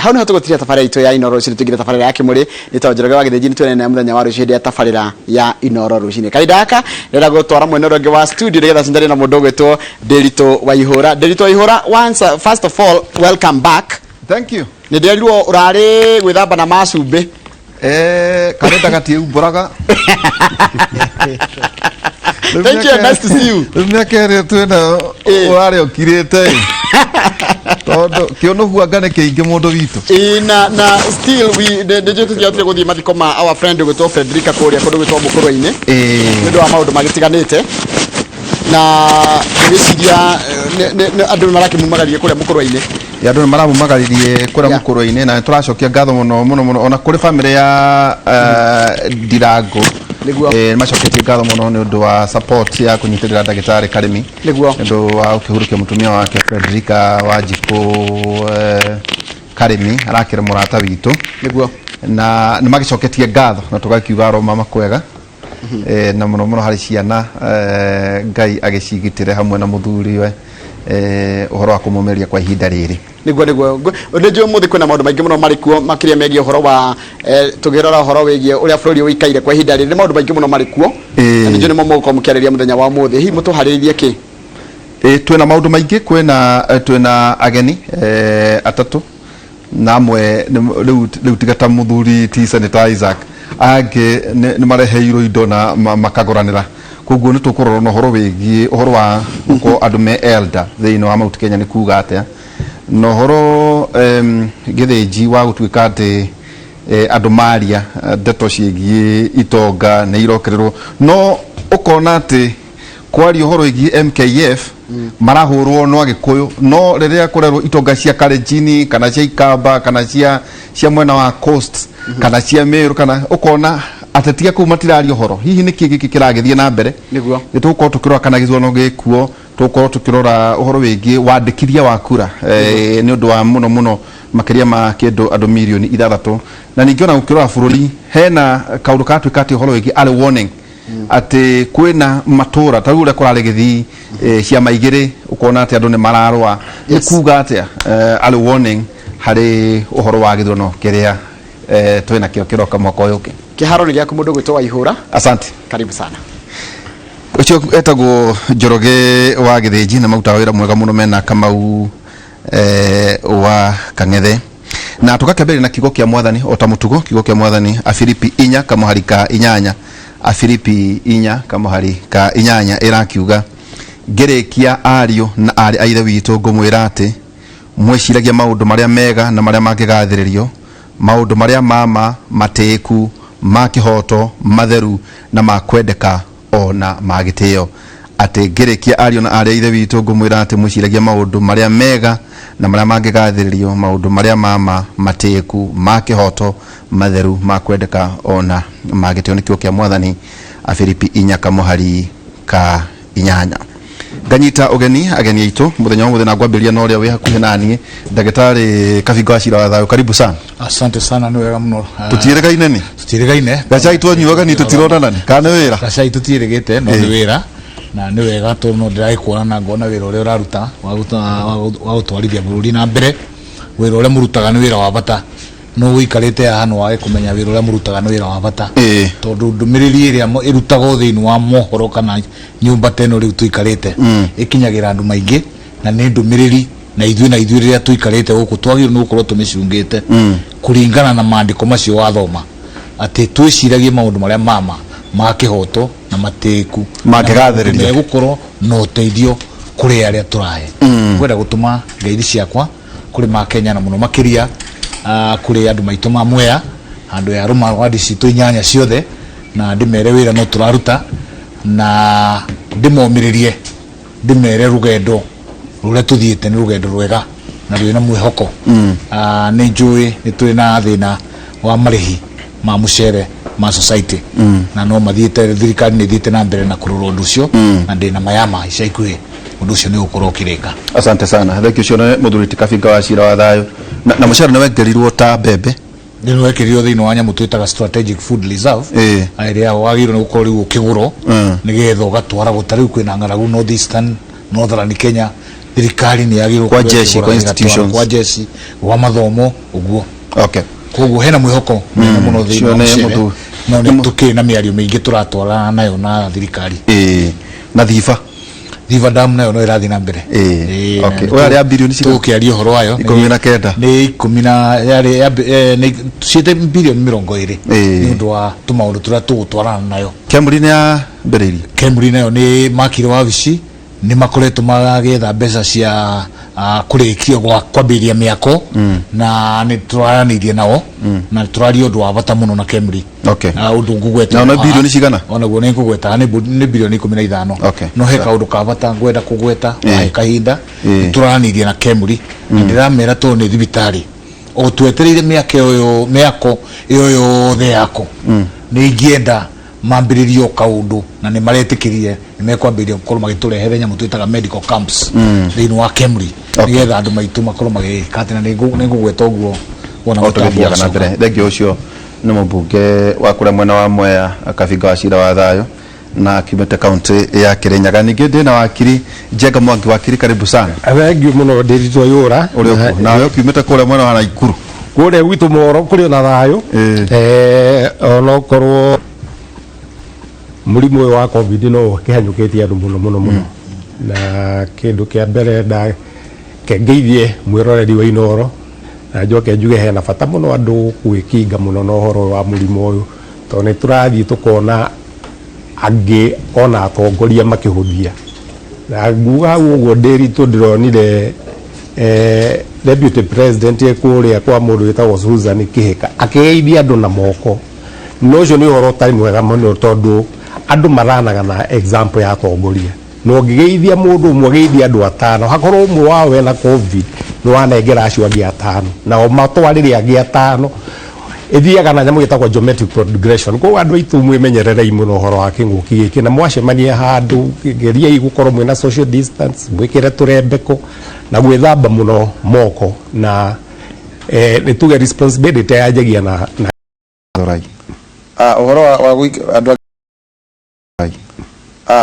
Hau niho tugutiria tabarira itu ya Inoro rucini tugira tabarira ya kimuri nitonjeraga wa githijini twene muthenya wa rucini ya tabarira ya Inoro rucini kaidaka rera gutwara mwene ronge wa studio nigetha cindari na mundu gwitwo Derito Waihura. Derito Waihura, first of all, welcome back. Thank you. Ni ndirwo urari gwithamba na macumbi kareta gati uburaga. Thank you, nice to see you. Mekere twena urari okirete todo kiono huagane keinge mundu witu na still we the joke ya guthii mathiko ma our friend gwitwo Frederica Kuria kundu gwitwo bũrũri-inĩ nĩ wa maundu magitiganite na ngĩciria andũ marakĩmumagaririe kuria bũrũri-inĩ andũ maramumagaririe kuria bũrũri-inĩ na tũracokia ngatho muno ona kuri family ya Ndirango macoketie ngatho muno nĩ ũndũ wa support ya kunyitirira ndagĩtarĩ Karimi nĩndũ wa ũkĩhurukia mũtumia wake Frederica Wanjikũ Karimi arakĩra mũrata witũ na nĩ magicoketie ngatho na tũgakiuga Roma makwega na muno hari ciana Ngai agĩcigitĩre hamwe na mũthuri we uhoro wa kumumeria kwa ihinda rĩrĩ nĩjũ muthi kwĩna maũndũ maingĩ mũno marĩ kuo makĩria megiĩ ũhoro wa tũgĩrora ũhoro wĩgiĩ ũrĩa bũrũri ũikaire kwa ihinda rĩrĩ maũndũ maingĩ mũno marĩ kuo na nĩjũ nĩmo mũgũkorwo mũkĩarĩria mũthenya wa ũmũthĩ hihi mũtũharĩrĩrie kĩ twĩna maũndũ maingĩ twĩna ageni atatu na amwe rĩu tiga ta mũthuri ti Senator Isaac angĩ nĩ mareheirwo indo na makagoranĩra koguo nĩ tũkũrora na ũhoro wĩgiĩ ũhoro wa uko andũ me elder thĩinĩ wa Mount Kenya nĩ kuga atĩa na ũhoro gĩthĩnji wa gũtuĩka atĩ andũ maria ndeto ciĩgiĩ itonga nĩ irokererwo no ũkona atĩ kwaria ũhoro wĩgiĩ MKF marahũrwo no Agĩkũyũ no rĩrĩa kũrerwo itonga cia Kalenjin kana cia Ikamba kana cia mwena wa Coast kana cia Meru kana ũkona atetia kuu matiraria ũhoro hihi nĩ kĩĩ kĩragĩthiĩ na mbere nĩguo nĩtũgũkorwo tũkĩrora kana gĩthurano gĩkuo tũgũkorwo tũkĩrora ũhoro wĩgiĩ wandĩkithia wa kura nĩ ũndũ wa mũno makĩria ma kĩndũ andũ mirioni 6 na ningĩ ona gũkĩrora bũrũri hena kaũndũ katuĩka atĩ ũhoro wĩgiĩ early warning atĩ kwĩna matũra ta rĩu ũrĩa kũrarĩ Gĩthii ciama igĩrĩ ũkona atĩ andũ nĩ mararũa nĩ kuga atĩa early warning harĩ ũhoro wa gĩthurano kĩrĩa twĩna kĩo kĩroka mwaka ũyũ ũngĩ kĩharo nĩ gĩaku mũndũ gwĩtwo Waihura. Asante, karibu sana. Ucio etagwo Njoroge wa Gĩthĩnji na mautaga wĩra mwega mũno mena Kamau wa Kang'ethe na tũgakĩambĩrĩria na kiugo kĩa Mwathani o ta mũtugo kiugo kĩa Mwathani Afilipi 4 kamuhari ka 8 Afilipi 4 kamuhari ka 8 ĩrakiuga ngĩrĩkia ariũ na arĩ a ithe witũ ngũmwĩra atĩ mwĩciragia maũndũ marĩa mega na marĩa mangĩgathĩrĩrio maũndũ marĩa mama matĩku ma kĩhoto matheru na makwendeka ona magĩtĩo atĩ ngĩrĩkia ariũ na arĩ a ithe witũ ngũmwĩra atĩ mwĩciragia maũndũ marĩa mega na marĩa mangĩgathĩrĩrio maũndũ marĩa mama matĩku ma kĩhoto matheru makwendeka ona magĩtĩo nĩ kiugo kĩa Mwathani Afilipi 4 kamuhari ka 8 nganyita ageni aitũ muthenya wa mũthenya ngwambĩrĩria na ũrĩa wĩ hakuhĩ naniĩ ndagĩtarĩ Kabingo Wachira wa Thayũ karibu sana. Asante sana, ni wega mũno. Tũtiĩrĩgaine ni? Tũtiĩrĩgaine. Gacai twanyuaga ni tũtironana ni kana nĩ wĩra? Gacai tũtiĩrĩgĩte no nĩ wĩra na nĩ wega tondũ no ndĩraikuona na ngona wĩra ũrĩa ũraruta wa gũtwarithia bũrũri na mbere wĩra ũrĩa mũrutaga nĩ wĩra wa bata no ũikarĩte haha no wage kũmenya wĩra ũrĩa mũrutaga nĩ wĩra wa bata tondũ ndũmĩrĩri ĩrĩa ĩrutagwo thĩinĩ wa mohoro kana nyũmba teno rĩu tũikarĩte ĩkinyagĩra andũ maingĩ na nĩ ndũmĩrĩri na ithuĩ rĩrĩa tũikarĩte gũkũ twagĩrĩirwo nĩ gũkorwo tũmĩcungĩte kũringana na maandĩko macio wathoma atĩ twĩciragie maũndũ marĩa mama ma kĩhoto na matĩku mangĩgathĩrĩrio megũkorwo na ũteithio kũrĩ arĩa tũrahe kwenda gũtũma ngeithi ciakwa kũrĩ Makenya na mũno makĩria kũrĩ andũ maitũ ma Mwea handũ ya Roma wadi citũ 8 ciothe na ndĩmere wĩra no tũraruta na ndĩmomĩrĩrie ndĩmere rũgendo rũrĩa tũthiĩte nĩ rũgendo rwega na rwĩna mwĩhoko nĩ njũĩ nĩ tũrĩ na thĩna wa marĩhi ma mũcere ma society na no mathiĩte thirikari nĩ thiĩte na mbere na kũrora ũndũ ũcio na ndĩna mayama ica ikuhĩ ũndũ ũcio nĩ ũkorwo ũkĩrĩka. Asante sana, thank you ciona mũthuri ti Kabingo Wachira wa Thayũ na mũcere nĩ wengerirwo ta mbembe nĩ wekerirwo thĩinĩ wa nyamũ twĩtaga strategic food reserve ĩrĩa wagĩrĩirwo nĩ gũkorwo rĩu ũkĩgũrwo nĩgetha ũgatwara gũtarĩ kwĩna ng'aragu north eastern northern Kenya thirikari ni yagirwo kwa jeshi kwa institutions kwa jeshi wa mathomo uguo okay koguo hena mwihoko na muno thiini no ni tukiri na miario mingi turatwara nayo na thirikari na thiva dam nayo no irathi na mbere okay oya ya bilioni cigana tukiario horo wayo 19 ni 10 na yari ni ciete bilioni 20 ni undu wa tumaundu turia tugutwarana nayo Kemuri ya mbereiri Kemuri nayo ni makire wa bici ni makoretwo magetha mbeca cia kurikio gwa kwambiria miako na ni turaranĩirie nao na turaria undu wa bata muno na Kemuri okay undu ngugweta na bilioni cigana ona guo ni ngugweta ni bilioni 15 okay no he kaundu ka bata ngwenda kugweta he kahinda turaranĩirie na Kemuri ndiramera to ni thibitari o twetereire miako iyo yothe yako ni ingienda mambiririo kaundu na ni maretikirie ni mekwambiria gukorwo magiturehere nyamu twitaga medical camps thiini wa Kemuri nigetha andu maitu makorwo magikate na ni ngugweta uguo wona gutambia na mbere thengio ucio ni mubunge wa kura mwena wa Mwea akafinga wa cira wa thayo na Kimete county ya Kirinyaga ningi ndina wakiri Njenga Mwangi wakiri karibu sana thengio muno ndiritwo yura na wewe Kimete kura mwena wa Naikuru kure gwitu moro kuri na thayo ono korwo murimu wa covid no kihanyukitie andu muno na kindu kia mbere nda kengeithie mwiroreri wa Inoro na njoke njuge hena bata muno andu gwikinga muno no horo wa murimu uyu to ni turathii tukona angi ona atongoria makihuthia na nguga uguo ndiritu ndironire deputy president ekuria kwa mundu witagwo Susan Kihika akigeithia andu na moko no cio ni horo tari mwega muno tondu andu maranaga na example ya atongoria no ngigeithia mundu mwageithia andu atano hakorwo umwe wao wena covid no wanengera acio angi atano na o matwarire angi atano ithiaga na nyamu gitagwo geometric progression ko andu aitu mwimenyererei muno horo wa kinguki giki na mwacemania handu geria gukorwo mwina social distance mwikire turembeko na gwithamba muno moko na ni tuge responsibility yajagia na right uhoro wa andu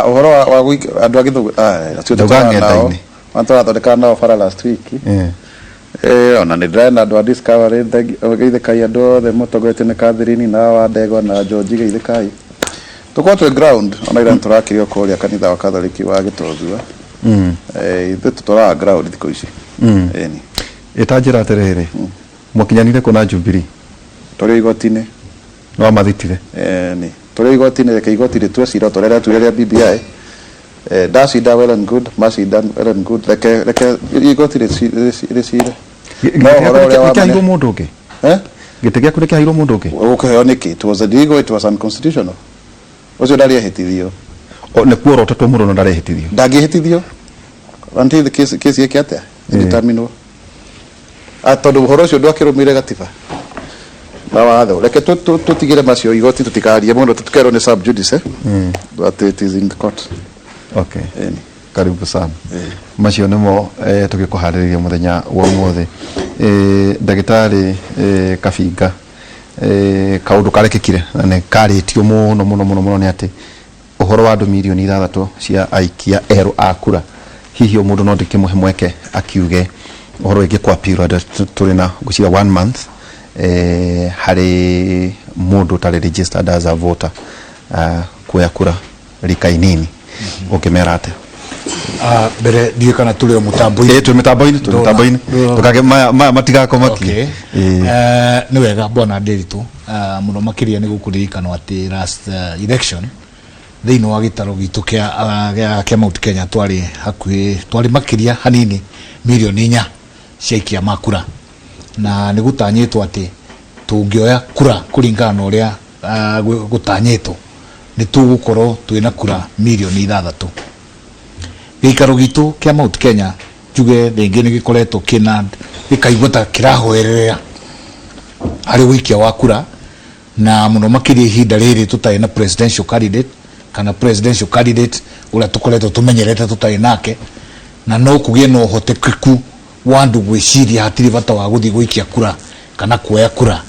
uhoro wa andu agithugu ndugangenda-ini twathondeka nao bara last week ona nä ndärena andå a Discovery geithäkai andå othe mũtongoretie nĩ Catherine na wa Ndegwa na George geithäkai tũkorwo twĩ ground ona ira tå rakä rio kårĩa kanitha wa Katholiki wa Gĩtũthua ithuĩ tũtwaraga ground thikũ ici ĩtanjĩra atĩrĩrĩ mwakinyanire kũ na Jubilee tũrĩ igoti-inĩ no mathitire nĩ tũrĩ igoti-inĩ reke igoti rĩtue cira o torĩa rĩatuire rĩa BBI ndacinda well and good macinda well and good reke igoti rĩcire gĩkĩhairwo mũndũ ũngĩ gĩtĩ gĩaku nĩkĩhairwo mũndũ ũngĩ gũkĩheo nĩkĩ it was illegal, it was unconstitutional ũcio ndarĩhĩtithio nĩkuo ũrotetwo mũndũ na ndarĩhĩtithio ndangĩhĩtithio until case yake atĩa ĩgĩtaminwo tondũ ũhoro ũcio ndwakĩrũmĩrĩire gatiba na watho reke tũtigĩre macio igoti tũtikarie mũno tũtikerwo nĩ sub judice but it is in the court okay karibu sana macio nĩmo tũgĩkũharĩrĩria mũthenya wa ũmũthĩ ndagĩtarĩ Kabinga kaũndũ karekĩkire na nĩ karĩtio mũno nĩ atĩ ũhoro wa andũ milioni 6 cia aikia erũ a kura hihi mũndũ no ndĩkĩmũhe mweke akiuge ũhoro wĩgiĩ kwa period tũrĩ na gũcira 1 month harĩ mũndũ ũtarĩ registered as a voter kuoya kura rika inini ukimera ate mbere ndiye kana tuli o mutambo-ini tumitambo-ini tukage maya matigako maki ni wega bwana Nderitu muno makiria ni gukuririkana ati last election thiini wa gitaro gitu kia Mount Kenya twari makiria hanini milioni 4 ciaikia makura na ni gutanyitwo ati tungioya kura kuringana na uria gutanyitwo ni tugukorwo twina kura milioni 6 gikaro gitu kia Mount Kenya juge ringi ni gikoretwo kina gikaigota kirahoerera hari wikia wa kura na muno makiria ihinda riri tutai na presidential candidate kana presidential candidate ula tukoretwo tumenyerete tutai nake na no kugie no hotekeku wandu gwiciria hatiri bata wa guthi gwikia kura kana kuoya kura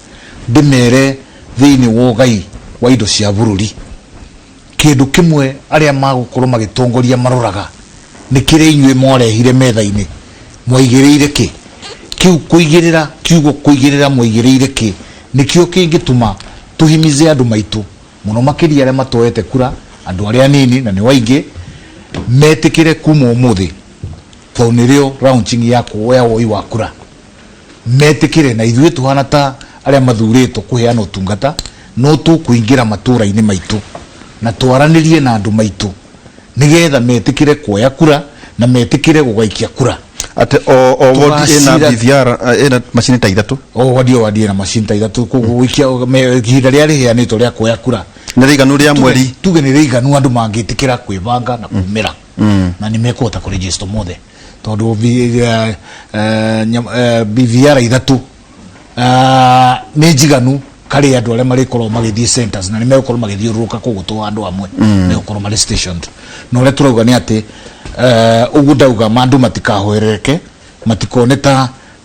ndimere thiini wogai wa indo cia bururi kindu kimwe aria magukorwo magitongoria maroraga nä kä rä inyuä mwarehire metha-inä mwaigä rä ire kä kiu kå igä rä ra kiugo kå igä rä ra mwaigä rä ire kä nä kä o kä ngä tå ma tå himize andå maitå må no makä ria arä a matoete kura andå arä a nini na nä waingä metä kä re kuma å må thä tondå nä rä o launching ya kuoya woi wa kura metä kä re na ithuä tå hana ta arä a mathurä two kå heana å tungata no tå kå ingä ra matå ra-inä maitå na twaranä rie na andå maitå nä getha metä kä re kuoya kura na metä kä re gå gaikia kura ate o wodi ina BVR ina machine ta ithatu wadi na machine ta ithatu koguo wikia ihinda rĩa rĩheanĩtwo rĩa kuoya kura nĩ rĩiganu rĩa mweri tuge nĩ rĩiganu andũ mangĩtĩkĩra kwĩbanga na kumĩra na nĩ mekũhota kũregister mothe tondũ BVR ithatu nĩ njiganu karĩ andũ arĩa marĩkorwo magĩthiĩ centers na nĩ megũkorwo magĩthiũrũrũka kũgũtwa andũ amwe megũkorwo marĩ stationed no ũrĩa tũrauga nĩ atĩ ũguo ndauga andũ matikahoerereke matikone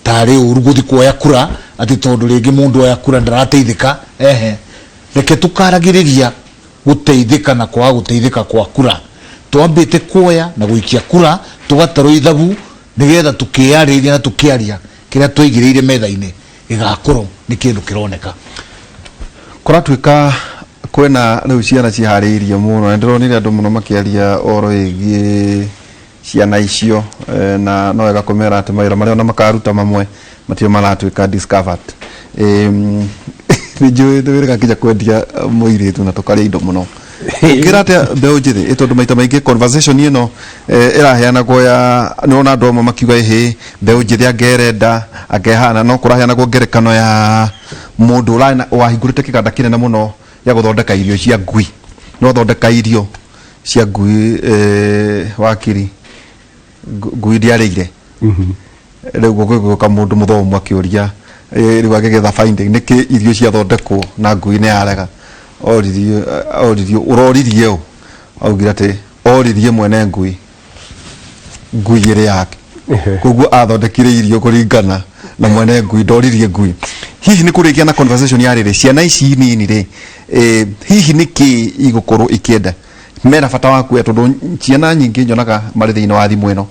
tarĩ ũru gũthiĩ kuoya kura atĩ tondũ rĩngĩ mũndũ oya kura ndarateithĩka reke tũkaragĩrĩria gũteithĩka na kwaga gũteithĩka kwa kura twambĩte kuoya na gũikia kura tũgatarwo ithabu nĩgetha tũkĩarĩria na tũkĩaria kĩrĩa twaigĩrĩire metha-inĩ gĩgakorwo nĩ kĩndũ kĩroneka kũratuĩka kwena rĩu ciana ciharĩirie mũno na ndĩronire andũ mũno makĩaria ũhoro wĩgiĩ ciana icio na no wega kũmera atĩ mawĩra marĩa ona makaruta mamwe matirĩ maratuĩka discovered nĩ njũĩ wĩra nginya kwendia mũirĩtu na tũkarĩa indo mũno ngĩra atĩa mbeũ njĩthĩ tondũ maita maingĩ conversation ĩno ĩraheanagwo ya nĩwona andũ amwe makiuga ĩhĩ mbeũ njĩthĩ angerenda angehana no kũraheanagwo ngerekano ya mũndũ wahingũrĩte kĩganda kĩnene mũno ya gũthondeka irio cia ngui no thondeka irio cia ngui wakiri ngui ndiarĩire rĩu gũgĩũka mũndũ mũthomu akĩũria rĩu agĩgetha finding nĩkĩ irio ciathondekwo na ngui nĩ yarega oririo ũroririe ũ augire atĩ oririe mwene ngui ĩrĩ yake koguo athondekire irio kũringana na mwene ngui ndoririe ngui hihi nĩ kũrĩkia na conversation ya rĩrĩ ciana ici nini rĩ hihi nĩkĩ igũkorwo ikĩenda mena bata wa kuoya tondũ ciana nyingĩ nyonaga marĩ thĩinĩ wa thimũ ĩno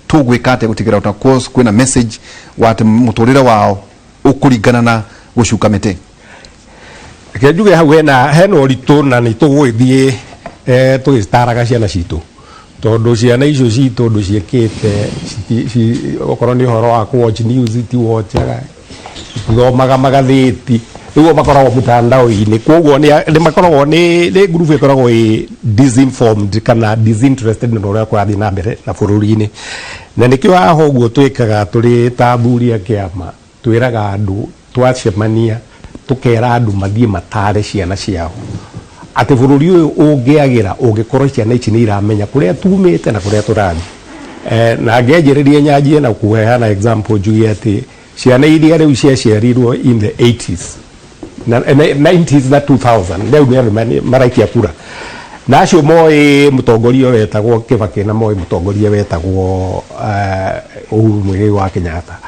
tũgwĩka atĩa gũtigĩrĩra ũta course kwĩna message wa atĩ mũtũrĩre wao ũkũringana na gũcuka mĩtĩ reke njuge hau hena ũritũ na nĩ tũgũgĩthiĩ tũgĩcitaraga ciana citũ tondũ ciana icio citũ ũndũ ciĩkĩte okorwo nĩ ũhoro wa watch news tiwatchaga itithomaga magathĩti rĩu makoragwo mũtandao-inĩ koguo nĩ makoragwo nĩ group ĩkoragwo ĩ disinformed kana disinterested na ũrĩa kũrathiĩ na mbere na bũrũri-inĩ na nĩkĩo haha ũguo twĩkaga tũrĩ ta athuri a kĩama twĩraga andũ twacemania tũkera andũ mathiĩ matare ciana ciao atĩ bũrũri ũyũ ũngĩagĩra ũngĩkorwo ciana ici nĩ iramenya kũrĩa tumĩte na kũrĩa tũrathiĩ na ngĩanjĩrĩrie nyanjie na kũheana example njuge atĩ ciana iria rĩu ciaciarirwo in the 80s na 90s na 2000 rĩu nĩ andũ maraikia kura na acio moĩ mũtongoria wetagwo Kibaki na moĩ mũtongoria wetagwo Uhuru Muigai wa Kenyatta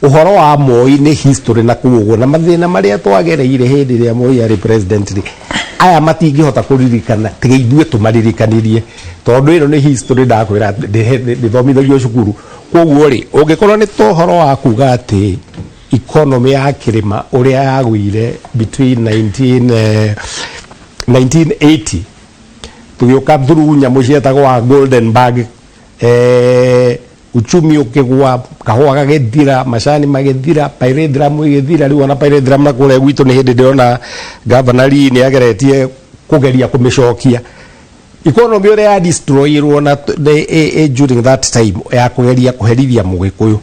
ũhoro wa Moi nĩ history na kuoguo na mathĩna marĩa twagereire hĩndĩ ĩrĩa Moi arĩ president rĩ aya matingĩhota kũririkana tiga ithuĩ tũmaririkanĩrie tondũ ĩno nĩ history ndakwĩra ndĩthomithagio cukuru koguo rĩ ũngĩkorwo nĩ ta ũhoro wa kuga atĩ economy ya kĩrĩma ũrĩa yagũire between 1980 tũgĩũka through nyamũ cietagwo wa golden bag uchumi ukigwa kahũa gagĩthira macani magĩthira pyrethrum ĩgĩthira rĩu ona pyrethrum na kũrĩa gwitũ nĩ hĩndĩ ndĩrona gavana Lee nĩ ageretie kũgeria kũmĩcokia economy ũrĩa ya destroyirwo na during that time ya kũgeria kũherithia mũgĩkũyũ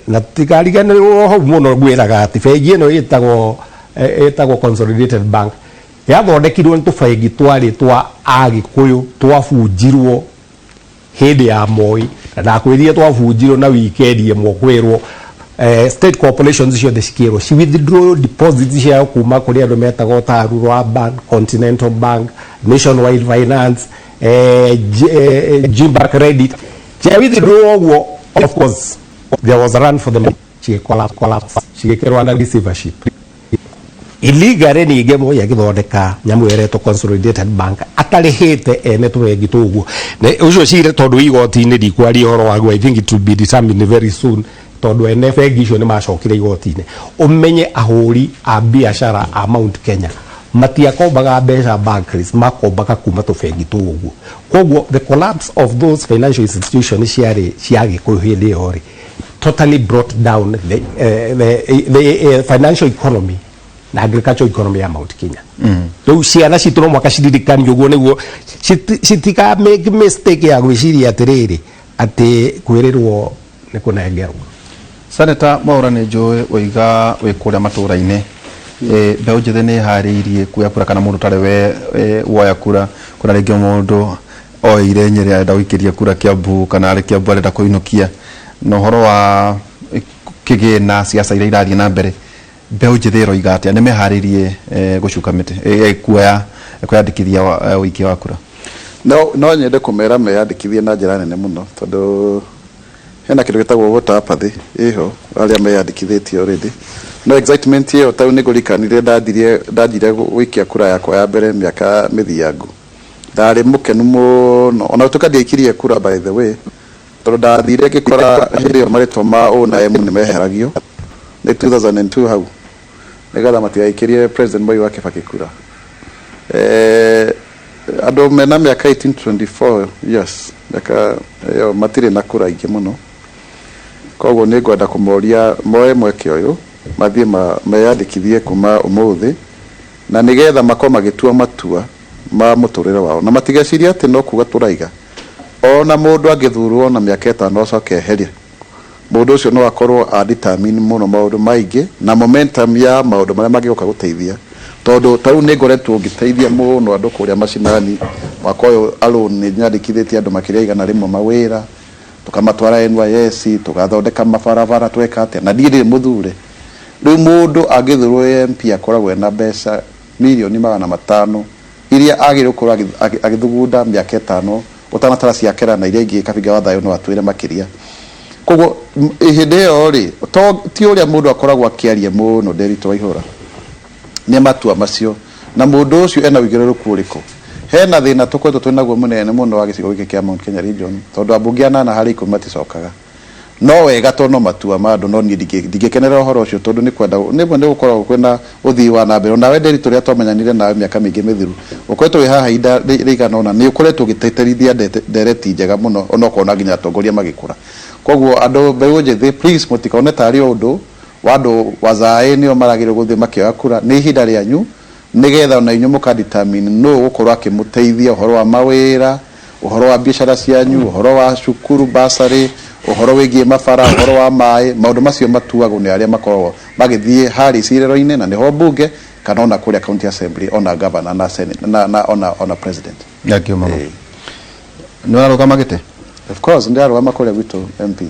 na tikariganĩrwo hau mũno ngwĩraga atĩ bengi ĩno ĩtagwo Consolidated Bank yathondekirwo nĩ tũbengi twarĩ twa agĩkũyũ twabunjirwo hĩndĩ ya Moi na ndakwĩrire twabunjirwo na weekend ĩmwe kwĩrwo state corporations ciothe cikĩrwo ci withdraw deposits ciao kuma kũrĩ andũ metagwo ta Rural Bank, Continental Bank, Nationwide Finance, Jimba Credit cia withdraw ũguo of course there was a run for the money cigĩkĩrwo under receivership illegally ninge moya githondeka nyamu yeretwo Consolidated Bank atarihite ene turengi tuguo na ucio cire tondu igoti-ini ndikwaria horo wagu. I think it will be determined very soon tondu ene bengi icio ni macokire igoti-ini. Umenye ahuri a biashara a Mount Kenya matiakombaga mbeca Barclays, makombaga kuma tubengi tuguo. Koguo the collapse of those financial institutions ciage kuhindi yori totally brought down the financial economy na agricultural economy ya Mount Kenya. Riu ciana citu no mwaka ciririkani uguo niguo citika make mistake ya gwiciria atiriri ati kwirirwo ni kunengerwo. Senator Mwaura ni njui uiga wikuria matura-ini mbeũ njĩthĩ nĩ harĩirie kuoya kura kana mũndũ tarĩ we woya kura kuna rĩngĩ mũndũ oire Nyeri arenda gũikĩria kura Kiambu kana arĩ Kiambu arenda kũinũkia na ũhoro wa kĩgĩna ciaca iria irathiĩ na mbere mbeũ njĩthĩ ĩroiga atĩa nĩ meharĩirie gũcuka mĩtĩ kuoya kwĩyandĩkithia ũikia wa kura? No nyende kũmera meyandĩkithie na njĩra nene mũno tondũ hena kĩndũ gĩtagwo voter apathy iho arĩa meyandĩkithĩtie already. No excitement iyo tau nĩ ngũrikanire ndanjire gũikia kura yakwa ya mbere mĩaka mĩthiangu. Ndarĩ mũkenu mũno ona tũkandiaikirie kura by the way tondũ ndathire ngĩkora hĩndĩ ĩyo marĩtwa ma O na M nĩ meheragio nĩ 2002 hau nĩgetha matigaikirie President Mwai wa Kibaki kura. Andũ mena mĩaka 18-24 yes mĩaka ĩyo matirĩ na kura ingĩ mũno. Koguo nĩ ngwenda kũmoria moe mweke ũyũ mathiĩ meyandĩkithie kuma ũmũthĩ na nĩgetha makorwo magĩtua matua ma mũtũrĩre wao na matigecirie atĩ no kuga tũraiga ona mũndũ angĩthurwo na mĩaka 5 acoke eherie. Mũndũ ũcio no akorwo determine mũno maũndũ maingĩ na momentum ya maũndũ marĩa mangĩũka gũteithia tondũ tau nĩ ngoretwo ngĩteithia mũno andũ kũrĩa macinani mwaka ũyũ alone nĩ nyandĩkithĩtie andũ makĩria igana rĩmwe mawĩra tukamatwara NYS tugathondeka mabarabara tweka atĩa na ndirĩ mũthure. Rĩu mũndũ angĩthurwo MP akoragwo ena mbeca milioni 500 iria agĩrĩirwo gũkorwo agĩthugunda mĩaka 5 ũtanatara ciakera na iria ingĩ kabinga wa thayũ no atwĩre makĩria. Koguo hĩndĩ ĩyo rĩ ti ũrĩa mũndũ akoragwo akĩaria mũno Nderitu Waihũra nĩ matua macio na mũndũ ũcio ena wĩigĩrĩrĩku ũrĩkũ. Hena thĩna tũkoretwo twĩnaguo mũnene mũno wa gĩcigo gĩkĩ kĩa Mount Kenya region tondũ ambunge 8 harĩ 10 maticokaga. No wega tono matua ma andũ no niĩ ndingĩkenera ũhoro ũcio tondũ nĩ kwenda nĩ gũkorwo kwĩna ũthii wa na mbere. Nawe Nderitu rĩa twamenyanire nawe mĩaka mĩingĩ mĩthiru ũkoretwo wĩ haha ihinda rĩigana ũna nĩ ũkoretwo ũgĩteterithia ndereti njega mũno ona ũkona nginya atongoria magĩkũra. Koguo andũ mbeũ njĩthĩ please mũtikone tarĩ ũndũ wa andũ wazaĩ nĩo maragĩrĩrwo gũthiĩ makĩoya kura. Nĩ ihinda rĩanyu nĩgetha ona inyuĩ mũkadetermine no gũkorwo akĩmũteithia ũhoro wa mawĩra ũhoro wa biacara cianyu ũhoro wa cukuru basarĩ ũhoro wĩgiĩ mabara ũhoro wa maĩ maũndũ macio matuagwo nĩ arĩa makoragwo magĩthiĩ harĩ icirĩro-inĩ na nĩho mbunge kana ona kũrĩa county assembly ona governor na senate na ona president. Ngakio mama nĩ warũgama gĩtĩ? Of course nĩ arũgama kũrĩa gwitũ MP.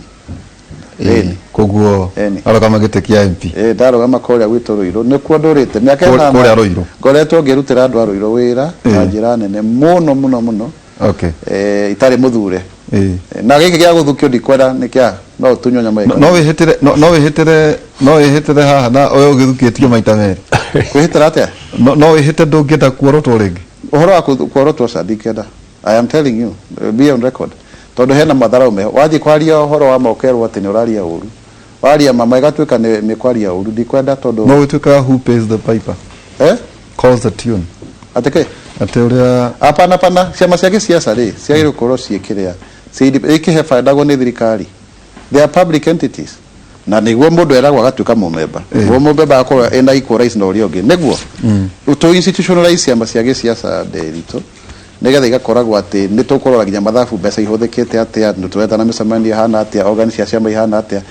Koguo arũgama gĩtĩ kĩa MP? Ndarũgama kũrĩa gwitũ Rũirũ nĩkuo ndũrĩte mĩaka 5 kũrĩa Rũirũ ngoretwo ngĩrutĩra andũ a Rũirũ wĩra na njĩra nene mũno. Okay. Itarĩ mũthure. Na gĩkĩ gĩa gũthukio ndikwenda nĩ kĩa no tunywo nyama ĩyo. No wĩhĩtĩre haha na ũyũ ũgĩthukĩtio maita merĩ. Kwĩhĩtĩra atĩa? No wĩhĩte ndũngĩenda kuorotwo rĩngĩ? Ũhoro wa kuorotwo ndingĩenda. I am telling you be on record. Tondũ hena mathara ume wathiĩ kwaria ũhoro wa mokerwo atĩ nĩ ũraria ũru waria mama ĩgatuĩka nĩ kwaria ũru ndikwenda tondũ no gũtuĩka who pays the piper calls the tune ateke ate ũrĩa apana ciama cia gĩsiasa rĩ ciagĩrĩirwo gũkorwo ciĩkĩrĩa ikĩhe baindagwo nĩ thirikari. They are public entities na nĩguo mũndũ eragwo agatuĩka mũmemba nĩguo mũmemba akorwo ena equal rights na ũrĩa ũngĩ nĩguo to institutionalize ciama cia gĩsiasa Nderitu nĩgetha igakoragwo atĩ nĩ tũkũrora nginya mathabu mbeca ihũthĩkĩte atĩa nĩ tũretana mĩcemanio ihana atĩa organs cia ciama ihana atĩa.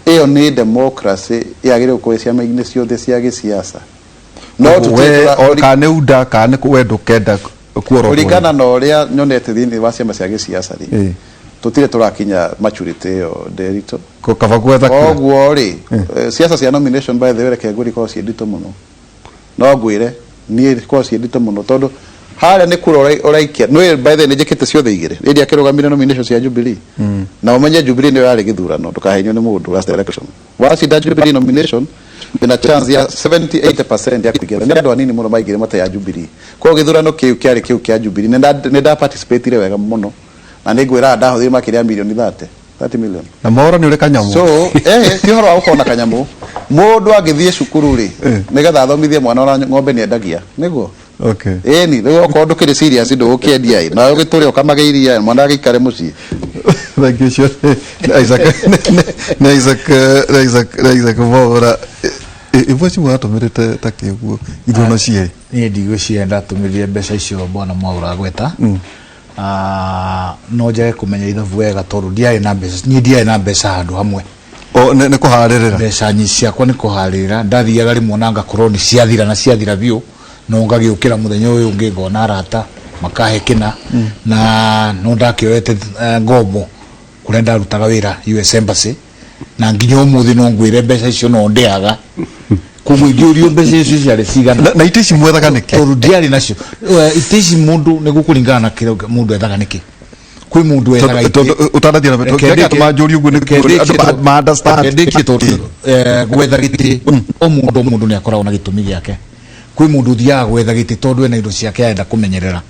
Ĩyo nĩ democracy yagĩrĩirwo kũrĩ ciama-inĩ ciothe cia gĩsiasa. No kana unda kana kwenda kenda kuorotwo kũringana na ũrĩa nyonete thĩinĩ wa ciama cia gĩsiasa rĩ tũtirĩ tũrakinya maturity ĩyo Nderitu kaba gwetha koguo rĩ siasa cia nomination by the way reke ngũrikorwo ciĩnditũ mũno no ngwĩre niĩ korwo ciĩnditũ mũno tondũ harĩa nĩ kura ũraikia no by the way njĩkĩte ciothe igĩrĩ rĩrĩa akĩrũgamire nomination cia Jubilee na ũmenye Jubilee nĩyo yarĩ gĩthurano ndũkahenywo nĩ mũndũ last election wacinda Jubilee nomination ina chance ya 70-80% ya kuigera ni andu anini muno maigire mata ya Jubilee kwa githurano kiu kiari kiu kia Jubilee nenda participate ire wega muno na ningwira ndahuthire makiria milioni 30 million na mora ni uri kanyamu so ti horo wa ukona kanyamu mundu agithie cukuru ri nigetha athomithie mwana wa ng'ombe ni endagia niguo okay ni riu okondu kiri serious ndu ukiendia na ugiture ukamageiria mwana agikare mucii thank you sure Isaac mora ivoci mwatumirite takiguo ithono cie ni ndigwicienda tumirire mbeca icio bwana Mwaura gweta no njage kumenya ithabu wega tondu ndiarĩ na mbeca handũ hamwe nĩ kũharĩrĩra mbeca nyi ciakwa nĩ kũharĩrĩra ndathiaga rĩmwe na ngakorwo nĩ ciathira biũ no ngagĩũkĩra mũthenya ũyũ ũngĩ ngona arata makahe kĩna na no ndakĩoete ngombo kũrĩa ndarutaga wĩra US Embassy na nginya ũmũthĩ no ngwĩre mbeca icio no ndĩaga koguo ingĩũrio mbeca icio ciarĩ cigana na ite ici mwethaga nĩkĩ tondũ ndiarĩ nacio ite ici mũndũ nĩ gũkũringana na kĩrĩa mũndũ ethaga nĩkĩ kwĩ mũndũ ethaga ũtanathia na tũmanjũri ũguo nĩ understand gwetha gĩtĩ o mũndũ nĩ akoragwo na gĩtũmi gĩake kwĩ mũndũ ũthiaga gwetha gĩtĩ tondũ ena indo ciake arenda kũmenyerera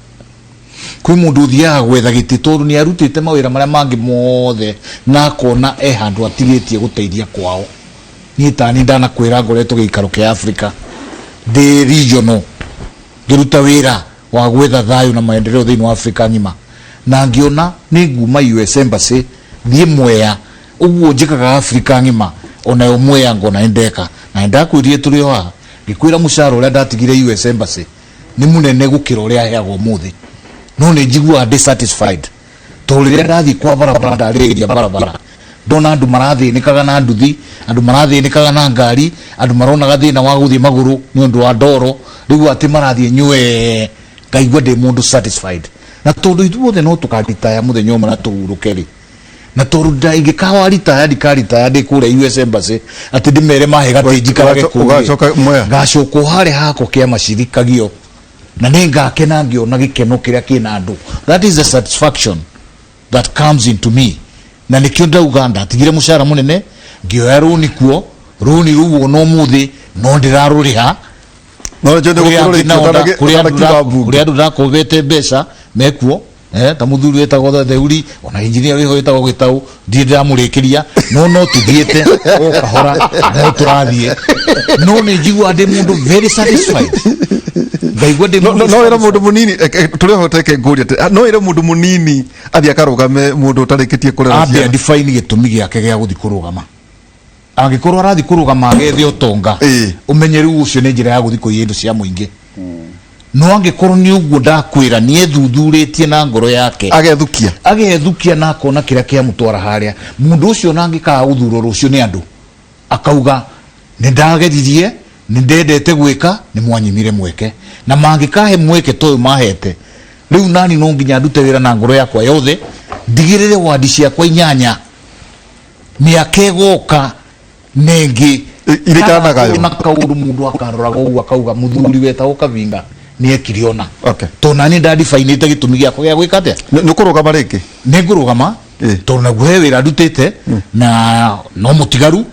kwĩ mũndũ ũthiaga gwetha gĩtĩ tondũ nĩ arutĩte mawĩra marĩa mangĩ mothe na akona handũ atigĩtie gũteithia kwao niĩ tani ndanakwĩra ngoretwo gĩikaro kĩa Africa ndĩ regional ngĩruta wĩra wa gwetha thayũ na maendeleo thĩinĩ wa Africa ng'ima na ngĩona nĩ nguma US Embassy thiĩ Mwea ũguo njĩkaga Africa ng'ima ona yo Mwea ngona ndeka na ndakwĩrire tũrĩ o haha ngĩkwĩra mũcara ũrĩa ndatigire US Embassy nĩ mũnene gũkĩra ũrĩa heagwo ũmũthĩ no nĩ njiguaga dissatisfied tondũ rĩrĩa ndathiĩ kwa barabara ndarĩrĩria barabara ndona andũ marathĩnĩkaga na nduthi andũ marathĩnĩkaga na ngari andũ maronaga thĩna wa gũthiĩ magũrũ nĩ ũndũ wa ndoro rĩu atĩ marathiĩ nyue ngaigua ndĩ mũndũ satisfied na tondũ ithuothe no tũkaritaya mũthenya ũmwe na tũhurũke rĩ na tondũ ingĩkawa ritaya ndikaritaya ndĩ kũrĩa US Embassy atĩ ndĩmere mahe gatĩ njikarage kũrĩa ngacoka harĩa hako kĩa macirikagio na nĩ ngakena ngĩona gĩkeno kĩrĩa kĩna andũ that is the satisfaction that comes into me na nikio ndauga ndatigire mũcara mũnene ngĩoya rũni kuo rũni rũu no mũthĩ no ndĩrarũrĩha no njende kũrĩa andũ ndakũbete mbeca mekuo ta mũthuri wetagwo Theuri ona engineer wĩho wetagwo Gĩtaũ ndiĩ ndĩramũrĩkĩria no tũthiĩte o kahora no tũrathiĩ no nĩ njigua ndĩ mũndũ very satisfied ngaigua ndĩ no ĩra mũndũ mũnini tũrĩ hoteke ngũria no ĩra mũndũ mũnini athiĩ akarũgame mũndũ ũtarĩkĩtie kũrera ciana define gĩtũmi gĩake gĩa gũthiĩ kũrũgama angĩkorwo arathiĩ kũrũgama agethe ũtonga ũmenye rĩu ũcio nĩ njĩra ya gũthiĩ kũiya indo cia mũingĩ no angĩkorwo nĩ ũguo ndakwĩra nĩ ethuthurĩtie na ngoro yake agethukia na akona kĩrĩa kĩa mũtwara harĩa mũndũ ũcio na angĩkaga gũthurwo rũcio nĩ andũ akauga nĩ ndageririe nĩ ndendete gwĩka nĩ mwanyimire mweke na mangĩkahe mweke toyo mahete rĩu nani no nginya ndute wĩra na ngoro yakwa yothe ndigĩrĩre wadi ciakwa 8 mĩaka ĩgoka nengĩ irĩkanagayo na kaũndũ mũndũ akaroraga ũguo akauga mũthuri wetagwo Kavinga nĩ ekiriona to nani ndadifainĩte gĩtũmi gĩakwa gĩa gwĩka atĩa nĩ kũrũgama rĩngĩ nĩ ngũrũgama tondũ naguo he wĩra ndutĩte na no mũtigaru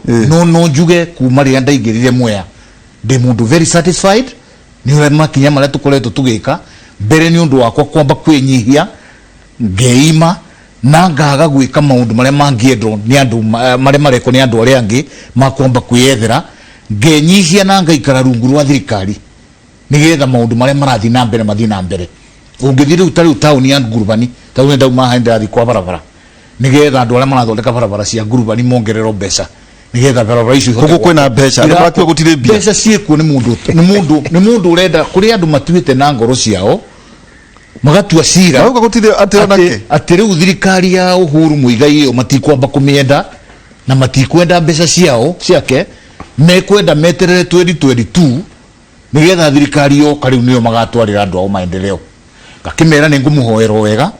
no njuge kuma rĩrĩa ndaingĩrire Mwea ndĩ mũndũ very satisfied nĩ ũrĩa makinya marĩa tũkoretwo tũgĩka mbere nĩ ũndũ wakwa kwamba kwĩnyihia ngeima na ngaga gwĩka maũndũ marĩa mangĩendwo nĩ andũ marĩa marekwo nĩ andũ arĩa angĩ makwamba kwĩyethera ngenyihia na ngaikara rungu rwa thirikari nĩgetha maũndũ marĩa marathiĩ na mbere mathiĩ na mbere ũngĩthiĩ rĩu ta rĩu taũni ya Ngurubani ta rĩu ndauma haha ndĩrathiĩ kwa barabara nĩgetha andũ arĩa marathondeka barabara cia Ngurubani mongererwo mbeca nĩgetha barabara icio ihote kwĩna mbeca nĩ makiuga gũtirĩ mbia mbeca ciĩkuo nĩ mũndũ ũrenda kũrĩ andũ matuĩte na ngoro ciao magatua cira atĩ rĩu thirikari ya Uhuru Muigai ĩyo matikwamba kũmĩenda na matikwenda mbeca ciake mekwenda meterere 2022 nĩgetha thirikari yoka rĩu nĩyo magatwarĩra andũ ao maendeleo ngakĩmera nĩ ngũmũhoera wega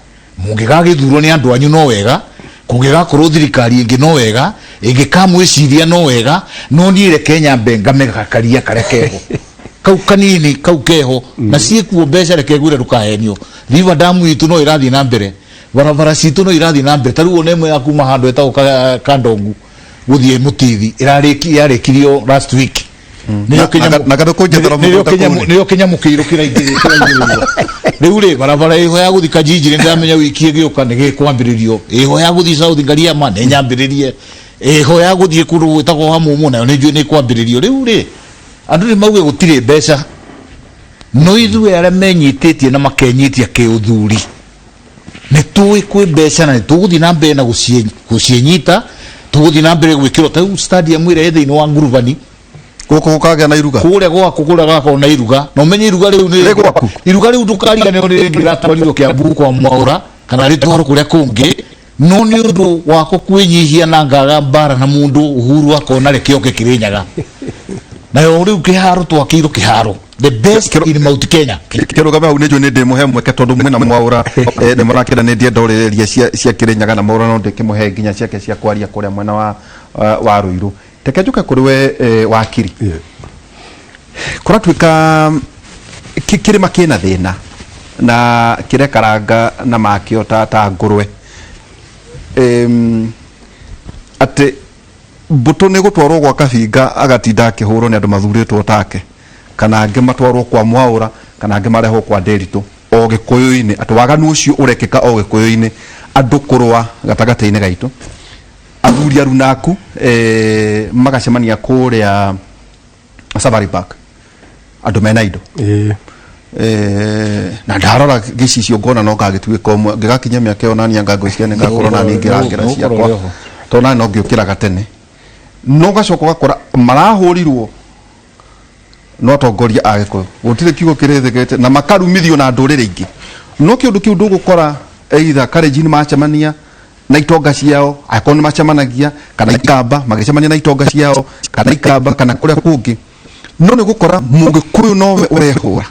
mũngĩgagĩthurwo nĩ andũ anyu no wega kũngĩgakorwo thirikari ĩngĩ no wega ĩngĩkamwĩciria no wega no niĩ reke nyambe ngamegakaria karĩa keho kau kanini kau keho na ciĩkuo mbeca reke gwĩre ndũkahenio river dam itũ no ĩrathiĩ na mbere barabara citũ no ĩrathiĩ na mbere ta rĩu ona ĩmwe ya kuma handũ etagwo Kandongu gũthiĩ Mũtithi yarĩkirio last week na kada ko jethera niyo kinyamukiro kiraingiririo riu ri barabara iho ya guthika jinjiri ndamenya wiki giuka nige kwambiririo iho ya guthi South Ngariama ne nyambiririe iho ya guthie kuru witagwo hamumu nayo ni kwambiririo riu ri andu ni mauge gutire mbeca no ithuĩ arĩa menyitĩtie na makenyitia kĩũthuri nĩ tũĩ kwĩ mbeca na nĩ tũgũthiĩ na mbere na gũciĩnyita tũgũthiĩ na mbere gwĩkĩrwo ta stadium ĩrĩa ĩ thĩinĩ wa ngurubani gũkũ gũkagĩa na iruga kũrĩa gwaku kũrĩa gakorwo na iruga na ũmenye iruga rĩu nĩ iruga rĩu ndũkariganĩrwo nĩ rĩngĩ rĩratwarirwo Kĩambu kwa Mwaũra kana rĩtwarwo kũrĩa kũngĩ no nĩ ũndũ wa kwĩnyihia na ngaga mbara na mũndũ Uhuru akona rĩkĩoke Kĩrĩnyaga nayo rĩu kĩharo twakĩirwo kĩharo the best in Mount Kenya kirugame hau nijo ni ndimuhe mweke tondu mwina Mwaũra ni murakira ni ndie ndorereria cia Kĩrĩnyaga na Mwaũra no ndikimuhe nginya ciake cia kwaria kuria mwena wa Ruiru teke njuke kuri we wakiri kuratwika kirima kina thina na kirekaranga na makio ta ngurwe ate buto ni gutwarwo gwa Kabinga agatinda akihurwo ni andu mathuritwo take kana ange matwarwo kwa Mwaũra kana ange marehwo kwa Nderitu o Gĩkũyũ-inĩ ati waganu ucio urekeka o Gĩkũyũ-inĩ andu kurwa gatagata-inĩ gaitu athuri arunaku magacemania kuria Safari Park andu mena indo na ndarora gicicio ngona no gagituika umwe ngigakinya miaka yo nani anga ngwiciane ngakorwo nani ngirangera ciakwa to nani no ngiukira gatene no gacoka gakora marahurirwo no tongoria agĩkũyũ gutire kiugo kirethegete na makarumithio na ndũrĩrĩ ingĩ no kiundu kiu ndũgũkora either karejini macemania na itonga ciao akoni macemanagia kana ikamba magicemania na itonga ciao kana ikamba kana kuria kũngĩ no nĩ gũkora Mũgĩkũyũ nowe ũrehũra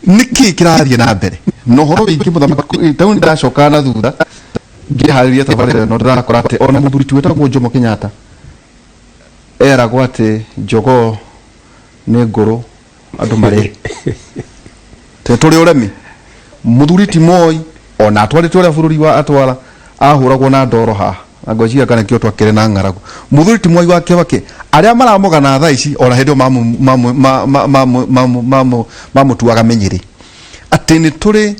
niki kirathie na mbere no horo wingi muthamaki tauni ndacoka na thutha ngihariria tabarĩra no ndirakora ati ona mũthuri tu wetagwo Jomo Kenyatta eragwo ati Jogoo nĩ ngũrũ andũ marĩ te tũrĩ ũremi mũthuri ti Moi ona atwarĩtwo ũrĩa bũrũri wa atwara ahũragwo na ndoro haha na ngwĩciria kana kĩo twakĩrĩ na ng'aragu mũthuri ti Moi wa Kĩbakĩ arĩa maramũgana thaa ici ona hĩndĩ mamũtuaga menyerĩ atĩ nĩ tũrĩ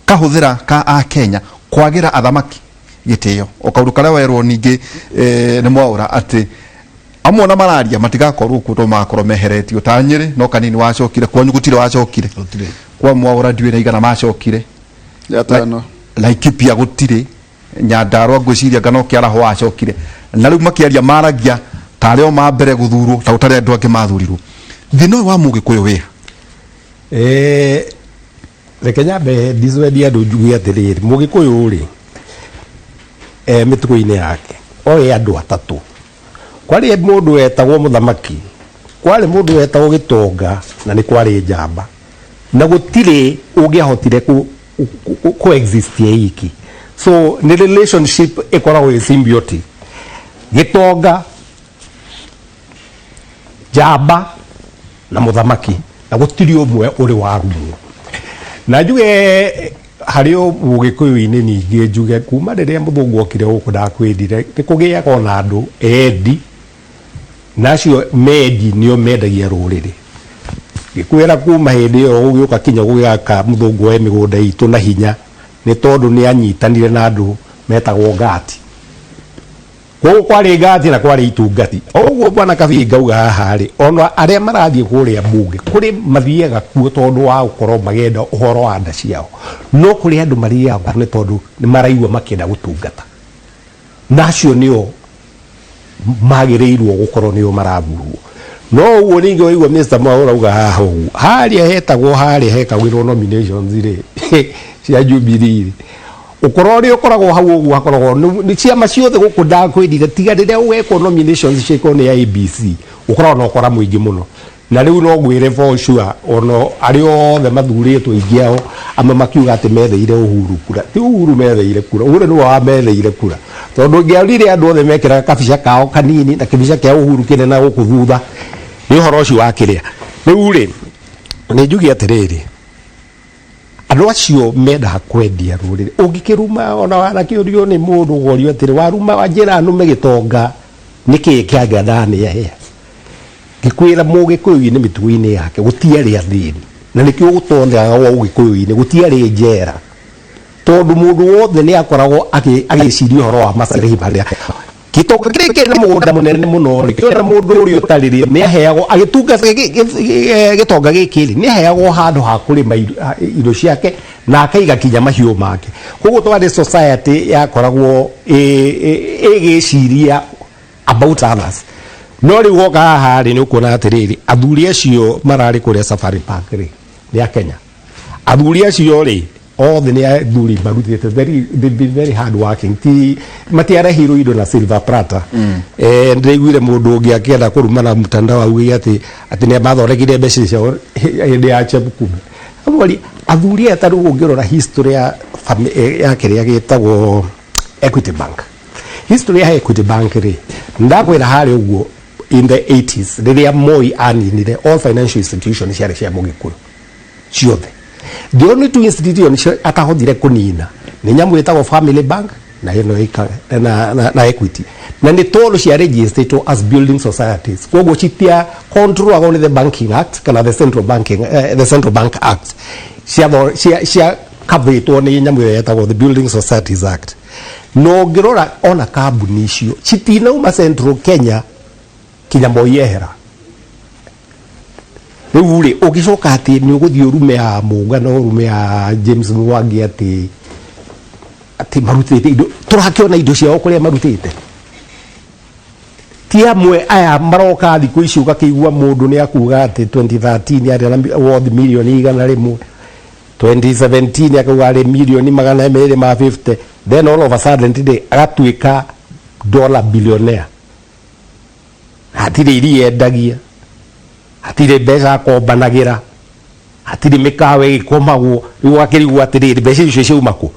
kahũthĩra ka a Kenya kwagĩra athamaki gĩtĩo o kaũndũ karĩa werwo ningĩ nĩ Mwaũra atĩ amwe na mararia matigakorwo kuto makorwo meheretio ta Nyĩrĩ no kanini wacokire kwa nyugutire wacokire kwa Mwaũra ndiwe na igana macokire yatano Laikipia gutire Nyandarua ngwĩciria ngano kĩaraho wacokire na rĩu makĩaria maragia tarĩo ma mbere guthurwo ta ũtarĩ andũ angĩ mathurirwo thino wa Mũgĩkũyũ wĩ reke nyambe ndicwendi andũ njuge atĩrĩrĩ Mũgĩkũyũ rĩ mĩtugo-inĩ yake oĩ andũ atatũ kwari mũndũ wetagwo mũthamaki kwari mũndũ wetagwo Gĩtonga na nĩ kwari njamba na gũtirĩ ũngĩahotire ku exist iki so nĩ relationship ĩkoragwo ĩ symbiotic Gĩtonga njamba na mũthamaki na gũtirĩ ũmwe ũrĩ warumu na njuge harĩ Mũgĩkũyũ-inĩ ningĩ njuge kuma rĩrĩa mũthũngũ okire gũkũ ndakwĩrire nĩ kũgĩaga ona andũ endi nacio mendi nĩo mendagia rũrĩrĩ gĩkwĩra kuma hĩndĩ ĩyo gũgĩũka kinya gũgĩaka mũthũngũ wa mĩgũnda itũ na hinya nĩ tondũ nĩ anyitanire na andũ metagwo ngati koguo kwarĩ ngati na kwarĩ itungati ũguo bwana Kabinga auga haha rĩ ona arĩa marathiĩ kũrĩa mbunge kũrĩ mathiaga kuo tondũ wa gũkorwo magenda ũhoro wa nda ciao no kũrĩ andũ marĩaga nĩ tondũ nĩ maraigua makĩenda gũtungata nacio nĩo magĩrĩirwo gũkorwo nĩo marathurwo no ũguo ningĩ waigua Mr. Mwaũra auga haha ũguo harĩa hetagwo harĩa hekagĩrwo nominations rĩ cia Jubilee ukorwo ri ukoragwo hau ũguo hakoragwo ni ciama ciothe gũkũ ndakwĩrire tiga rĩrĩa ũgekwo nominations ciĩkwo nĩ ABC ukoragwo na ũkora mũingĩ mũno na rĩu no ngwĩre for sure ono arĩa othe mathurĩtwo aingĩ ao amwe makiuga atĩ metheire Uhuru kura ti Uhuru metheire kura Uhuru nĩ wa metheire kura tondũ ngĩarire andũ othe mekĩraga kabica kao kanini na kabica kĩa Uhuru kĩnene gũkũ thutha nĩ ũhoro ũcio wa kĩrĩa rĩu rĩ nĩ njuge atĩrĩrĩ andũ acio mendaga kwendia rũrĩrĩ ũngĩkĩruma ona wanakĩũrio nĩ mũndũ ũgorio atĩrĩ waruma wa njĩra nũme Gĩtonga nĩkĩĩ kĩangĩenda nĩ ngikwira Mũgĩkũyũ-inĩ mĩtugo-inĩ yake gũtiarĩ athĩni na nĩkĩo gũtonyaga wa Ũgĩkũyũ-inĩ gũtiarĩ njera tondu mundu wothe ni akoragwo agiciria uhoro wa maciari baria gitoka kiri na mugunda munene muno kiona mundu uri utaririe ni aheagwo agitunga gitonga gikiri ni aheagwo handu ha kurima indo ciake na akaiga kinya mahiu make koguo twari society yakoragwo igiciria about others no riu goka haha ri ni ukona atiriri athuri acio marari kuria Safari Park ri ni a Kenya athuri acio ri othe ni athuri marutite they've been very hard working ti matiara hero indo na silver plata ndiguire mundu ungi akienda kurumana mtandao auge ati ni mathondekire mbeca cio hindi ya chebukume amwali athuri ataru ungirora history ya kiria gitagwo Equity Bank history ya Equity Bank ri ndakwira hari uguo in the 80s riria Moi aninire all financial institutions cia Mũgĩkũyũ ciothe the only two institutions atahothire kunina ni nyamu itagwo Family Bank na ino na Equity na ni tolo cia registered as building societies koguo citia control agone the Banking Act kana the Central Bank Act cia kabetwo ni nyamu itagwo the Building Societies Act no ngirora ona kambuni icio citinauma Central Kenya kinya moyehera riuri ugicoka ati ni uguthii urume ya muungano urume ya James Mwangi ati marutite indo turakiona indo ciao kuria marutite ti amwe aya maroka thiku ici ugakiigua mundu ni akuga ati 2013 ari worth million igana rimwe 2017 akuga ari million magana mere ma 50 then all of a sudden today agatuika dollar billionaire hatire iri endagia hatire mbeca kombanagira hatire mikawe ikomagwo iwakirigwa atiri mbeca icio ciumaku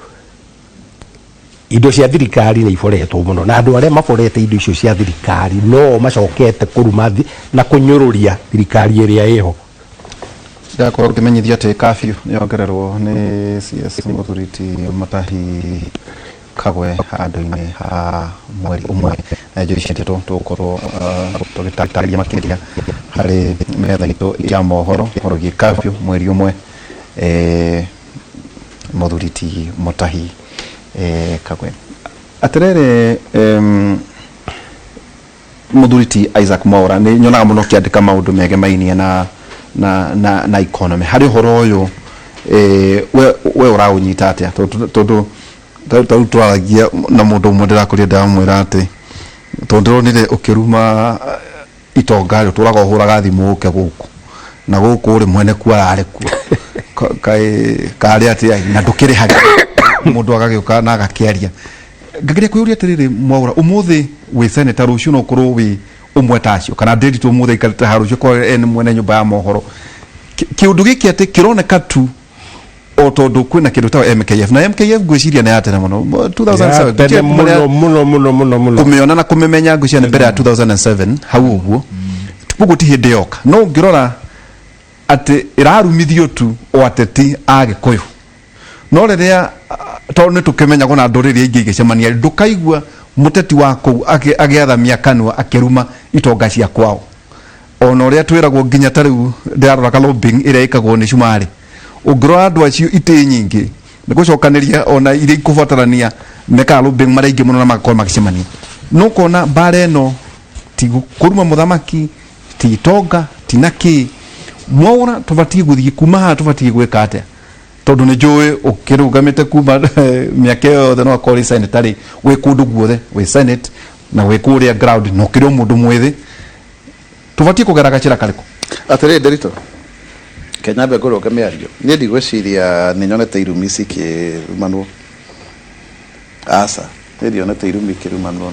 indo cia thirikari ni iforetwo muno na andu aria maforete indo icio cia thirikari no macokete kurumathi na kunyururia thirikari iria iho ndakorwo kimenyithia ati kafyu yongererwo ni CS Mũthuriti Matahi Kagwe handu-ini ha mweri umwe na njuri citu tukorwo tugitaria makiria hari metha gitu ya mohoro horogi kafyu mweri umwe Mũthuriti Matahi Kagwe atirere Mũthuriti Isaac Mwaura ni nyonaga muno kiandika maundu mege mainie na economy hari horo uyu we uraunyita atia tondu twaragia na mundu umwe ndirakuria ndamwira ati tondironire ukiruma itonga turaga uhuraga thimu uke guku na guku uri mwene kuarare ku kari ati na ndukiri haki mundu agagiuka na agakiaria ngagiria kuyuria atiriri Mwaura umuthi wi senator rucio no kurwo wi umwe tacio kana ndiritu umuthi ikarita harucio ko en mwene nyumba ya mohoro kiundu giki ati kironeka tu o tondu kwina kindu ta MKF na MKF gwiciria na yatena muno 2007 muno kumiona na kumemenya gwiciria mbere ya 2007 hau uguo tupugo ti hindi yoka no ngirora ati irarumithio tu o ateti Agikuyu no riria tondu tukimenya gona nduriri ingi igicemania ndukaigua muteti wako agiathamia kanwa akiruma itonga cia kwao ona uria twiragwo nginya tariu ndirarora ka lobbying iria ikagwo ni Shumari ugro andu acio ite nyingi nigucokaniria ona iri kubatarania meka lobbying maraingi muno na makoro makicemania no kona bare no ti kuruma muthamaki ti itonga ti naki Mwaura tubatie guthii kuma ha tubatie gwika atia tondu ni njui ukirugamite kuma miaka yothe no akori senatary we kundu guothe we senate na we kuria ground no kirio mundu mwithi tubatie kugeraga chira kariko atire nderito Kenya begoro kamiario ni ndigwiciria ni nyonete irumi cikirumanwo asa ni ndionete irumi kirumanwo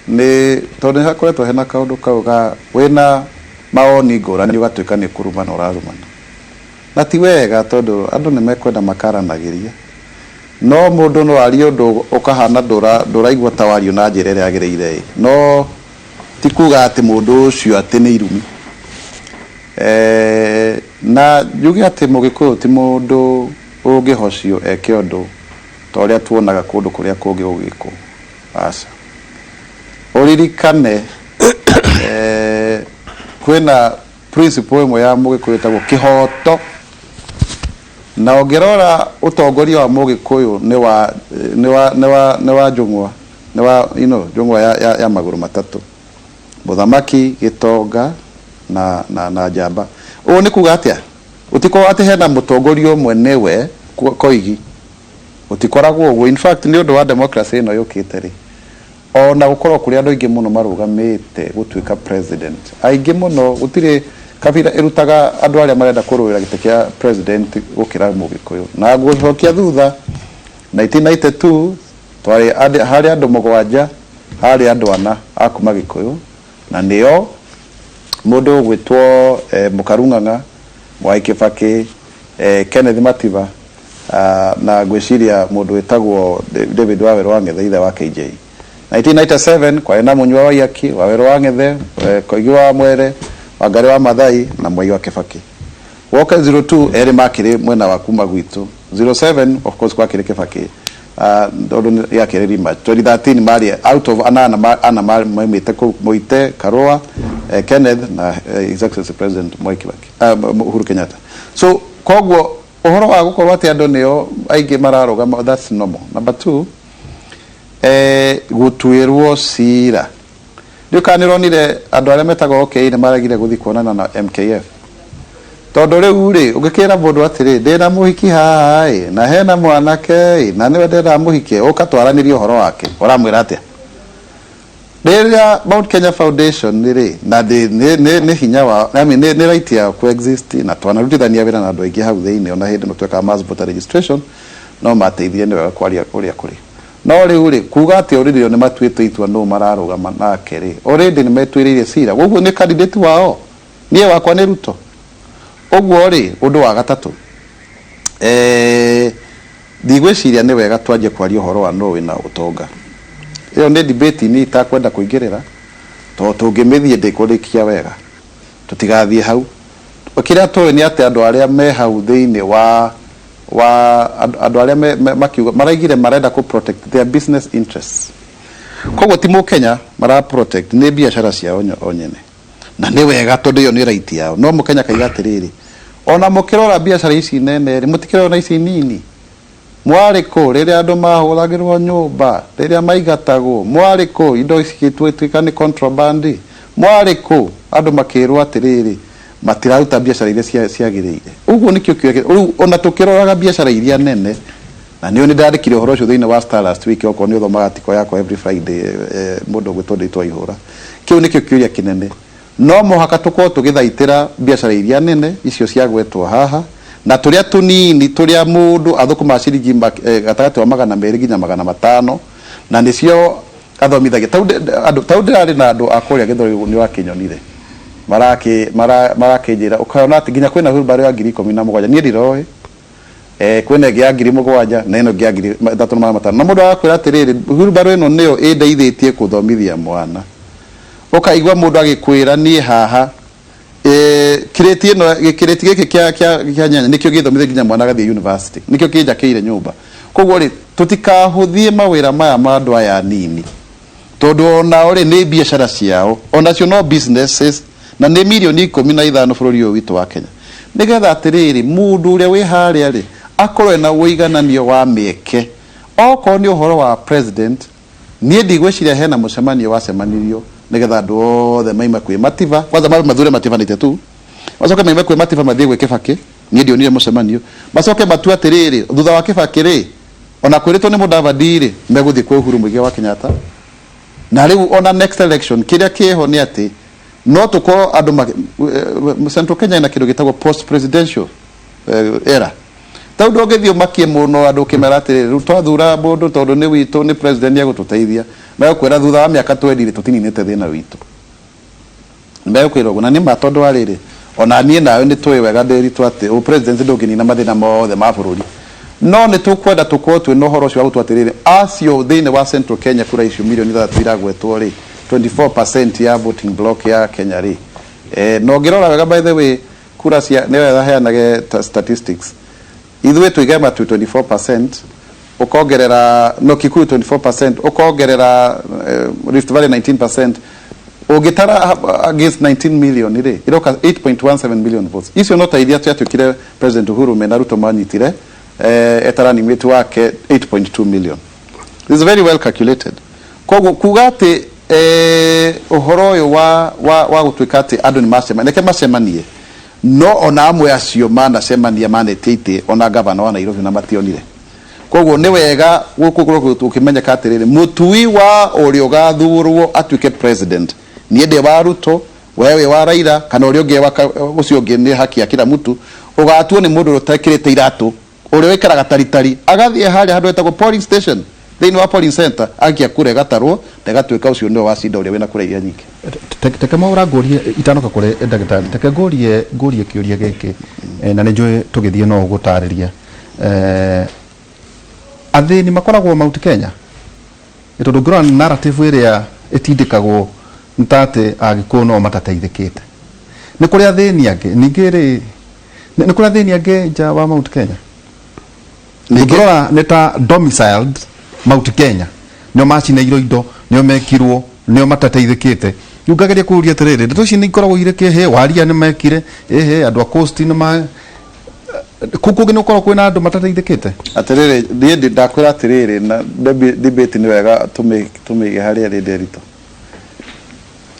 ni tondu hakoretwo hena kaundu kauga wena maoni ngurani ugatuika ni kurumana urarumana na ti wega tondu andu ni mekwenda makaranagiria no mundu no ari undu ukahana nduraigwa tawario na njira iria agiriire no ti kuga ati mundu ucio ati ni irumi na njuge ati Mũgĩkũyũ ti mundu ungihocio eke undu ta uria tuonaga kundu kuria kungi ugiko asa uririkane kwina principle imwe ya Mũgĩkũyũ ĩtagwo kĩhoto, na ũngĩrora ũtongoria wa Mũgĩkũyũ nĩ wa njũng'wa, nĩ wa njũng'wa ya magũrũ matatũ, mũthamaki, gĩtonga na njamba. Ũũ nĩ kuga atĩa? Ũtikoragwo atĩ hena mũtongoria ũmwe nĩwe koigi, ũtikoragwo ũguo. In fact nĩ ũndũ wa democracy ĩno yũkĩte rĩ, ona gũkorwo kũrĩ andũ aingĩ mũno marũgamĩte gũtuĩka president, aingĩ mũno gũtirĩ kabira ĩrutaga andũ arĩa marenda kũrũĩra gĩtĩ kĩa president gũkĩra Mũgĩkũyũ. Na gũcokia thutha 1992 twarĩ harĩ andũ mũgwanja, harĩ andũ ana a kuma Gĩkũyũ, na nĩo mũndũ ũgwĩtwo Mũkarung'ang'a, Mwai Kĩbakĩ, Kenneth Matiba, na ngwĩciria mũndũ wĩtagwo David Waweru wa Ng'ethe ithe wa KJ. 1997 kwarĩ na Mũnyua wa Iaki, Waweru wa Ng'ethe, Koigi wa Mwere, Wangari wa Maathai na Mwai wa Kĩbakĩ. Woka 02 erĩ makĩrĩ mwena wa kuma gwitũ. 07 of course kwakĩrĩ Kĩbakĩ, ndondũ yakĩrĩ rematch. 2013 mari out of ana maimĩte Mũite, Karũa, Kenneth na His Excellency President Mwai Kĩbakĩ, Uhuru Kenyatta. So koguo ũhoro wa gũkorwo atĩ andũ nĩo aingĩ mararũgama, that's normal. Number 2, gũtuĩrwo cira. Rĩu kana nĩronire andũ arĩa metagwo okay nĩ maragire gũthiĩ kuonana na MKF, tondũ rĩu rĩ ũngĩkĩra mũndũ atĩrĩ ndĩna mũhiki haha na hena mwanake na nĩwe ndĩra mũhike, ũkatwaranĩria ũhoro wake, ũramwĩra atĩa? Rĩrĩa Mount Kenya Foundation rĩ na nĩ hinya wa, I mean nĩ right ya coexist, na twanarutithania wĩra na andũ aingĩ hau thĩinĩ, ona hĩndĩ mũtweka mass voter registration no mateithie nĩ wega kwaria ũrĩa kũrĩ. No rĩu rĩ kuga atĩ already nĩ matuĩte itua no mararũgama nake rĩ, already nĩ metuĩrĩire cira, ũguo nĩ candidate wao, niĩ wakwa nĩ Ruto. Ũguo rĩ ũndũ wa gatatũ, ndigwĩciria nĩ wega twanjie kwaria ũhoro wa no wĩna ũtonga. Ĩyo nĩ debate ni itakwenda kũingĩrĩra, tondũ tũngĩmĩthiĩ ndĩkũrĩkia wega tũtigathiĩ hau. Kĩrĩa tũĩ nĩ atĩ andũ arĩa me hau thĩinĩ wa andũ arĩa makiuga maraigire marenda ku protect their business interests. Koguo ti Mũkenya mara protect nĩ biacara ciao onyene, na nĩ wega tondũ ĩyo nĩ right yao. No Mũkenya kaiga atĩrĩrĩ, ona mũkĩrora biacara ici nene rĩ, mũtikĩrora ici nini. Mwarĩ kũ rĩrĩa andũ mahũragĩrwo nyũmba, rĩrĩa maigatagwo? Mwarĩ kũ indo cigĩtuĩka nĩ contraband? Mwarĩ kũ andũ makĩrwo atĩrĩrĩ matiraruta biacara iria ciagĩrĩire? Ũguo nĩkĩo kĩo ona tũkĩroraga biacara iria nene, na nĩo nĩ ndandĩkire ũhoro ũcio thĩinĩ wa Star last week, okorwo nĩ ũthomaga tiko yakwa every Friday, mũndũ ũgwĩtwo Ndĩtwa Ihũra. Kĩu nĩkĩo kĩũria kĩnene. No mũhaka tũkorwo tũgĩthaitĩra biacara iria nene icio ciagwetwo haha, na tũrĩa tũnini tũrĩa mũndũ athũkũma ciringi gatagatĩ wa 200 nginya 500, na nĩcio athomithagia. Tau ndĩrarĩ na andũ a kũrĩa Gĩthũri nĩ wa Kĩnyonire marakĩnjĩra ũkaona atĩ nginya kwĩna wheelbarrow ya 17,000 niĩ ndiroĩ, kwĩna ĩngĩ ya 7,000 na ĩno ĩngĩ ya 3,500, na mũndũ agakwĩra atĩrĩrĩ wheelbarrow ĩno nĩyo ĩndeithĩtie gũthomithia mwana. Ũkaigua mũndũ agĩkwĩra niĩ haha kireti ĩno gĩkĩreti gĩkĩ kĩa nyanya nĩkĩo gĩthomithia nginya mwana agathiĩ university, nĩkĩo kĩnjakĩire nyũmba. Koguo rĩ tũtikahũthie mawĩra maya ma andũ aya nini, tondũ onao rĩ nĩ biacara ciao, onacio no businesses, na nĩ milioni 15 bũrũri ũyũ witũ wa Kenya. Nĩgetha atĩrĩrĩ mũndũ ũrĩa wĩ harĩa rĩ akorwo na ũigananio wa mĩeke. Okorwo nĩ ũhoro wa president, niĩ ndigwĩciria hena mũcemanio wacemanirio nĩgetha andũ othe maima kwĩ Matiba, kwanza mathure matibanĩte tu, macoke maima kwĩ Matiba mathiĩ gwĩ Kĩbakĩ, niĩ ndionire mũcemanio, macoke matua atĩrĩrĩ thutha wa Kĩbakĩ rĩ ona kwĩrĩtwo nĩ Mũdavadi rĩ megũthiĩ kwĩ Uhuru Mũigai wa Kenyatta. Na rĩu ona next election kĩrĩa kĩho nĩ atĩ no tũkorwo andũ Central Kenya ĩna kĩndũ gĩtagwo post presidential era. Tau ndũngĩthiĩ ũmakie mũno andũ ũkĩmera atĩrĩrĩ rĩu twathura mũndũ tondũ nĩ witũ nĩ president agũtũteithia, megũkwĩra thutha wa mĩaka 20 tũtininĩte thĩna witũ. Megũkwĩra ũguo, na nĩ ma tondũ arĩrĩ ona niĩ nawe nĩ tũĩ wega Ndĩritũ atĩ president ndũngĩnina mathĩna mothe ma bũrũri. No nĩ tũkwenda tũkorwo twĩna ũhoro ũcio wa gũtũ atĩrĩrĩ acio thĩinĩ wa Central Kenya kura icio milioni 3 iragwetwo rĩ 24% ya voting block ya Kenya rĩ. No ngĩrora wega by the way kura cia nĩ wega heanage statistics. Ithuĩ tũigema 24%, ũkongerera no Kikuyu 24%, ũkongerera Rift Valley 19%, Ũngĩtara against 19 million ire iroka 8.17 million votes. Icio no ta iria twatwikire President Uhuru na Ruto manyitire etarani mwetu wake 8.2 million. This is very well calculated. Koguo kuga ati uhoro uyu wa gutwika ati andu ni macemanie no ona amwe acio manacemania manetete ona gavana wa Nairobi na mationire. Koguo ni wega gukuguruka tukimenyeka atiriri mutui wa uri ugathurwo atwike president ni ende wa Ruto wewe wa Raila kana uri ungi ucio ungi ni haki ya kila mtu ugatuo ni mundu utakirite iratu uri wikaraga taritari agathie haria handu etagwo polling station thini wa polling center agia kure gatarwo negatwika ucio ndio wacinda uri wina kure iria nyingi teke maura ngorie itanoka kure ndagitari teke ngorie kiuria giki na ni njui tugithie no gutariria athini makoragwo Mount Kenya itondo grand narrative area itindikagwo ntate agikuo no matateithikite ni kuri athini ange ningiri ni kuri athini ange ja wa Mount Kenya ningirora neta domiciled Mount Kenya nio macinairo indo nio mekirwo nio matateithikite yugageria kuria atiriri ndeto ici ni ikoragwo ireke he waria ni mekire andu a coast ni ma kukugi no korwo kwina andu matateithikite atiriri ndi ndakwira atiriri na debate ni wega tumige haria ri derito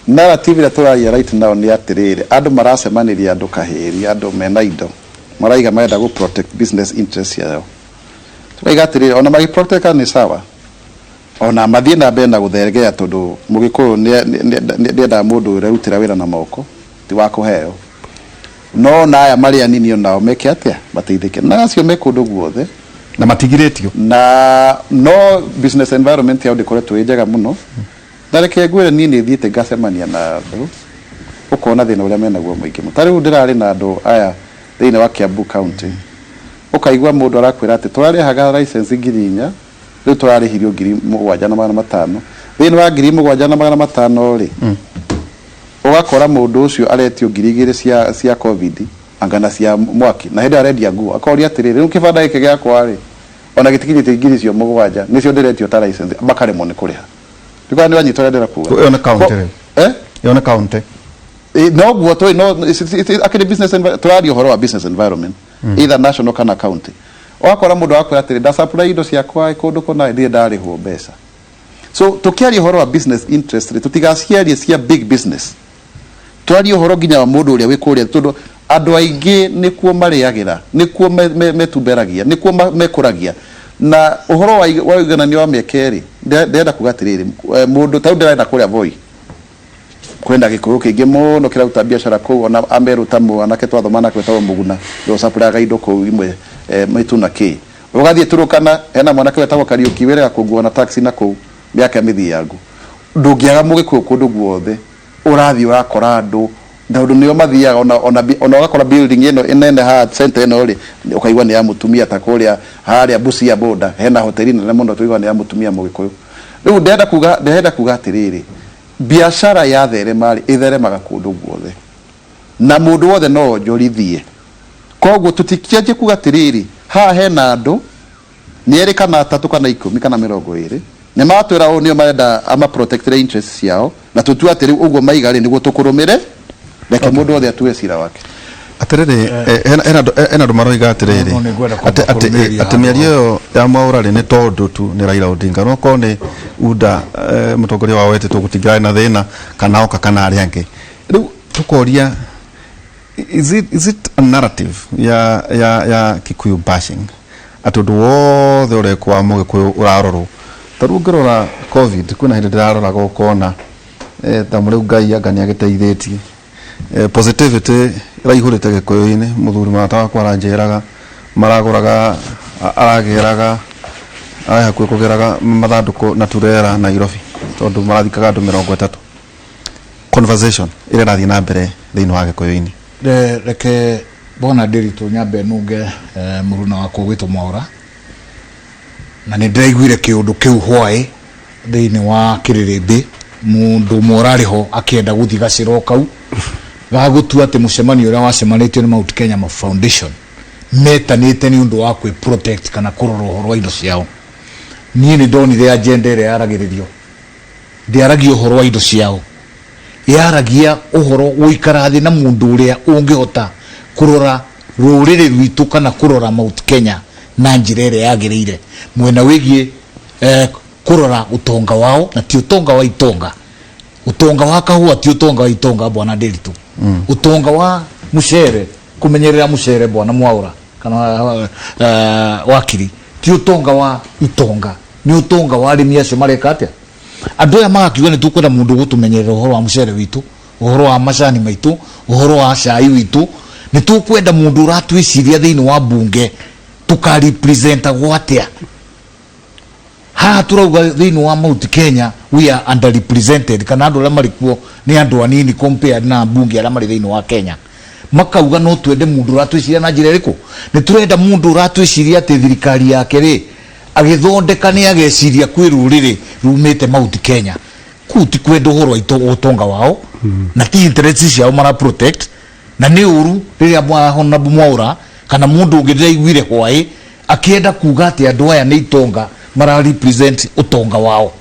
narrative ya turaria right now ni atiriri andu maracemaniria andu kaheri andu mena indo maraiga maenda go protect business interests yao turaiga atiriri ona magi protect ni sawa ona mathie na mbere na guthergea tondu mugikuyu ndienda mundu urerutira wira na moko ti wa kuheo no na aya mari anini onao meke atia mateithike na acio mekundu guothe na matigiretio na no business environment ya ndikoretwo njega muno ndareke ngwire nini thiite ngacemania na andu ukona thina uria menaguo muingi mutari ndirari na andu aya thina wa Kiambu County ukaigwa mundu arakwira ati turarehaga license 4,000 riu turarihirio 7,500 thina wa 7,500 ri ugakora mundu ucio aretio 2,000 cia covid angana cia mwaki na hindi arendia nguo akoria atiriri riu kibanda giki giakwa ri ona gitikinyite 7,000 nicio ndiretio ta license bakaremo ni kuriha ndikwa ni wanyitore ndira kuga yona county yona county no guo to no akiri business turari horo wa business environment either national kana county wakora mundu akwira atiri da supply indo ciakwa ikundu kuna ndie ndarihwo mbeca so tukiari horo wa business interest tutigaciarie cia big business twari horo nginya wa mundu uria wikuria tondu andu aingi nikuo mariagira nikuo metumberagia nikuo mekuragia na uhoro wa igananio wa miekeri ndenda kugatiriri mundu tau ndirenda kuria voi kwenda gikuyu kingi muno kirauta biashara kuu ona ameruta mwanake twathomana kwetwa muguna yo supply indo kuu imwe maituna ki ugathie turukana hena mwanake wetagwo Kariuki wira kunguona taxi na kuu miaka mithi yangu ndungiaga mugikuyu kundu guothe urathi urakora andu ndu nio mathiaga ona ugakora building ino inene ha center ino ri ukaigwa ni ya mutumia ta kuria haria Busia boda hena hoteli nene muno tuigwa ni ya mutumia mugikuyu riu ndenda kuga atiriri biashara ya theremari itheremaga kundu guothe na mundu wothe no njorithie koguo tutikiaje kuga atiriri ha hena andu ni eri kana 3 kana 10 kana 20 ni matwira o nio marenda ama protect the interests yao na tutua atiri uguo maiga ri niguo tukurumire reke mundu wothe atue cira wake atiriri ena maroiga atiriri ati miario ya Mwaura ri ni tondu tu ni Raila Odinga no ko ni uda mutongoria wa wete tugutigana na thina kana oka kana ari ange riu tukoria is it a narrative ya Kikuyu bashing atondu wothe ure kwa Mugikuyu urarorwo taru ngirora covid kuna hindi ndirarora gukona ta muri Ngai angani agiteithitie positivity raihurite Gikuyu-ini muthuri mata wakwa aranjeraga maraguraga arageraga aya kugeraga mathanduku na turera Nairobi tondu marathikaga andu 30 conversation ire rathi na mbere thiini wa Gikuyu-ini reke bona Ndiritu nyambe nunge muruna wako gwitwo Mwaura na ni ndiraiguire kiundu kiu hwai thiini wa Kiririmbi mundu morariho akienda guthi gaciro kau gagutua ati mucemanio uria wacemanitio ni Mount Kenya Foundation metanite ni undu wa kwi protect kana kurora uhoro wa indo ciao nie ni ndonire agenda ire yaragiririo ndiaragio uhoro wa indo ciao yaragia uhoro guikara thi na mundu uria ungihota kurora ruriri rwitu kana kurora Mount Kenya na njira iria yagiriire mwena wigie kurora utonga wao na ti utonga wa itonga utonga wa kahua ti utonga wa itonga bwana Nderitu utonga wa mucere kumenyerera mucere bwana Mwaura kana wakiri ti utonga wa itonga ni utonga wa arimi acio mareka atia andu aya magakiuga ni tukwenda mundu gutumenyerera uhoro wa mucere witu uhoro wa macani maitu uhoro wa cai witu ni tukwenda mundu uratwiciria thiini wa bunge tukarepresenta gwatia ha turauga thiini wa Mount Kenya we are underrepresented kana andu aria marikuo ni andu anini compared na bunge aria mari thiini wa Kenya makauga no twende mundu uratwiciria na njira iriku ni turenda mundu uratwiciria ati thirikari yake ri agithondeka ni ageciria kwi ruriri rumite Mount Kenya kuti kwenda uhoro wa utonga wao na ti interest ciao mara protect na ni uru riria hona Mwaura kana mundu ungithira igwire hwai akienda kuga ati andu aya ni itonga mara represent utonga wao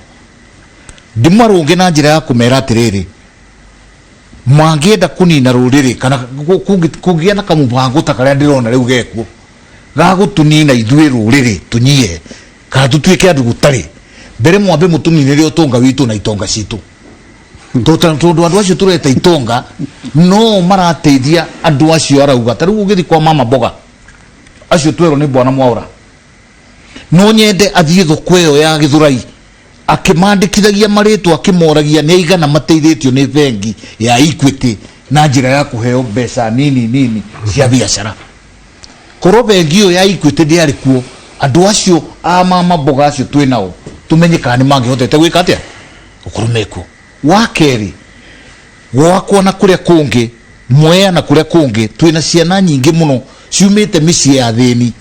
ndimarunge na njira ya kumera atiriri mangienda kunina ruriri kana kugia na kamubango takaria ndirona riu gekuo gagutunina ithue ruriri tunyie kana tutuike andu gutari mbere mwambe mutuninire utonga witu na itonga citu tondu andu acio tureta itonga no marateithia andu acio arauga tariu ugithi kwa mama boga acio twero ni bwana Mwaura no nyende athie thoko iyo ya Githurai akimandikithagia maritwa akimoragia ni igana mateithitio ni bengi ya Equity na njira ya kuheo mbeca nini cia biashara koro bengi iyo ya Equity ndiari kuo andu acio a mama boga acio twinao tumenyekana ni mangihotete gwika atia ukurumeko wakeri gwakwa na kuria kungi Mwea na kuria kungi twina ciana nyingi muno ciumite micii ya thini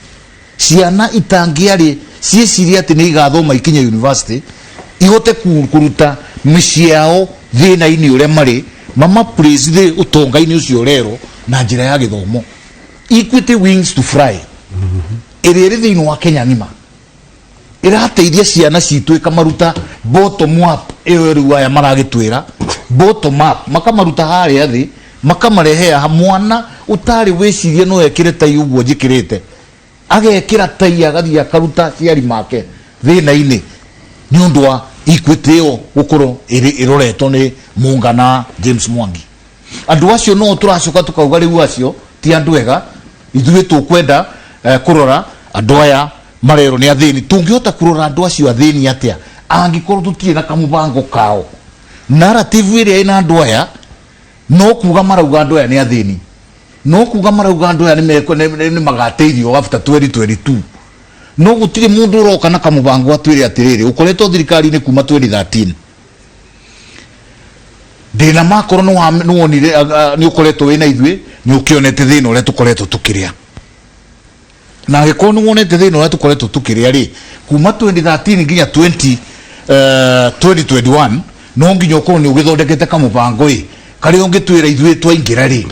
ciana itangiari cieciria ati ni igathoma ikinya university ihote kuruta micii yao thina-ini uria mari mama praise the utonga-ini ucio rero na njira ya githomo Equity wings to fly iri thiini wa Kenya ng'ima irateithia ciana citu ikamaruta bottom up iyo riu aya maragitwira bottom up makamaruta haria thi makamarehea mwana utari wicirie no ekire tai uguo njikirite agekira tai agathia akaruta ciari make thina-ini ni undu wa Equity yo gukoro iroretwo ni Mungana James Mwangi andu acio no turacoka tukauga riu acio ti andu ega ithuĩ tukwenda kurora andu aya marero ni athini tungihota kurora andu acio athini atia angikorwo tutie na kamubango kao narrative iria ina andu aya no kuga marauga andu aya ni athini no kuga marauga andu aya ni magateithio after 2022 no gutire mundu uroka na kamubango atwire atiriri ukoretwo thirikari-ini kuma 2013 ndina makoro no wonire ni ukoretwo wina ithue ni ukionete thina uria tukoretwo tukiria na giko ni wonete thina uria tukoretwo tukiria ri kuma 2013 nginya 2021 no nginya ukorwo ni ugithondekete kamubango kari ungitwira ithue twaingira ri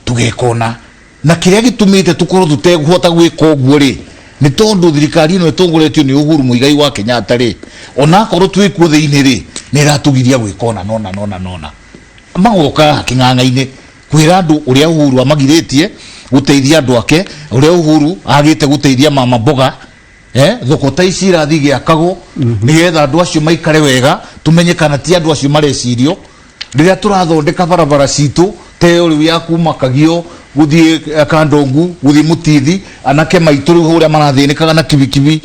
tugekona na kiria gitumite tukorwo tuteguhota gwika uguo ri ni tondu thirikari ino itongoretio ni Uhuru Muigai wa Kenyatta ri ona korwo twikuo thiini ri ni ratugiria gwikona nona magoka king'ang'a-ini kwira andu uria Uhuru amagiritie guteithia andu ake uria Uhuru agite guteithia mama boga thoko ta ici irathi giakago nigetha andu acio maikare wega tumenyekana ti andu acio marecirio riria turathondeka barabara citu teo riu ya kuma Kagio guthie Kandongu guthie Mutithi anake maitu riu uria marathinikaga na kibikibi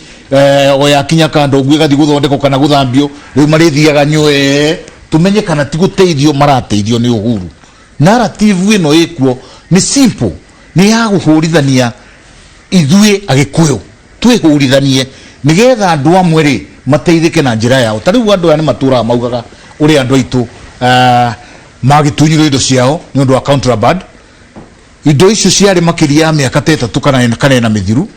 o yakinya Kandongu igathi guthondekwo kana guthambio riu marithiaga nyoe tumenyekana ti guteithio marateithio ni Uhuru narrative ino ikuo ni simple ni ya guhurithania ithue agikuyu twihurithanie nigetha andu amwe ri mateithike na njira yao tariu andu aya ni matura maugaga uri andu aitu magitunyiro indo ciao ni undu wa contraband indo icio ciari makiria miaka 3 kana mithiru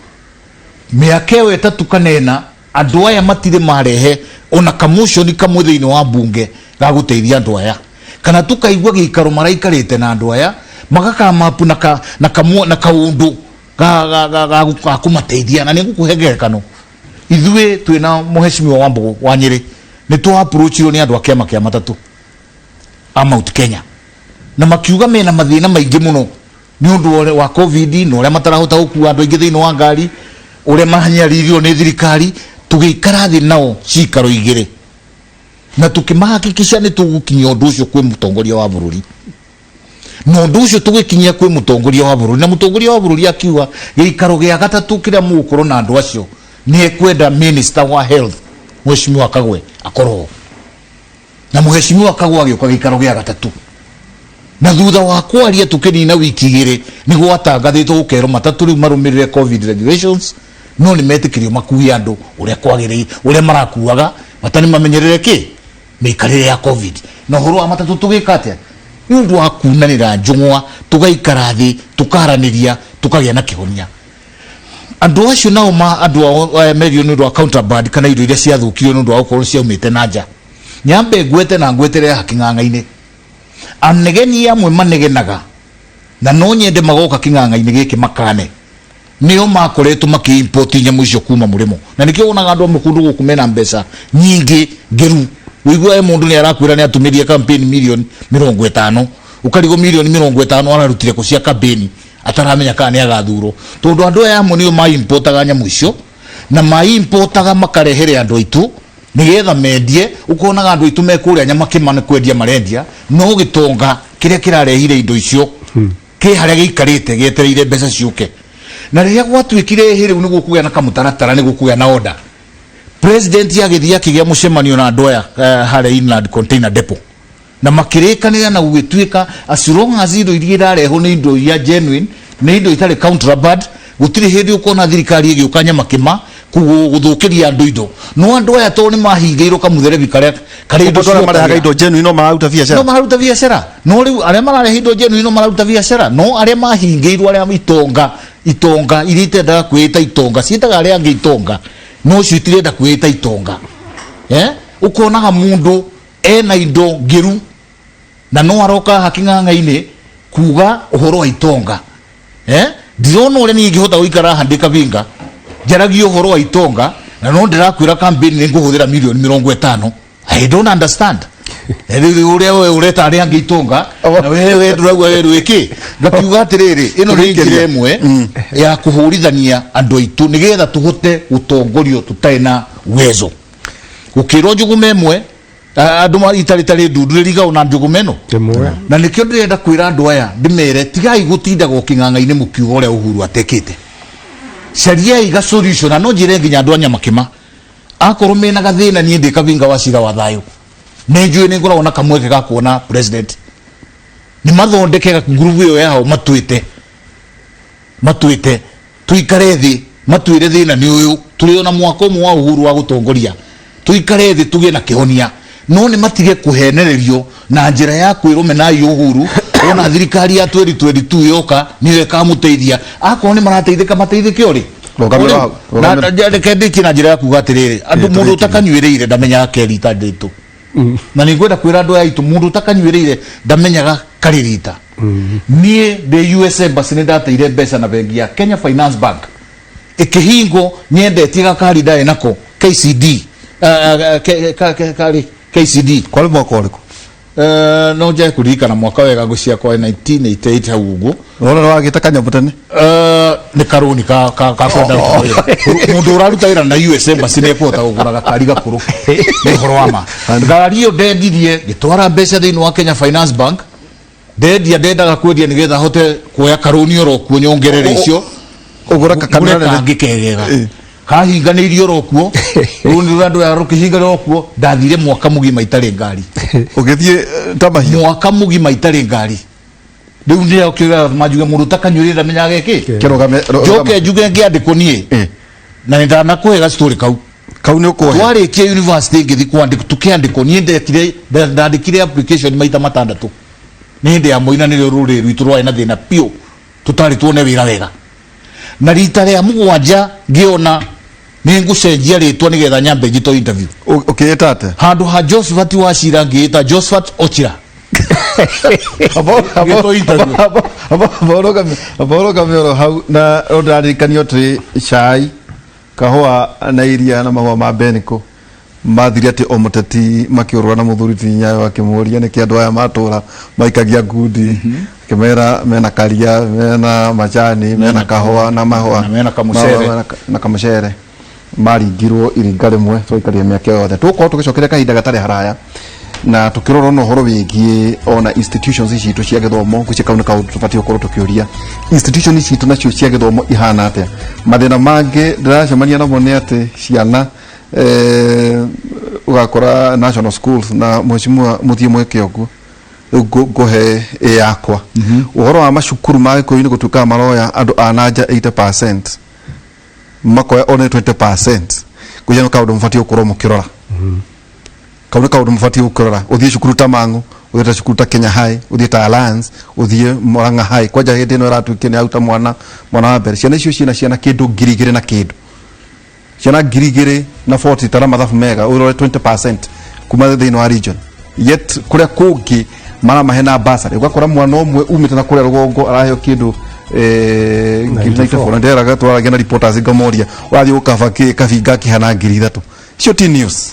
miaka 3 kana andu aya matire marehe ona kamotion kamwe thiini wa bunge ga guteithia andu aya kana tukaigua giikaro maraikarite na andu aya magaka mapu na kaundu ga kumateithia na nigukuhengerekano ithue twina muheshimiwa wa Mbogo wa Nyeri ni tu approachiro ni andu a kiama kia matatu a Mount Kenya na makiuga mena mathina maingi muno ni undu wa covid no ria matarahota gukua andu aingi thiini wa ngari uria mahanyaririo ni thirikari tugiikara thi nao cikaro igire na tukimahakikisha ni tugukinyia undu ucio kwi mutongoria wa bururi no undu ucio tugikinyia kwi mutongoria wa bururi na mutongoria wa bururi akiuga giikaro gia gatatu kiria mugukoro na andu acio ni ekwenda minister wa health Mheshimiwa Kagwe akorwo na Mheshimiwa Kagwe agioka giikaro gia gatatu na thutha wa kwaria tukinina wiki igiri ni gwatangathitwo gukero matatu riu marumirire covid regulations no ni metikirio makui andu uria kwagiri uria marakuaga matani mamenyerere ki mikarire ya covid no horo wa matatu tugikate ni undu wa kunanira njungwa tugaikara thi tukaraniria tukagia na kihonia andu acio nao ma andu merio ni undu wa counterband kana indo iria ciathukirio ni undu wa ukorwo ciaumite nanja nyambe ngwete na ngwetere haking'ang'a-ini anegeni amwe manegenaga na no nyende magoka king'ang'a-ini giki makane nio makoretwo makiimport nyamu icio kuma murimo na nikio onaga andu mukundu guku mena mbeca nyingi ngeru wigua mundu ni arakwira ni atumirie campaign million 50 ukarigo million 50 ararutire ku cia campaign ataramenya kana ni agathuro tondu andu aya amwe nio maimportaga nyamu icio na maimportaga makarehere andu aitu nigetha mendie ukonaga andu aitu mekuria nyama kimane kwendia marendia no gitonga kiria kirarehire indo icio ki haria giikarite gietereire mbeca ciuke na riria gwatuikire hiru ni gukugia na kamutaratara ni gukugia na order president yagithia kigia mucemanio na andu aya haria inland container depot na makirikanira na gugituika as long as indo iria irareho ni indo ya genuine ni indo itari counterband gutiri hindi ukona thirikari igiukanya makima guthukiria andu indo no andu aya to ni mahingeirwo kamuthere bikaria kari indo cia marehaga indo genuine no mararuta biacara no mararuta biacara no riu aria mararehe indo genuine no mararuta biacara no aria mahingeirwo aria itonga iritendaga kwita itonga ciitaga aria angi itonga no citirenda kwita itonga ukonaga mundu ena indo ngiru na no aroka haking'ang'a-ini kuga uhoro wa itonga ndirona uria ni ngihota guikara handika vinga jaragio uhoro wa itonga na no ndirakwira campaign ni nguhuthira million 50 I don't understand uria we ureta aria angi itonga na we nduragwa we rwiki ngakiuga atiriri ino ni njira imwe ya kuhurithania andu aitu nigetha tuhote utongorio tutaina uwezo ukirwo njugume imwe andu itari ndunduririga ona njugumeno na nikio ndirenda kwira andu aya ndimere tigai gutinda guking'ang'a-ini mukiuga uria Uhuru atekite sharia iga solution na no njire nginya andu anya makima akorwo mena gathina nie ndikavinga wacira wa thayo nenjue ni ngoragwo na kamweke ga kuona president ni mathondeke group iyo yao matuite tuikare thi matuire thina ni uyu turi ona mwaka umwe wa Uhuru wa gutongoria tuikare thi tugie na kihonia no ni matige kuhenererio na njira ya kwirwo na Uhuru ona thirikari ya 2022 yoka niwe kamuteithia akorwo ni marateithika mateithike uri na ndeke na njira ya kuga atiriri andu mundu utakanyuireire ndamenyaga kerita nditu na ningwenda kwira andu aitu mundu utakanyuireire ndamenyaga karirita nie the US embassy ni ndateire mbeca na bengi ya Kenya Finance Bank ikihingo nyendetie gakari ndae nako KCD KCD kwa mwaka uriku no nje kuririkana mwaka wega gucia kwa 1988 hau uguo wona no agita kanyamu tene ni karuni ka kwenda mundu uraruta wira na US embassy ne pota kugura gakari gakuru ni horo wama ngari yo ndendirie gitwara mbeca thiini wa Kenya Finance Bank ndendaga kwendia nigetha hote kuoya karuni oro kuo nyongerere icio ugura kakanana ngikegega kahinganirio rokuo runi randu ya rukihinganiro kuo ndathire mwaka mugima itari ngari ugithie tamahia mwaka mugima itari ngari riu ndio kiuga majuge mundu takanyurira menyaga iki kirogame joke juge ngiandiko nie na ndana kuhega story kau ni ukohe twarikia university ngithi kwandika tukiandiko nie ndekire ndandikire application maita matandatu ni ndi ya moina ni ruri rwitu rwa ina thina pio tutari tuone wira wega na rita ria mugwanja ngiona ni ngucenjia ritwa nigetha nyambe njito interview ukiyetate handu ha Josephat Wachira ngiita Josephat Ochira aboroga mero hau na ndaririkanio tri chai kahua na iria na mahua ma beniko mathiri ati o muteti makiurwa na muthuri ti Nyayo akimuria niki andu aya matura maikagia ngundi kimera mena karia mena majani mena kahua na mahua na mena kamucere na kamucere maringirwo iringa rimwe twaikaria miaka yothe tuko tugicokeria kahinda gatari haraya na tukirora no horo wigie ona institutions ici tu cia githomo gucikauna ka tubati okoro tukiuria institutions ici tu nacio cia githomo ihana atia mathina mange ndiracemania namo ni ati ciana ugakora national schools na mheshimiwa muthie mweke oguo gohe yakwa uhoro wa macukuru ma gikuyu gutuka maroya andu ananja 80% makoya ona 20% kuja kaundu mfati okoro mukirora kaundu kaundu mfati okirora uthie cukuru ta Mangu uthie cukuru ta Kenya High uthie ta Alliance uthie Murang'a High kwaja hindi no ratuikene auta mwana wa mbere ciana icio ciana kindu ngirigire na kindu ciana ngirigire na 40 tara mathafu mega urore 20% kuma thini wa region yet kuria kungi mara mahena basari ugakora mwana omwe umite na kuria rugongo arahyo kindu ngirigite fora ndera gatwara gena reporters ngamoria wathi ukava kafinga kihana ngiri 3 cio ti news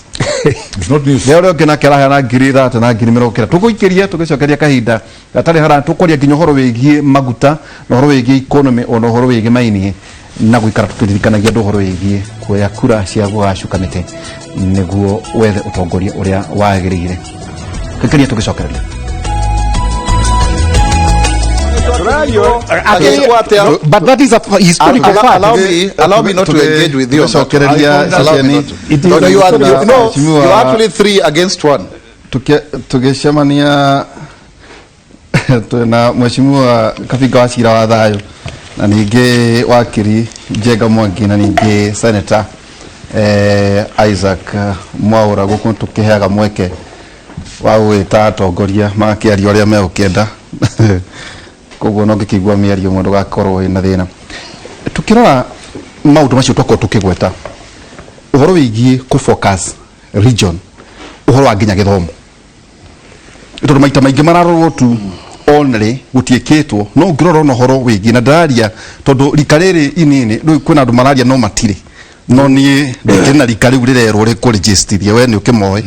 it's not news leo kena kera hana ngiri 3 na ngiri 20 tuguikiria tugicokeria kahinda gatari hara tukoria nginya horo wigie maguta na horo wigie economy ona horo wigie maini na guikara tukiririkanagia ndohoro yigie kuoya kura cia gugacuka mite niguo wethe utongoria uria wagirire kikiria tugicokereria but that is a historical fact. Allow me not to engage with you. You are actually 3 against 1. Tugicemania na mheshimiwa kafinga wa cira wa thayo na ningi wakiri Njenga Mwangi na ningi senator Isaac Mwaura guku tukiheaga mweke wa gwita atongoria makiario aria megukenda koguo no ngikigwa miario mundu gakorwo ina thina tukirora maundu macio twako tukigweta uhoro wigie ku focus region uhoro wa nginya githomo ito maita maingi mararorwo tu only gutieketwo no ngirora no horo wigie na ndaria tondu rikariri inini ndu kwina andu mararia no matire no nie ndina rikari urirerwo ri ku register we ni ukimoe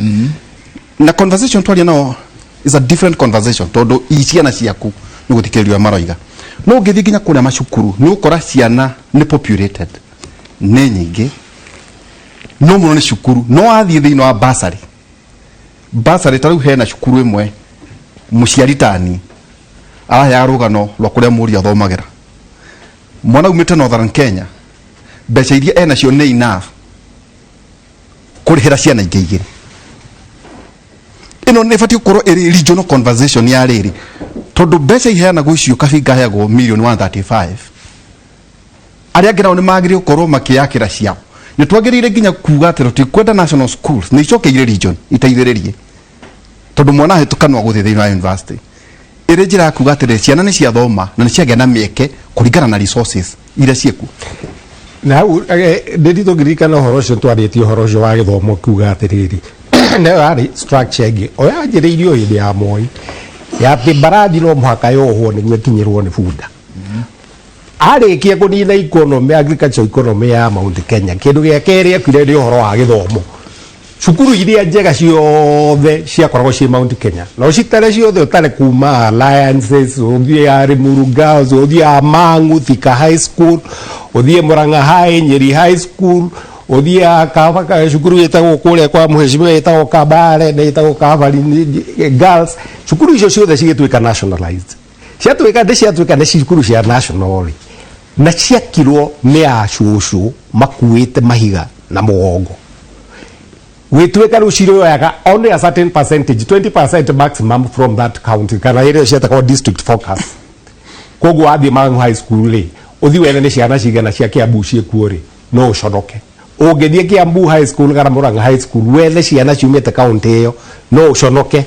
na conversation twaria no is a different conversation tondu iciana ciaku ni gutikerio maroiga no ngithi nginya kuna macukuru ni ukora ciana ni populated ni nyingi no muno ni cukuru no athie thino wa basari tariu hena cukuru imwe muciaritani ya rugano rwa kuria muri athomagira mwana umite Northern Kenya mbeca iria ena cio ni enough kurihira ciana ingĩ ino ni fati ukoro eri regional conversation ya riri tondu mbeca iheana gwicio kafinga heagwo $135,000 aria ngira ni magire ukoro makiyakira ciao ni twagirire nginya kuga ati tutikwenda national schools ni icokeire region itaithiririe tondu mwana hitukanwa guthie thini wa university ire njira kuga ati ciana ni cia thoma na ni ciagĩa na mieke kuringana na resources ira cieku na ndito girika na horo cio twaritie horo cio wa githomo kuga atiriri na ari structure ingi oya njiriirio hindi ya Moi ya barathi no muhaka yohwo niguo kinyirwo ni bunda arikia kunina economy agriculture economy ya Mount Kenya kindu gia keri akire ri horo wa githomo cukuru iria njega ciothe ciakoragwo ci Mount Kenya no citare ciothe utare kuma alliances uthie ya Limuru Girls uthie ya Mangu Thika High School uthie Murang'a High Nyeri High School uthie Kavaka cukuru yetagwo kuria kwa mheshimiwa yetagwo Kabare na yetagwo Kavari Girls cukuru icio ciothe cigituika nationalized ciatuika ni cukuru cia national na ciakirwo ni acucu makuite mahiga na mugongo wituika ru ciroyaga only a certain percentage 20% maximum from that county kana area ciataka district focus koguo athi Mangu High School ri uthi wene ni ciana cigana cia Kiambu ciekuo ri no uconoke ungithie Kiambu High School kana Murang'a High School wene ciana ciumite county iyo no uconoke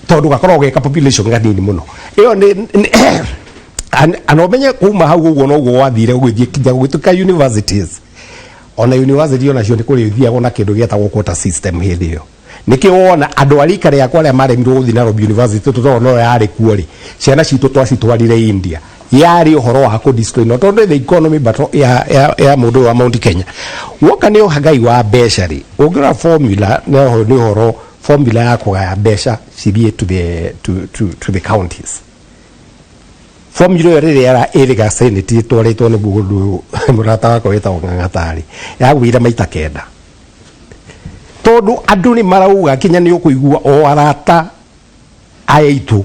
tondu gakorwo geka population ganini muno iyo ni anomenye kuma hau uguo no guo wathire ugithie kinya gwituka universities ona university ona cio ndikuri thiago na kindu gietagwo quota system hindi iyo niki wona andu arika ria kwa ria maremirwo guthi Nairobi University tutoro no yari kuori ciana citu twacitwarire India yari uhoro wa ku destroy not only the economy but ya mundu wa Mount Kenya woka ni hagai wa mbeca ri ugira formula no ni uhoro formula ya kugaya mbeca cibie to the counties formula riri era iriga senate twaritwo ni bugundu murata wako wetagwo Ng'ang'atari yagwire maita kenda tondu andu ni marauga kinya ni ukuigua o arata aitu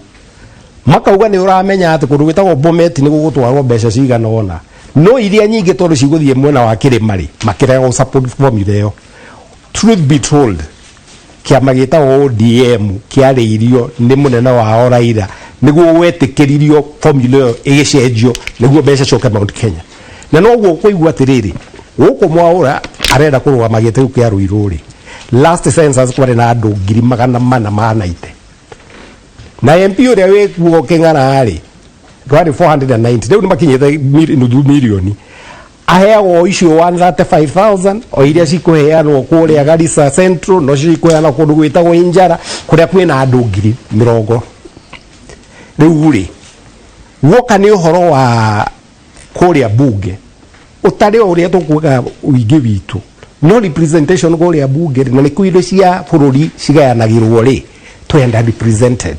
makauga ni uramenya ati kundu gwitagwo Bomet ni gugutwarwo mbeca cigana ona no iria nyingi tondu ciguthie mwena wa Kirimari makirega go support formula iyo truth be told kiama gitagwo ODM kiariirio ni munene wa Raila niguo wetikiririo formula iyo igicenjio niguo mbeca coke Mount Kenya na no guo kuigua atiriri guku mwaura arenda kurugama gite kia Ruiruri last census kwari na andu 490 na MP uria wekuo King'ara ari twari 490 riu ni makinyite nuthu milioni aheagwo icio 135,000 o iria cikuheanwo kuria Garissa Central no cikuheanwo kundu gwitagwo Injara kuria kwina andu 70,000 riu ri woka ni uhoro wa kuria bunge utari uria tukuga uingi witu no representation kuria bunge na ni kuindo cia bururi cigayanagirwo ri twenda represented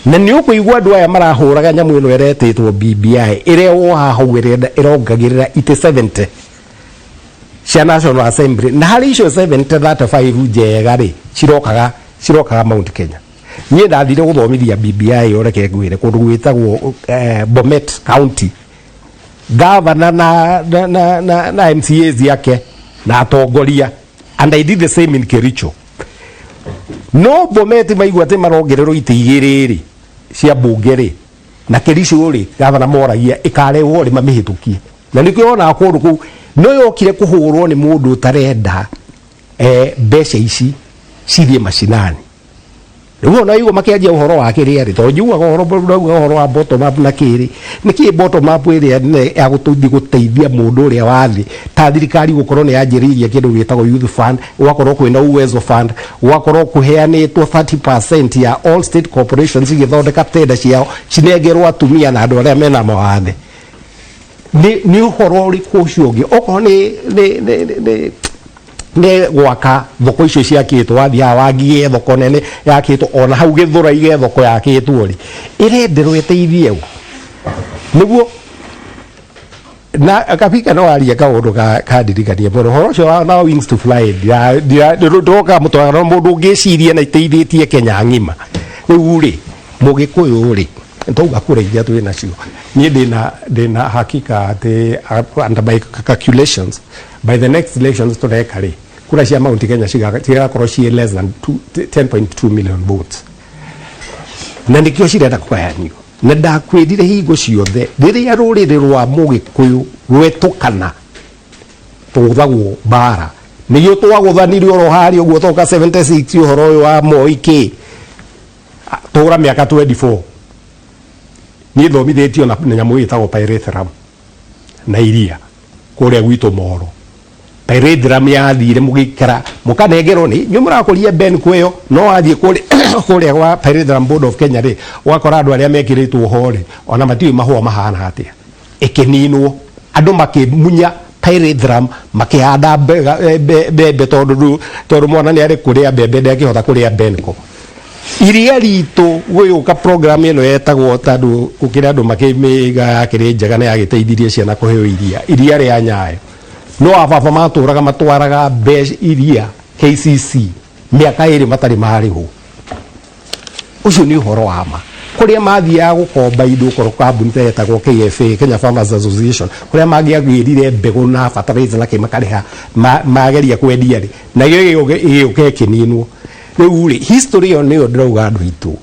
na ni ukuigua andu aya marahuraga nyamu ino eretitwo BBI ire wohahau irongagirira ite 70 cia National Assembly na hari icio 75 njega ri cirokaga Mount Kenya nie ndathire guthomithia BBI oreke ngwire kundu gwitagwo Bomet County governor na MCAs yake na atongoria and I did the same in Kericho no Bomet maigua ati marongererwo ite igiriri cia bunge ri na Kericho ri governor moragia ikarewo ri mamihitukie na nikio ona kundu ku no yokire kuhurwo ni mundu utarenda mbeca ici cithie mashinani riu ona igo makianjia uhoro wa kiri ari to njuga uhoro wa bottom up na kiri niki bottom up iri ya guteithia mundu uria wathi ta thirikari gukorwo ni yanjiriria kindu gitagwo youth fund ugakorwo kwina uwezo fund ugakorwo kuheanitwo 30% ya all state corporations igithondeka tenda ciao cinengerwo atumia na andu aria mena mawathe ni uhoro uri kuciogi okorwo ne gwaka thoko icio ciakitwo wathia wangie thoko nene yakitwo ona hau githura ige thoko yakitwo ri irenderwo iteithie niguo na akafika no aria kaundu ka ndirikania muno horo cio na wings to fly ndoka mutwara mundu ngiciria na iteithĩtie Kenya ng'ima riu ri mugikuyu ri ntauga kureithia twina cio nie ndina hakika ati under my calculations by the next elections tureka ri kura cia Mount Kenya cigakorwo cie less than 10.2 million votes na nikio cirenda kugayanio na ndakwirire hingo ciothe riria ruriri rwa mugikuyu rwetukana tuthagwo bara niyo twaguthanire oro hari uguo toka 76 uhoro uyu wa Moi tura miaka 24 ni thomithitio na nyamu itagwo pyrethrum na iria kuria gwitu Moro pyrethrum yathire mugikara mukanengerwo ni nyumurakuria ben kweyo no athie kuria gwa Pyrethrum Board of Kenya ri wakora andu aria mekiritwo hore ona matiwi mahua mahana atia ikininwo andu makimunya pyrethrum makihanda bebe tondu mwana ni ari kuria bebe ndekihota kuria benko iria ritu guyuka program ino yetagwo tandu ukira andu makimiga yakiri njega na yagiteithirie ciana kuheo iria ria nyayo no ababa maturaga matwaraga iria KCC miaka iri matari mariho ucio ni uhoro wa ma kuria mathia gukomba indo koro kambuni tetagwo KFA Kenya Farmers Association kuria magiagwirire mbegu na fertilizer na kimakariha mageria kwendia ri na gĩũke kĩninwo riu ri history yo niyo ndirauga andu itu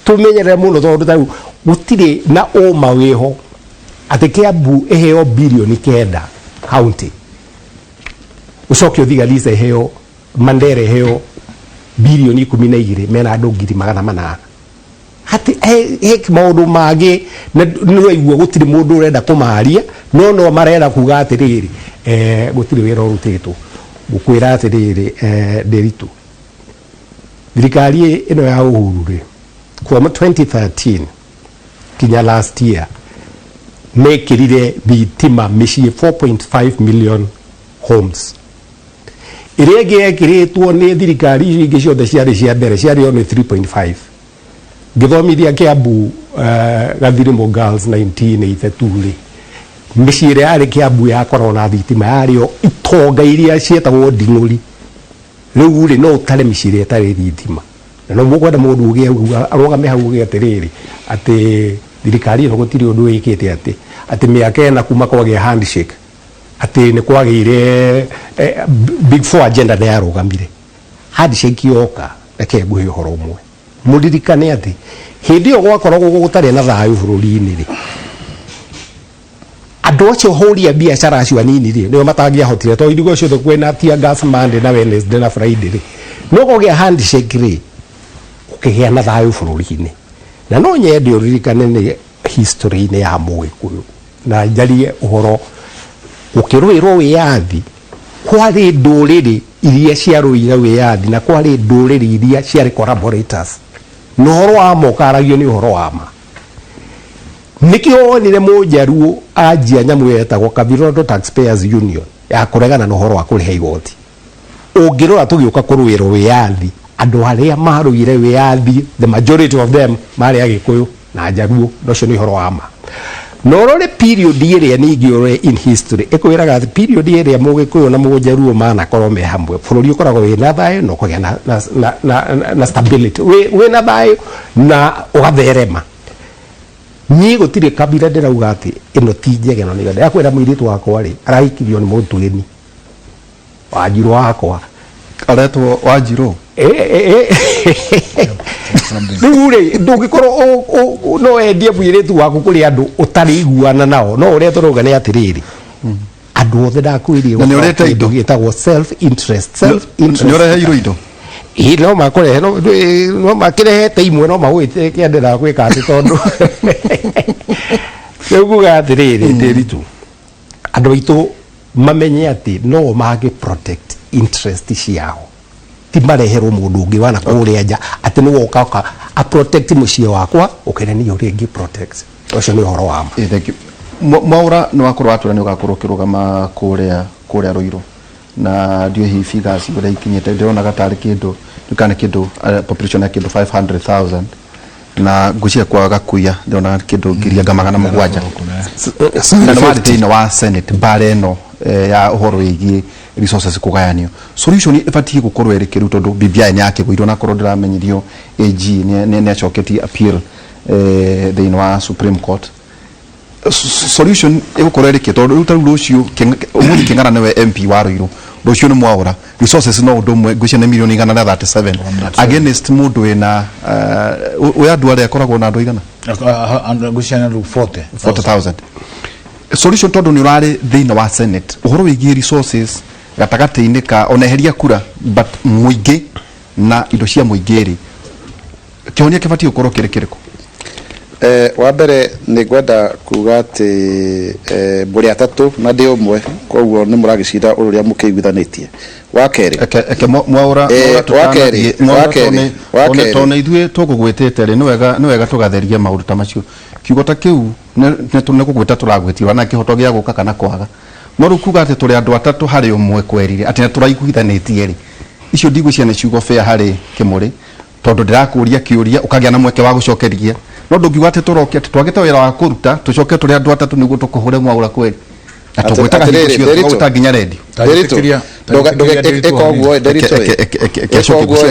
tumenyere muno tondu tau gutire na uma wiho ati Kiambu eheo bilioni 9 county ucoke uthigalize eheo Mandere eheo bilioni 12 mena andu 800 hati maundu magi no igua gutire mundu urenda kumaria no marenda kuga atiriri gutire wira urutitwo gukwira atiriri nderitu thirikari ino ya Uhuru ri kuma 2013 kinya last year mekirire thitima mĩciĩ 4.5 million homes iria ingĩ yekiritwo nĩ thirikari icio ingĩ ciothe ciarĩ cia mbere ciarĩ only 3.5 ngĩthomithia Kiambu Gathirimo Girls 1982 rĩ mĩciĩ ĩrĩa yarĩ Kiambu yakorwo na thitima yarĩo itonga iria cietagwo Nding'ũri rĩu rĩ no ũtare mĩciĩ ĩrĩa ĩtarĩ thitima na no mũkwenda mũndũ ũgĩ arũgame hau ũgĩ atĩrĩrĩ atĩ thirikari ĩno gũtirĩ ũndũ wĩkĩte atĩ mĩaka ĩna kuma kwagĩa handshake atĩ nĩ kwagĩire big four agenda nĩ yarũgamire handshake yoka reke nguhe ũhoro ũmwe mũririkane atĩ hĩndĩ ĩyo gwakoragwo gũtarĩ na thayũ bũrũri-inĩ rĩ andũ acio hũri a biacara acio anini rĩ nĩo matangĩahotire tondũ ithuĩ ciothe kwĩna tear gas Monday na Wednesday na Friday rĩ no kũgĩa handshake rĩ ũkĩgĩa na thayũ bũrũri-inĩ na no nyende ũririkane nĩ history-inĩ ya Mũgĩkũyũ na njarie ũhoro ũkĩrũĩrwo wĩyathi kwarĩ ndũrĩrĩ iria ciarũire wĩyathi na kwarĩ ndũrĩrĩ iria ciarĩ collaborators na ũhoro wa ma ũkaragio nĩ ũhoro wa ma nĩkĩo wonire Mũnjaruo anjia nyamũ yetagwo Kabirondo Taxpayers Union ya kũregana na ũhoro wa kũrĩha igoti ũngĩrora tũgĩũka kũrũĩrwo wĩyathi andũ arĩa marũire wĩyathi the majority of them marĩ Agĩkũyũ na Njaruo ũcio nĩ ũhoro wa ma no rore period ĩrĩa ningĩ ũrore in history ĩkwĩraga atĩ period ĩrĩa Mũgĩkũyũ na Mũnjaruo manakorwo me hamwe bũrũri ũkoragwo wĩna thayũ na ũkagĩa na stability wĩna thayũ na ũgatherema niĩ gũtirĩ kabira ndĩrauga atĩ ĩno ti njega no nĩgetha yakwĩra mũirĩtu wakwa rĩ arahikirio nĩ mũtũgeni Wanjirũ wakwa aretwo Wanjirũ rĩu rĩ ndũngĩkorwo no endie mũirĩtu waku kũrĩ andũ ũtarĩ iguana nao no ũrĩa tũrauga nĩ atĩrĩrĩ andũ othe ndakwĩrie na nĩ ũrete indo gĩtagwo self interest nĩ ũreheirwo indo no makũrehe no makĩrehete imwe no magwĩte kĩandĩra gwĩka atĩ tondũ rĩu kuga atĩrĩrĩ Ndĩritũ andũ aitũ mamenye atĩ no mangĩ protect interest ciao ti mareherwo mũndũ ũngĩ wana kũrĩa nja atĩ nĩ woka a protect mũciĩ wakwa ũkene nĩ ũrĩa ngĩ protect ũcio nĩ ũhoro wa ma Mwaũra nĩ wakorwo atũra nĩ ũgakorwo ũkĩrũgama kũrĩa Rũirũ na ndio hii figures ũrĩa ikinyĩte ndĩronaga tarĩ kĩndũ nĩkana kĩndũ population ya kĩndũ 500,000 na ngũcia kwaga kuya ndĩrona kĩndũ 700,000 na nĩ thĩinĩ wa Senate mbara ĩno ya ũhoro wĩgiĩ resources kũgayanio solution ĩbatiĩ gũkorwo ĩrĩ tondũ BBI nĩ yakĩgũirwo na korwo ndĩramenyirio AG nĩ acoketie appeal thĩinĩ wa Supreme Court solution ĩgũkorwo ĩrĩ tondũ rĩu tarũ rũciũ ũmũthĩ Kĩng'ara nĩwe MP wa Rũirũ rũciũ nĩ Mwaũra resources no ũndũ ũmwe ngũcia nĩ mirioni 137 against mũndũ wĩna andũ arĩa akoragwo na andũ igana ngũcia nĩ 40,000 solution tondũ nĩ ũrarĩ thĩinĩ wa Senate ũhoro wĩgiĩ resources gatagatĩ-inĩ ka oneheria kura but mũingĩ na indo cia mũingĩ rĩ kĩhonia kĩbatiĩ gũkorwo kĩrĩ kĩrĩkũ wa mbere nĩ ngwenda kuga atĩ mbũrĩ atatũ na ndĩ ũmwe koguo nĩ mũragĩcira ũrĩa mũkĩiguithanĩtie wa kerĩ Mwaũra tondũ ithuĩ tũkũgwĩtĩte rĩ nĩ wega tũgatheria maũndũ ta macio kiugo ta kĩu nĩ kũgwĩta tũragwĩtirwo na kĩhoto gĩa gũka kana kwaga no rĩu kuga atĩ tũrĩ andũ atatũ harĩ ũmwe kwerire atĩ tũraiguithanĩtie rĩ icio ndigwĩcia nĩ ciugo fair harĩ Kĩmũrĩ tondũ ndĩrakũria kĩũria ũkagĩa na mweke wa gũcokeria no ndũngiuga atĩ tũroke atĩ twagĩte wĩra wa kũruta tũcoke tũrĩ andũ atatũ nĩguo tũkũhũre Mwaũra kweri na tũgwĩtaga hingo nginya redio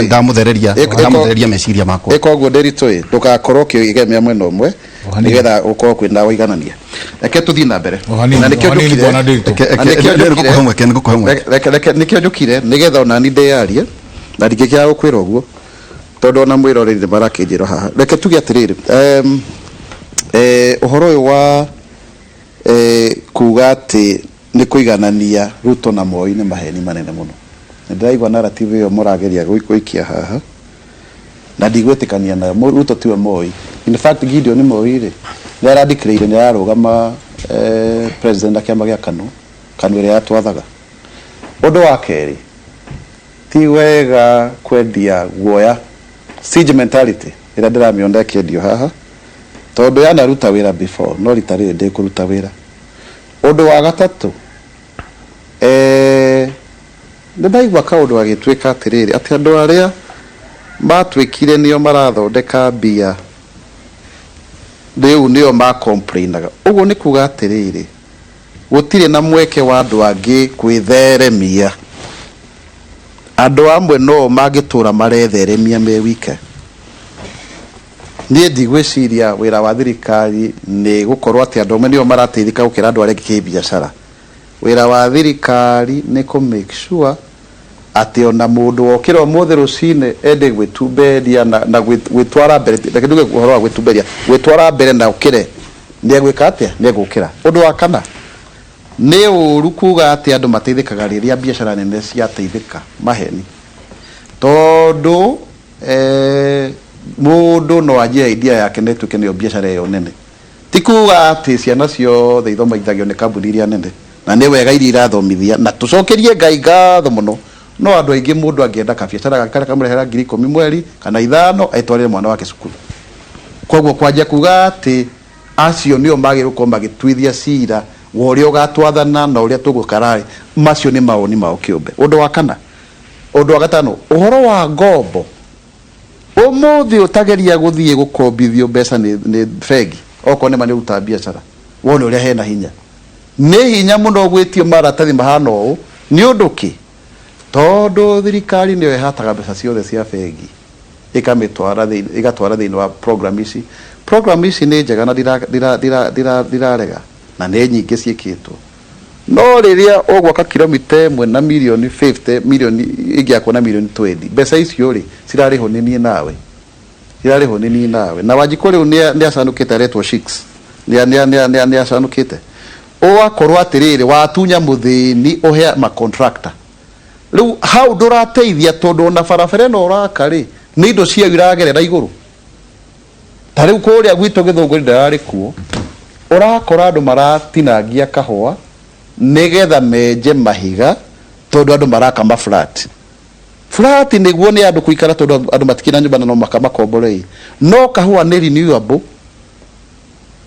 ndamũthereria meciria makwa ĩkoguo Ndĩritũ ndũgakorwo ũkĩgemia mwena ũmwe nĩgetha ũkorwo kwĩna ũiganania reke tũthiĩ na mbere na nĩkĩo njũkire nĩgetha ona ni ndĩyarie na ndingĩkĩra gũkwĩra ũguo tondũ ona mwĩroreri nĩ marakĩnjĩra haha reke tuge atĩrĩrĩ ũhoro ũyũ wa kuga atĩ nĩ kũiganania Ruto na Moi nĩ maheni manene mũno nĩ ndĩraigua narrative ĩyo mũrageria gũikia haha na ndigwĩtĩkania nayo Ruto tiwe Moi in fact Gideon Moi rĩ nĩ aradeclare nĩ ararũgama president akĩamba gĩa KANU ĩrĩa yatwathaga ũndũ wa kerĩ ti wega kwendia guoya siege mentality ĩrĩa ndĩramĩona ĩkĩendio haha tondu yana ruta wira before no rita riri ndi kuruta wira. Undu wa gatatu ndaigua kaundu agitwika atiriri ati andu aria matwikire nio marathondeka mbia riu nio ma complainaga. Uguo ni kuga atiriri gutire na mweke wa andu angi kwitheremia. Andu amwe no magitura maretheremia me wike. Niĩ ndigwĩciria wĩra wa thirikari nĩ gũkorwo atĩ andũ amwe nĩo marateithĩka gũkĩra andũ arĩa angĩ kĩbiacara. Wĩra wa thirikari nĩ kũ make sure atĩ ona mũndũ okĩra ũmũthĩ rũcinĩ ende gwĩtumberia na gwĩtwara mbere, reke nduge ũhoro wa gwĩtumberia, gwĩtwara mbere na ũkĩre nĩ egwĩka atĩa, nĩ egũkĩra. Ũndũ wa kana nĩ ũru kuga atĩ andũ mateithĩkaga rĩrĩa biacara nene ciateithĩka maheni, tondũ mundu no ajie idea yake netuke nĩyo biacara ĩyo nene. Ti kuga atĩ ciana ciothe ithomithagio nĩ kambuni iria nene, na nĩ wega iria irathomithia na tucokerie Ngai ngatho mũno. No andũ aingĩ mũndũ angĩenda kabiacara gake kamũrehera 10,000 mweri kana 5 aitwarĩre mwana wake cukuru. Koguo kwanja kuga atĩ acio nĩo magĩrũko magĩtuithia cira wa ũrĩa ũgatwathana na ũrĩa tũgũkaraĩ, macio nĩ maoni mao kĩũmbe. Ũndũ wa kana, ũndũ wa gatano, ũhoro wa ngombo. Ũmũthĩ ũtageria gũthiĩ gũkombithio mbeca nĩ bengi okorwo nĩ mani ũruta biacara, wone ũrĩa hena hinya. Nĩ hinya mũno gwĩtio maratathi mahana ũũ nĩ ũndũ kĩ? Tondũ thirikari nĩyo ĩhataga mbeca ciothe cia bengi ĩgatwara thĩinĩ wa program ici. Program ici nĩ njega na ndirarega na nĩ nyingĩ ciĩkĩtwo. No rĩrĩa ũgwaka kilomita 1 na milioni 50 milioni ingĩakwo na milioni 20, mbeca icio rĩ cirarĩho nĩ niĩ nawe, cirarĩho nĩ niĩ nawe. Na Wanjikũ rĩu nĩ acanũkĩte aretwo Shicks, nĩ acanũkĩte. Ũgakorwo atĩrĩrĩ watunya mũthĩni ũhe ma contractor. Rĩu hau ndũrateithia tondũ na barabara ĩno ũraka rĩ nĩ indo cia iragerera igũrũ. Ta rĩu kũrĩa gwitũ Gĩthũngũ ndararĩ kuo, ũrakora andũ maratinangia kahũa nigetha menje mahiga tondu andu maraka ma flat niguo ni andu kuikara tondu andu matikina nyumba na no makamakomborei. No kahua ni renewable.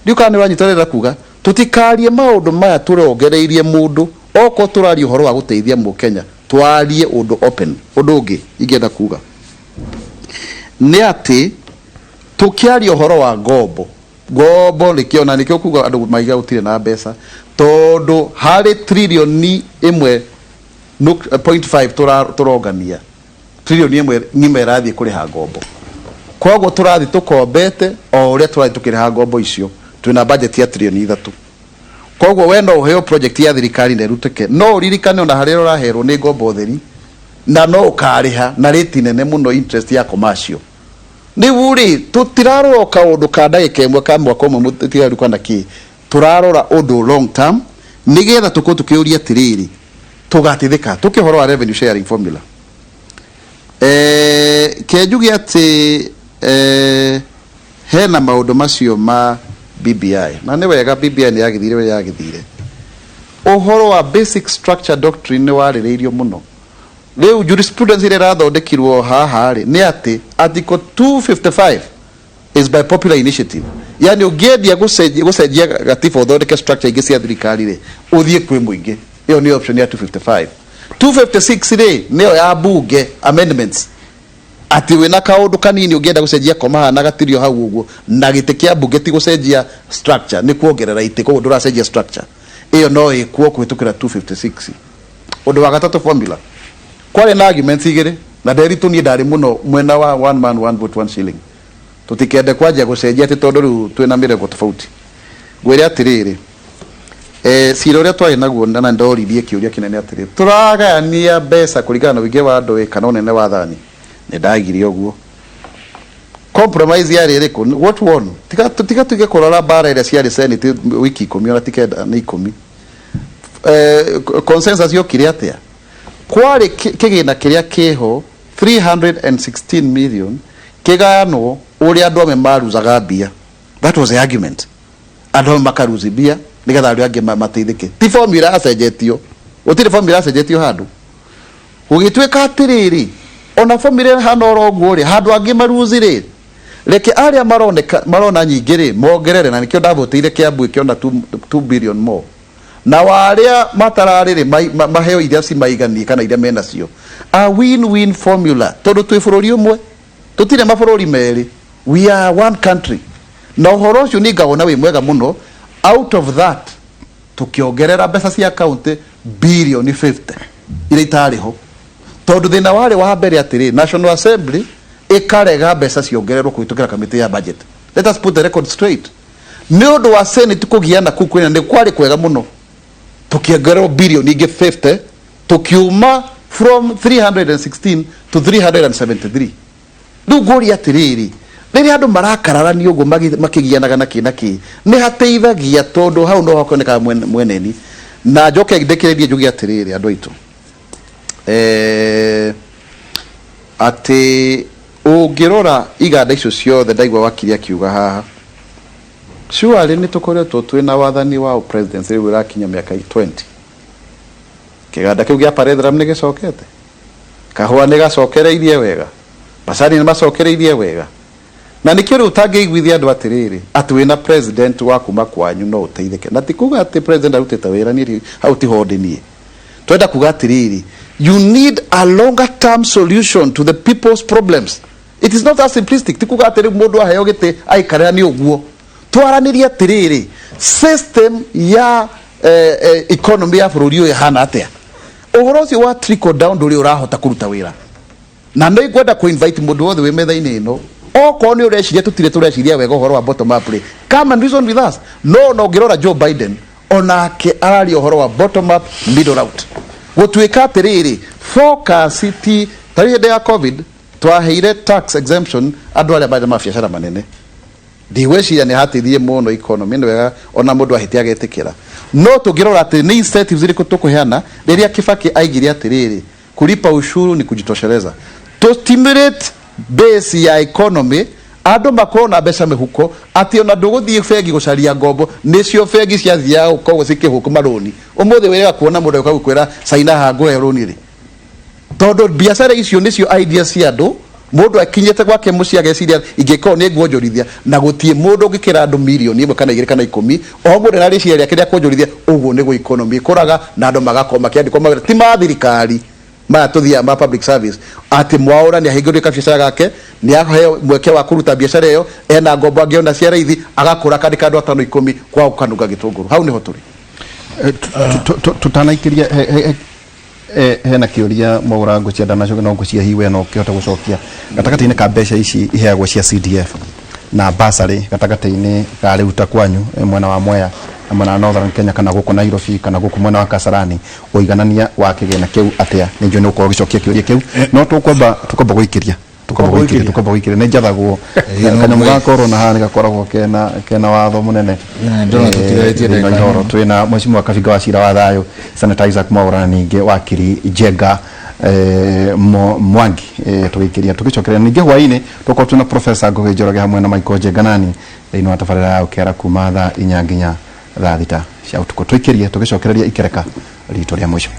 Ndiuka ni wanyitorera kuga tutikarie maundu maya turongereirie mundu oko turarie uhoro wa guteithia mu Kenya, twarie undu open. Undu ungi ingenda kuga ni ati tukiaria uhoro wa ngombo likiona nikio kuga andu maiga utire na mbeca tondu hari trilioni 1.5 turongania trilioni 1 ngima irathie kuriha ngombo. Koguo turathi tukombete o uria turathi tukiriha ngombo icio twina budget ya trilioni 3. Koguo we no uheo project ya thirikari neruteke no uririkane ona harĩa ũraherwo nĩ ngombo theri na no ukariha na rate nene muno interest ya commercial. Ni wuri tutirarora kaundu ka ndagika imwe ka mwaka umwe mutigaru kana ki turarora undu long term nigetha tuko tukiuria tiriri tugatithika tukihoro wa revenue sharing formula. Kejugi ati hena maundu macio ma BBI na ni wega BBI ni yagithire uhoro wa basic structure doctrine ni waririirio muno. Leo jurisprudence ile rathondekirwo haha ri ni ati article 255 is by popular initiative. Yani ungedia gucenjia gatiba uthondeke structure ingi cia thirikari ri uthie kwi muingi. Iyo ni option ya 255. 256 ri niyo ya bunge amendments. Ati wina kaundu kanini ungeenda gucenjia komaha na gatirio hau uguo na gite kia bunge ti gucenjia structure ni kuongerera ite koguo nduracenjia structure. Iyo no ikuo kuhitukira 256. Undu wa gatatu formula kwale na arguments igere na nderitu ni ndari muno mwena wa one man one vote one shilling. Tutikende kwaje gucenjia ati tondu riu twina mirego tofauti. Gwire atiriri cira uria twari naguo na ndorithie kiuria kinene atiriri turagania mbeca kuringana na wingi wa andu kana unene wa thani ni ndagire uguo. Compromise ya ririko what one tika tuge kurora bara ile cia senate wiki 10 ona tikenda ni 10 consensus yo kire atia kwari kigina kiria kiho 316 million kigano uria andu ame maruzaga bia. That was the argument. Andu makaruzi bia nigetha andu angi mateithike. Ti formula acenjetio, utire formula acenjetio handu ugitweka atiriri ona formula hano roguo ri handu angi maruzi ri reke aria marona nyingire mongerere na nikio ndavoteire Kiambu ikiona 2 billion more na waria matararire maheo iria cimaigani kana iria menacio a win-win formula tondu twi bururi umwe tutire mabururi meri we are one country na uhoro ucio ni ngawona wi mwega muno out of that tukiongerera mbeca cia county billion 50 ira itariho tondu thina wari wa mbere atiri National Assembly ikarega mbeca ciongererwo kuhitukira kamiti ya budget. Let us put the record straight. Ni undu wa Senate kugiana kukwina ni kwari kwega muno tukiongererwo billion ingi 50 tukiuma from 316 to 373. Riu nguri atiriri riri andu marakararani uguo makigianaga na kinaki ni hateithagia tondu hau no hakoneka mweneni na njoke ndekererie njugi atiriri andu aitu ati ungirora iganda icio ciothe ndaigua wakiri akiuga haha surely ni tukoretwo twina wathani wa president riu irakinya miaka 20 kiganda kiu gia Paredram ni gicokete kahua ni gacokereirie wega basari ni macokereirie wega na nikio riu tangiiguithia andu atiriri ati wina president wa kuma kwanyu no uteithike na tikuga ati president arutite wira ni hau ti hondini twenda kuga atiriri you need a longer term solution to the people's problems. It is not as simplistic tikuga atiri mundu aheo gite aikarira ni uguo twaraniria atiriri system ya economy ya bururi uyu hana atia uhoro ucio wa trickle down nduri urahota kuruta wira na no igwenda ku invite mundu wothe wi metha-ini ino oko ni ureciria tutire tureciria wega uhoro wa bottom up play come and reason with us no ngirora Joe Biden onake arari uhoro wa bottom up middle out gutwika atiriri focus ti tarihinde ya covid twaheire tax exemption andu aria baida mabiacara manene ndiweciria ni hateithie muno economy ni wega ona mundu ahitia getikira no tungirora ati ni incentives iriku tukuheana riria Kibaki aigire atiriri kulipa ushuru ni kujitosheleza to stimulate base ya economy andu makorwo na mbeca mihuko ati ona nduguthie bengi gucaria ngombo nicio bengi ciathia ukorwo cikihuko maroni umuthi wega kuona mundu akagukwira saina hangue roni ri tondu biacara icio nicio ideas cia andu mundu akinyete gwake muci ageciria ingiko ni nguonjorithia na gutie mundu ngikira andu milioni imwe kana 2 kana 10 o mundu na riciria riake ria kuonjorithia uguo ni go economy kuraga na andu magakoma makiandikwo mawira ti ma thirikari ma tuthia ma public service ati mwaura ni ahingurika biacara gake ni aheo mweke wa kuruta biacara iyo ena ngombo angiona cia raithi agakura kandika andu 5 10 kwa ukanuga gitunguru hau niho turi tutanaikiria hena kiuria mwaura ngucienda nacio no ngucia hiwe no kihota gucokia gatagati-ini ka mbeca ici iheagwo cia CDF na basari gatagati-ini ka riuta kwanyu mwena wa Mwea mwena wa Northern Kenya kana guku Nairobi kana guku mwena wa Kasarani uiganania wa kigena kiu atia ninjo ni ukorwo gicokia kiuria kiu no tukwamba guikiria ne jathagwo kana mugakoro na hani gakoragwo kena watho munene ndona tutiretie ndoro twina mheshimiwa Kabiga wa cira wa thayo sanitizer Mwaura ninge wakiri Jega Mwangi tugikiria tugicokeria ninge hwaini tuko tuna professor Ngoge Njoroge hamwe na Michael Jeganani thini wa tabarira ya ukera kuma tha inya nginya tha thita cia utuko twikirie tugicokereria ikereka rito ria mwisho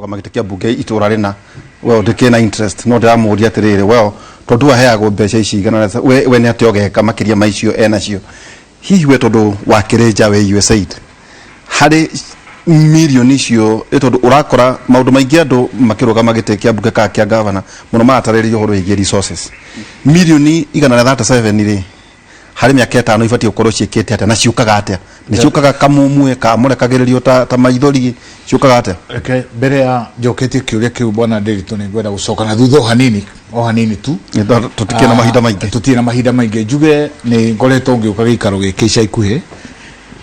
magitikia bunge itura rina well ndikena interest no ndiramuria atiriri well tondu aheagwo mbeca ici igana we ni atiogeka makiria maicio enacio hihi we tondu wakirenja we USAID hari milioni icio tondu urakora maundu maingi andu makiruga magitekia bunge ka kia governor muno matareririo horo igi resources milioni igana na 37 ri hari miaka 5 ibatie ukorwo ciikite ate na ciukaga ate ni ciukaga kamumwe ka murekagiririo ta maithori ciukaga ate okay mbere ya joketie kiuria kiu bwana Nderitu ni ngwenda gucoka na thutha hanini tu tutikena mahinda maingi njuge ni ngoretwo ngiuka gikaro gikisha ikuhe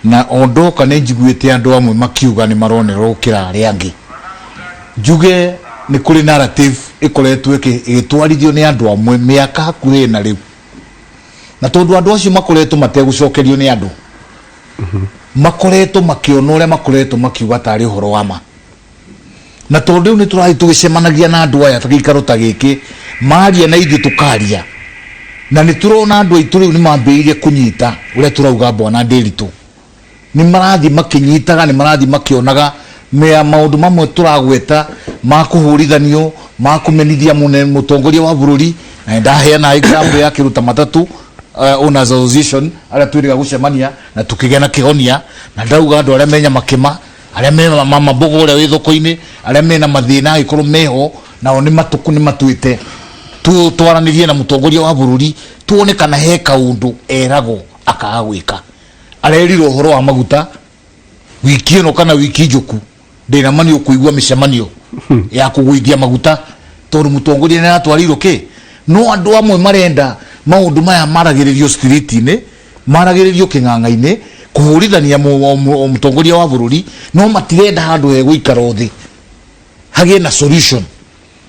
na ondoka ni njiguite andu amwe makiuga ni maronerwo gukira aria angi njuge ni kuri narrative ikoretwo igitwarithio ni andu amwe miaka hakuhi na riu na tondu andu acio makoretwo mategucokerio ni andu makoretwo makiona uria makoretwo makiuga tari uhoro wa ma na tondu ni turathi tugicemanagia na andu aya tagikaro ta giki maria na ithu tukaria na ni turona andu aitu riu ni mambiirie kunyita uria turauga bwana Nderitu ni marathi makinyitaga ni marathi makionaga mea maundu mamwe turagweta makuhurithanio makumenithia mutongoria wa bururi na ndaheana example ya kiruta matatu owners association ala twiriga gucemania na tukigena kihonia na ndauga andu aria menya makima aria mena mabogo uria wi thoko-ini aria mena mathina agikorwo meho nao ni matuku ni matuite twaranirie na mutongoria wa bururi tuone kana he kaundu erago akagwika arerirwo horo wa maguta wiki ino kana wiki njuku ndina mani ukuigua micemanio ya kugwithia maguta tondu mutongoria ni atwarirwo ki no andu amwe marenda maundu maya maragiririo street-ini maragiririo king'ang'a-ini kuhurithania mutongoria wa bururi no matirenda handu he guikara thi hagie na solution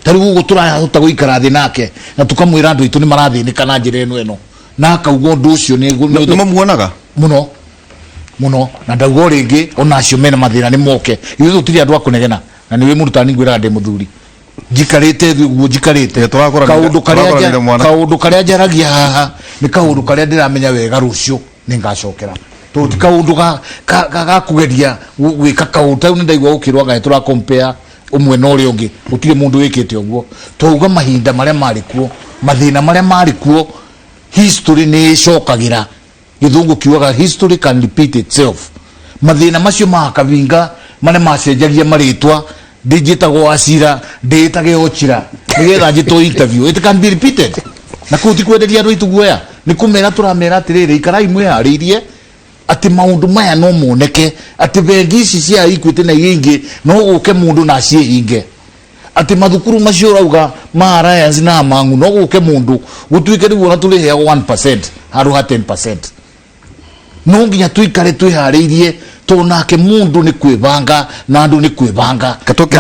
tariu ugo turahota guikara thi nake na tukamwira andu itu ni marathinika na njira eno na akauga undu ucio ni muonaga muno na ndauga ringi ona acio mena mathina ni moke ithu tutiri andu akunegena na niwe murutani ngwira ndi muthuri jikarite guo jikarite kaundu karia njaragia haha ni kaundu karia ndiramenya wega rucio ni ngacokera tuti kaundu ga kugeria gwika kaundu ni ndaigua ukirwa ga tura compare umwe no ri ungi utire mundu wikite uguo tuuga mahinda maria mari kuo mathina maria mari kuo history ni cokagira githungu kiugaga history can repeat itself mathina macio makavinga maria macenjagia maritwa digitagwo acira nditage ochira nigetha njito interview it can be repeated na kuti kwenderia andu ituguoya ni kumera turamera atiriri ikarai mwihariirie ati maundu maya no moneke ati bengi ici cia Equity na ingi no guke mundu na cihinge ati mathukuru macio rauga ma alliance na mangu no guke mundu gutuike riu ona turi heagwo 1% haru ha 10% no nginya tuikare twihariirie tonake mundu ni kwibanga na andu ni kwibanga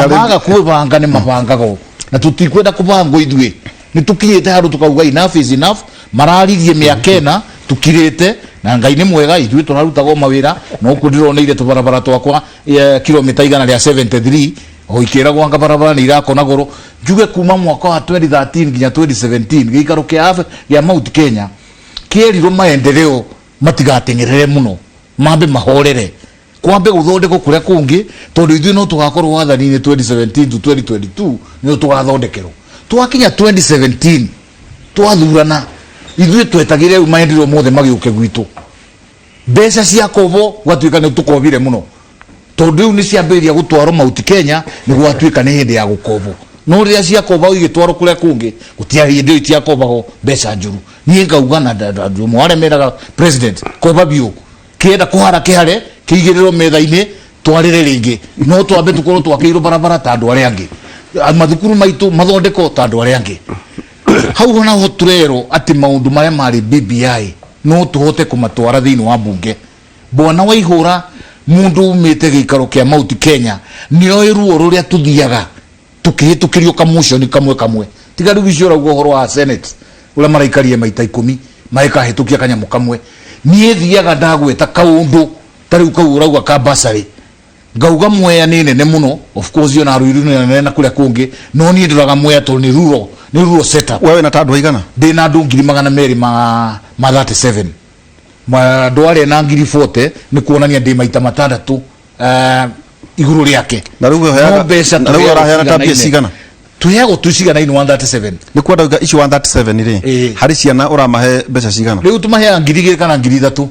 maga kwibanga ni mabangago na tutikwenda kubangwo ithue ni tukinyite handu tukauga enough is enough mararirie miakena tukirite na ngai ni mwega ithue turarutago mawira no kundironeire tubarabara twakwa kilomita igana ria 73 hoikira gwanga barabara ni irakona goro njuge kuma mwaka wa 2013 nginya 2017 gikaro kia ya Mount Kenya kierirwo maendeleo matigatengerere muno mambe mahorere kwambe guthondeko kuria kungi tondu ithui no tugakorwo wathani-ini 2017 to 2022 no tugathondekerwo twakinya 2017 twathurana ithui twetagire maendeleo mothe magiuke gwitu mbeca cia kobo gwatuika ni tukobire muno tondu riu ni ciambiria gutwarwo Mount Kenya ni gwatuika ni hindi ya gukobo no ria cia kobo igitwarwo kuria kungi gutiari hindi itia kobago mbeca njuru nie ngauga na ndu mware meraga president koba bio kienda kuhara kihare kiigiriro metha-ini twarire ringi no twambe tukorwo twakiirwo barabara ta andu aria angi mathukuru maitu mathondeko ta andu aria angi hau hona ho turero ati maundu maria mari BBI no tuhote kumatwara thiini wa bunge bwana Waihura mundu umite gikaro kia Mount Kenya nio iruo ruria tuthiaga tukihitukirio kamotion kamwe tiga riu icora uhoro wa Senate ula maraikarie maita 10 maikahitukia kanyamu kamwe nie thiaga ndagweta kaundu tariu kau urauga ka basari ngauga Mwea ni nene muno of course yo na Ruiru ni nene na kuria kungi no ni nduraga Mwea to ni rural setup wewe na tandu igana ndina andu 200 ma 37 ma doare na 40 ni kuonania ndi maita matandatu iguru riake na riu araheana tabia cigana tuheagwo tucigana ini 137 ni kwenda ici 137 ri hari ciana uramahe mbeca cigana riu tumahea 2,000 kana 3,000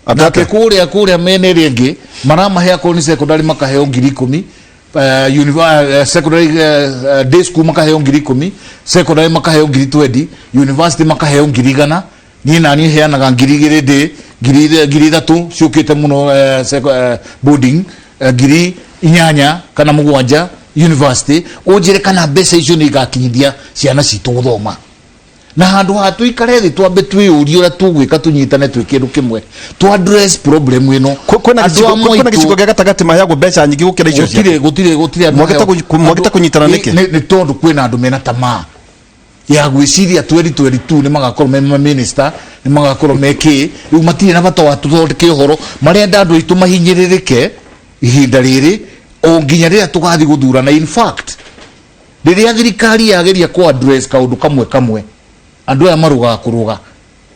atake kuria mene ringi maramahea ko ni secondary makaheo 10,000 secondary day school makaheo 10,000 secondary makaheo 20,000 university makaheo 1,000 ni nani heanaga 2,000 day 3,000 ciukite muno boarding 8,000 kana 7 university ujire kana mbeca icio ni igakinyithia ciana citu guthoma na handu hatu ikare thi twambe twiyurie ura tugwika tunyitane twi kindu kimwe to address problem ino kwena gicigo gia gatagati maheagwo mbeca nyingi gukira icio cia gutire mwagita kunyitana niki ni tondu kwena andu mena tamaa ya gwiciria 2022 ni magakorwo me minister ni magakorwo meki riu matire na bata wa tuthondeke uhoro marenda andu itu mahinyiririke ihinda riri o nginya riria tugathi guthurana in fact riria thirikari yageria ku address kaundu kamwe andu aya maruga kuruga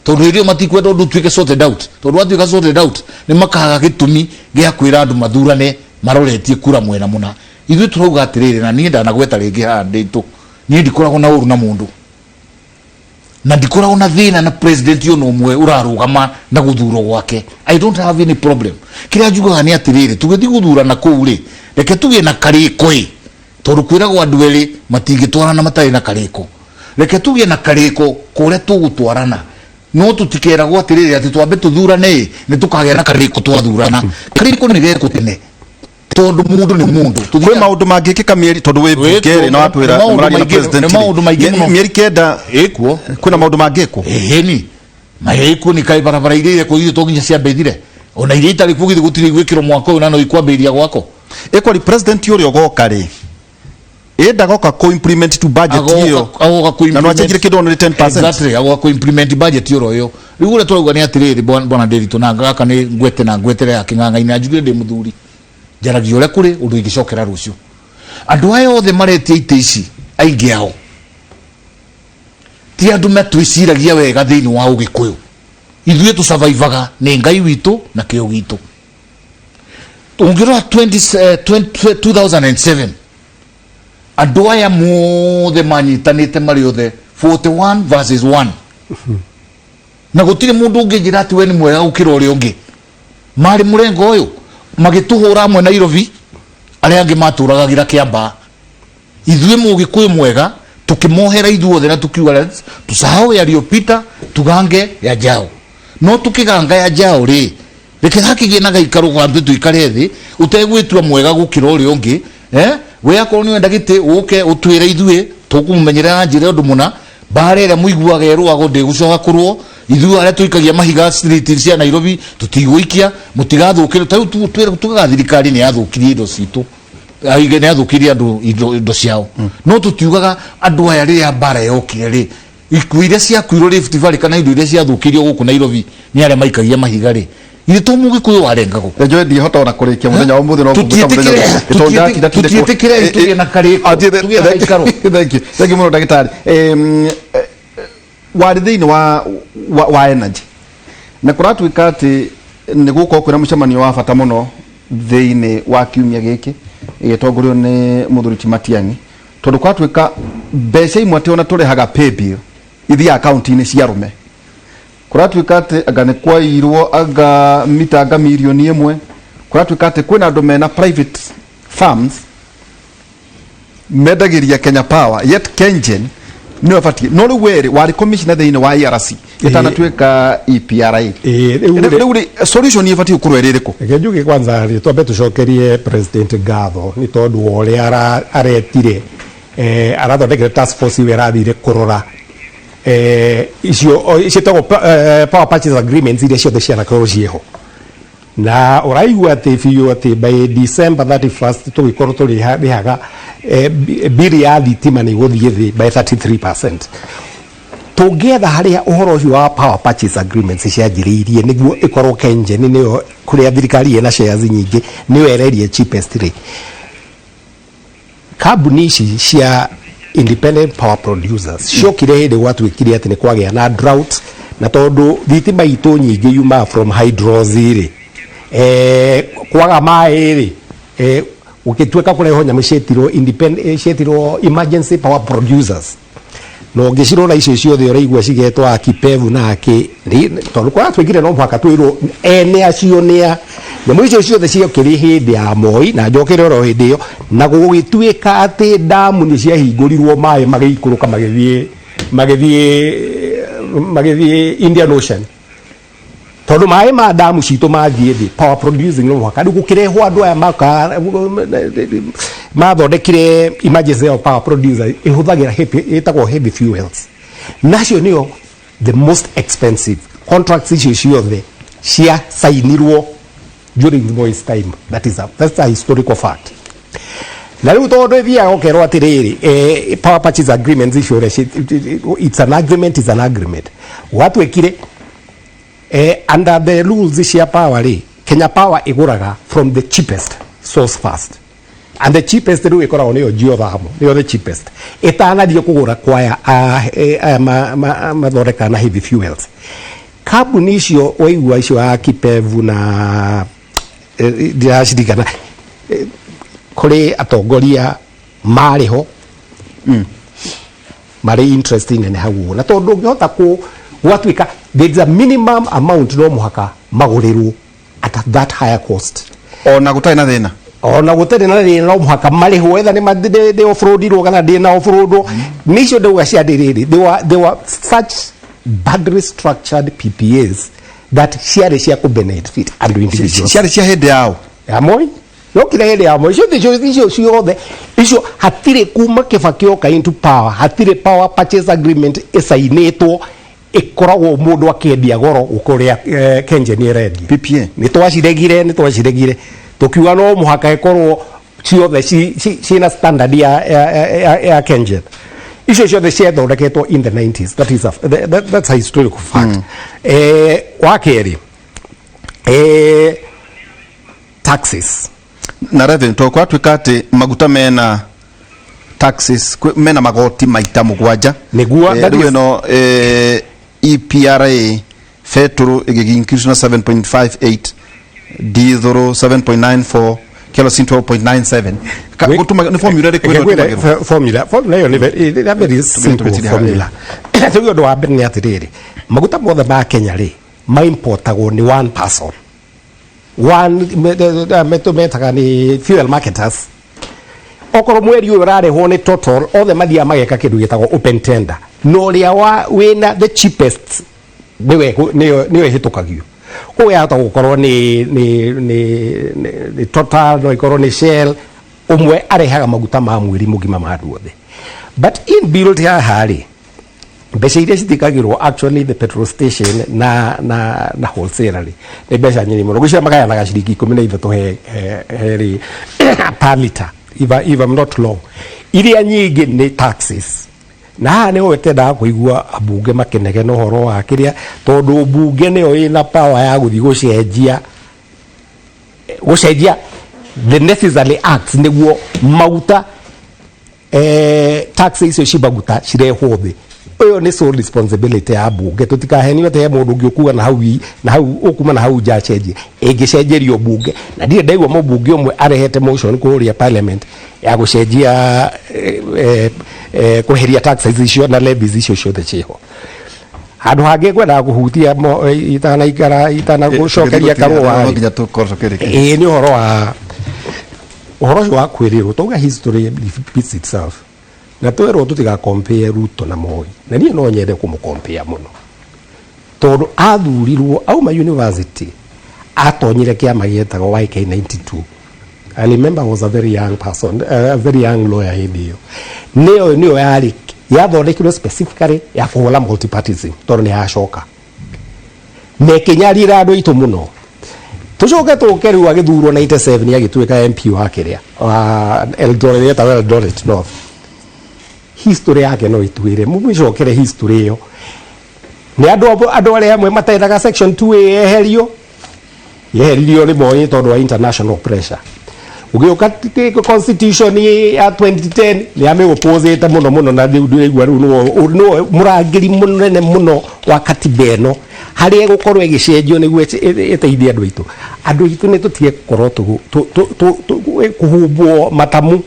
tondu irio matikwenda undu tuike sorted out tondu atuika sorted out ni makaga gitumi gia kwira andu mathurane maroretie kura mwena muna ithu turauga atiriri na nie ndanagweta ringi handitu nie ndikoragwo na uru na mundu na ndikoragwo na thina na president yo no mwe urarugama na guthuro gwake. I don't have any problem. Kiria njugaga ni atiriri tugithi guthurana kuu ri reke tugie na kariko tondu kwiragwo andu eri matingitwarana matari na kariko reke tugie na kariko kuria tugutwarana no tutikeragwo atiriri ati twambe tuthurane ni tukagea na kariko twathurana kariko ni geko tene tondu mundu ni mundu kwi maundu mangikika mieri tondu wi bungeri na wapwira muraria na president mieri kenda ekuo kwina maundu mangikwo ni maiko ni kai barabara ile ko ithu toginya cia bethire ona ile itari kugithi gutiri gwikiro mwako uyu nano ikwambiria gwako equally president yuri ogoka ri enda goka ko implement to budget hiyo na no achire kidogo ni 10%. Exactly agoka ko implement budget yoro yo rigure twaruga ni atiriri bwana Derito na ngaka ni ngwete na ngwetere ya kinganga ina njugire ndi muthuri jaragi ore kuri undu igicokera rucio andu ayo othe maretie ite ici aingi ao ti andu matwiciragia wega thiini wa ugikuyu ithuĩ tu survivaga ni ngai witu na kio gitu ungirora 2007 andu aya mothe manyitanite mari othe 41 versus 1 na gutire mundu unginjira ati we ni mwega gukira uri ungi mari murengo uyu magituhura amwe Nairobi aria angi maturagagira Kiamba ithuĩ mugikuyu mwega tukimohera ithuothe na tukiuga tusahau yaliyopita tugange ya jao no tukiganga ya jao ri reke hakigie na gaikaro kwa mtu tuikare thi utegwitua mwega gukira uri ungi we akoro ni wenda gite uke utwire ithuĩ tukumumenyera njire undu muna bare ria muiguaga erwago ndigucoka kurwo ithuĩ aria tuikagia mahiga street cia Nairobi tutigwikia mutigathukire twire tugaga thirikari ni yathukirie indo citu aige ni yathukirie andu indo ciao no tutiugaga andu aya ria bara yokire ri ikuire cia kwiro Rift Valley kana indo iria ciathukirio guku Nairobi ni aria maikagia mahiga ri ile to mugikuyu warengago ejo ndi hota ona kurikia muthenya wa muthi no kubuta muthenya tutitikire ituge na kariko tugie na ikaro thank you muno ndagitari wari thiini wa energy na kuratuika ati ni guko kwira mucemanio wa bata muno thiini wa kiumia giki igitongorio ni muthuri Matiang'i tondu kwatuika mbeca imwe ati ona turehaga pay bill ithi account-ini cia rume kuratuika ati anga ni kwairwo anga mitanga milioni imwe kuratuika ati kwina andu mena private farms medagiria Kenya Power yet Kengen ni wafati no were wari commissioner thiini wa IRC itana tuika EPRA uri solution ni fati ukuru eririko ngejuge kwanza ri twambe tucokerie president gatho ni tondu ore aretire arathondekire task force werathire kurora icio togo power purchase agreements iria ciothe cianakorwo cieho na uraigua ati biũ ati by December 31st tugikorwo turihaga biri ya thitima ni guthie thi by 33%. Together haria uhoro ucio wa power purchase agreements cianjiriirie niguo ikorwo Kengen niyo kuria thirikari ina shares nyingi niyo ererie cheapest rate. Kambuni ici cia independent power producers shokire hindi gwatuikire ati ni kwagea na drought na tondu thitima itu nyingi yuma from hydros ri kwaga mai ri ukitweka kureho nyamu cietiro independent cietiro emergency power producers no ngicirora icio ciothe uraigua cigetwa Kipevu na aki tondu kwa twigire no mpaka twirwo ene acio nia nyamu icio ciothe ciokire hindi ya Moi na njokire oro hindi iyo na gugitwika ati damu ni ciahingurirwo mai magikuruka magithie Indian Ocean tondu mai ma damu citu mathie thi power producing no mwaka riu gukirehwo andu aya mathondekire emergency power producer ihuthagira itagwo heavy fuels nacio nio the most expensive contracts icio ciothe cia sainirwo during Moi's time. That's a historical fact. Na riu tondu ithia okerwo atiriri power purchase agreements icio it's an agreement watwekire under the rules cia power ri Kenya Power iguraga from the cheapest source first and the cheapest riu ikoragwo niyo geothermal niyo the cheapest itanathie kugura kwaya mathondeka na heavy fuels kambuni icio waigua icio akipevu na ndiracirikana kuri atongoria mariho mari interesting nene hau na tondu ngihota ku gwatuika there is a minimum amount no muhaka magurirwo at that higher cost ona gutai na thina no muhaka mariho etha ni offroadirwo kana ndi na offroad nicio ndauga cia ndiriri they were such badly structured PPAs that ciarĩ cia ku benefit andu individuals ciarĩ cia hindi yao amoi no kila hili amo icio ciothe icio hatire kuma Kibaki oka into power hatire power purchase agreement isainitwo ikoragwo mundu akendia goro ukuria Kengen erendi PPA ni twaciregire tukiuga no muhaka ikorwo ciothe cina standard ya Kengen icio ciothe ciathondeketwo in the 90s that's a historical fact wakeri taxes na revenue to kwa twikate maguta mena taxes mena magoti maita mugwanja niguo riu no EPRA petrol increase na 7.58 diesel 7.94 kerosene 12.97 gutuma ni formula ri formula yo ni very simple formula tuyo ndo wabe ni atiriri maguta mothe ma Kenya ri ma importagwo ni one person metaga ni fuel marketers okoro mweri uyu rarehwo ni total othe mathia mageka kindu gitagwo open tender no ria wina the cheapest niwe hitukagio ko ya ta gukorwo ni total no ikorwo ni Shell umwe arehaga maguta ma mweri mugima ma andu othe but in build ya hari mbeca iria citikagirwo actually the petrol station na wholesaler ni mbeca nyinyi muno gucia magayanaga ciringi 13 heri per liter if I'm not wrong iria nyingi ni taxes na ne wetenda kuigua abunge makenege no horo wa kiria tondu bunge ne ina power ya guthi gucenjia the necessary acts niguo maguta taxes icio cibaguta cirehwo thi oyo ni sole responsibility ya bunge tutikahenio te mundu ngikuga na hau ukuma na hau jacheje ingicenjerio bunge na ndire ndaigwa mubunge umwe arehete motion kuria parliament ya gucenjia kuheria taxes icio na levies icio ciothe ciho handu hangi kwenda kuhutia itana gucokeria karua nginya tukorocokere ni uhoro wa kwirirwo tuga history repeats itself na twero tutiga compare Ruto na Moi na niĩ no nyende kumucompare muno tondu athurirwo auma university atonyire kiama gietagwo YK92 I remember I was a very young person a very young lawyer hiyo niyo yari yathondekirwo specifically ya kuhula multipartyism tondu ni yacoka nekinyarira andu itu muno tucoke tukeriwa githurwo 97 agituika MP wa kiria Eldoret North history yake no ituire mumicokere history yo ni andu aria amwe matedaga section 2A yeherio ni Moi tondu wa international pressure ugiuka constitution ya 2010 ni amegopozete muno na igwa no murangiri munene muno wa katiba eno hari gukorwo igicenjio niguo eteithia andu itu ni tutie korwo kuhumbwo matamu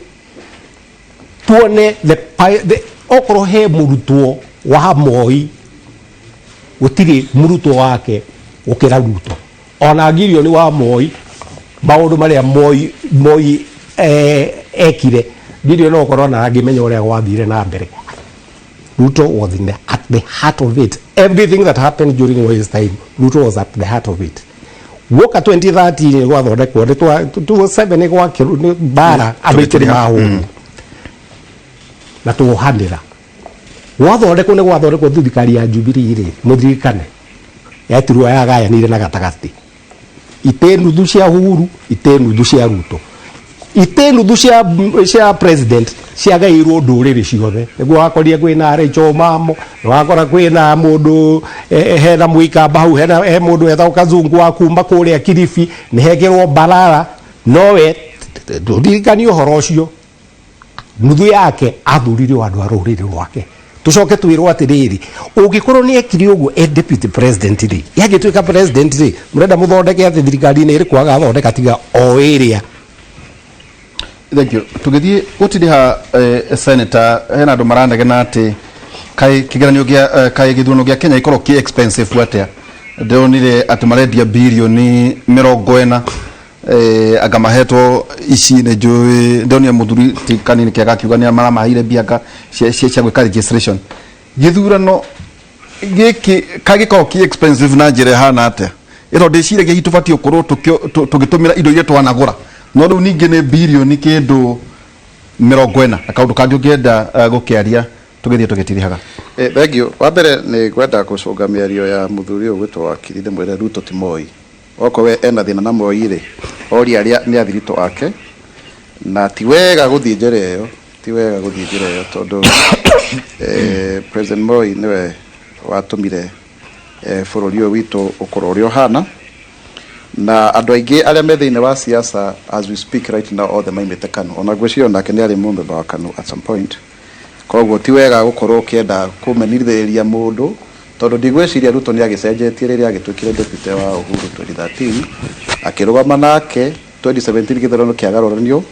tuone the okoro he murutwo wa Moi gutiri murutwo wake ukira Ruto ona ngirio ni wa Moi maundu maria Moi ekire ngirio no korwo na ngimenya uria gwathire na mbere Ruto was at the heart of it everything that happened during Moi's time Ruto was at the heart of it woka 2013 gwathondekwo 2007 gwakiru bara abitiri mahu na tuhandira gwathondekwo ni gwathondekwo thirikari ya Jubilee ri muthirikane yatirwo yagayanire na gatagati ite nuthu cia Uhuru ite nuthu cia Ruto ite nuthu cia president ciagairwo nduriri ciothe niguo wakoria kwina Rachel Mamo wakora kwina mundu hena muikamba hau he mundu etha ukazungu wa kuma kuria Kilifi ni hegerwo Mbarara nowe ndirikani uhoro ucio nuthu yake athuririo andu a ruriri rwake tucoke twirwo atiriri ungikorwo ni ekiri uguo deputy president ri yagituika president ri murenda muthondeke ati thirikari ni iri kwaga thondeka tiga o area. Thank you. Tugithie gutiriha senator hena andu maranegena ati kai kigeranio gia kai githuno gia Kenya ikorwo ki expensive atia ndonire ati marendia bilioni 40 anga mahetwo ici ne njui ndonia muthuri ti kanini kiaga kiuga ni mara mahire biaka cia gwika registration githurano giki kagiko ki expensive na njire hana atia iro ndicire gi hitubati ukorwo tugitumira indo iria twanagura no riu ningi ni bilioni kindu 40 akaundu kangi ungienda gukiaria tugithie tugitirihaga. Thank you. Wa mbere ni gwenda gucunga miario ya muthuri uyu gwitwo wakiri ndimwire Ruto ti Moi oko we ena thina na Moi ri ori aria ni athirito ake na ti wega guthie njira iyo tondu President Moi niwe watumire bururi uyu witu ukoro urio hana na andu aingi aria me thiine wa siasa as we speak right now all the maimite Kanu ona gwicirio nake ni ari mumbe wa Kanu at some point koguo ti wega gukorwo kienda kumenithiriria mundu tondu ndigwiciria Ruto ni agicenjetie riria agitwikire deputy wa Uhuru 2013 akirugama nake 2017 githurano kiagaroranio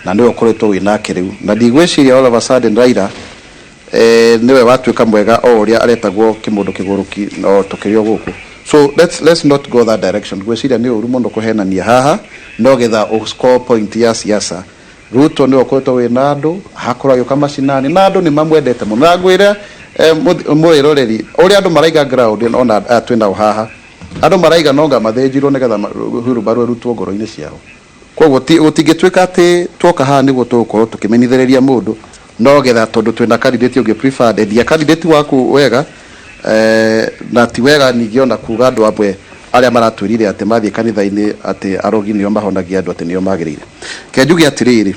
na niwe ukoretwo winake riu na ndigwiciria all of a sudden Raila niwe watwika mwega o uria aretagwo kimundu kiguruki no tukirio guku. So let's not go that direction. Gwiciria ni uru mundu kuhenania haha no getha score point ya siasa. Ruto ni okoto we nadu hakora yuka mashinani nadu ni mamwendete muno nagwira mwiroreri uri andu maraiga ground ona twina haha andu maraiga nonga mathejirwo nigetha huru baru Ruto ngoro-ini ciao koguo utingitwika ati twoka haha niguo tugukorwo tukimenithiriria mundu no getha tondu twina candidate ungi preferred dia candidate waku wega na ti wega ningiona kuga andu amwe aria maratwirire ati mathie kanitha-ini ati arogi nio mahonagia andu ati nio magirire kenjugi atiriri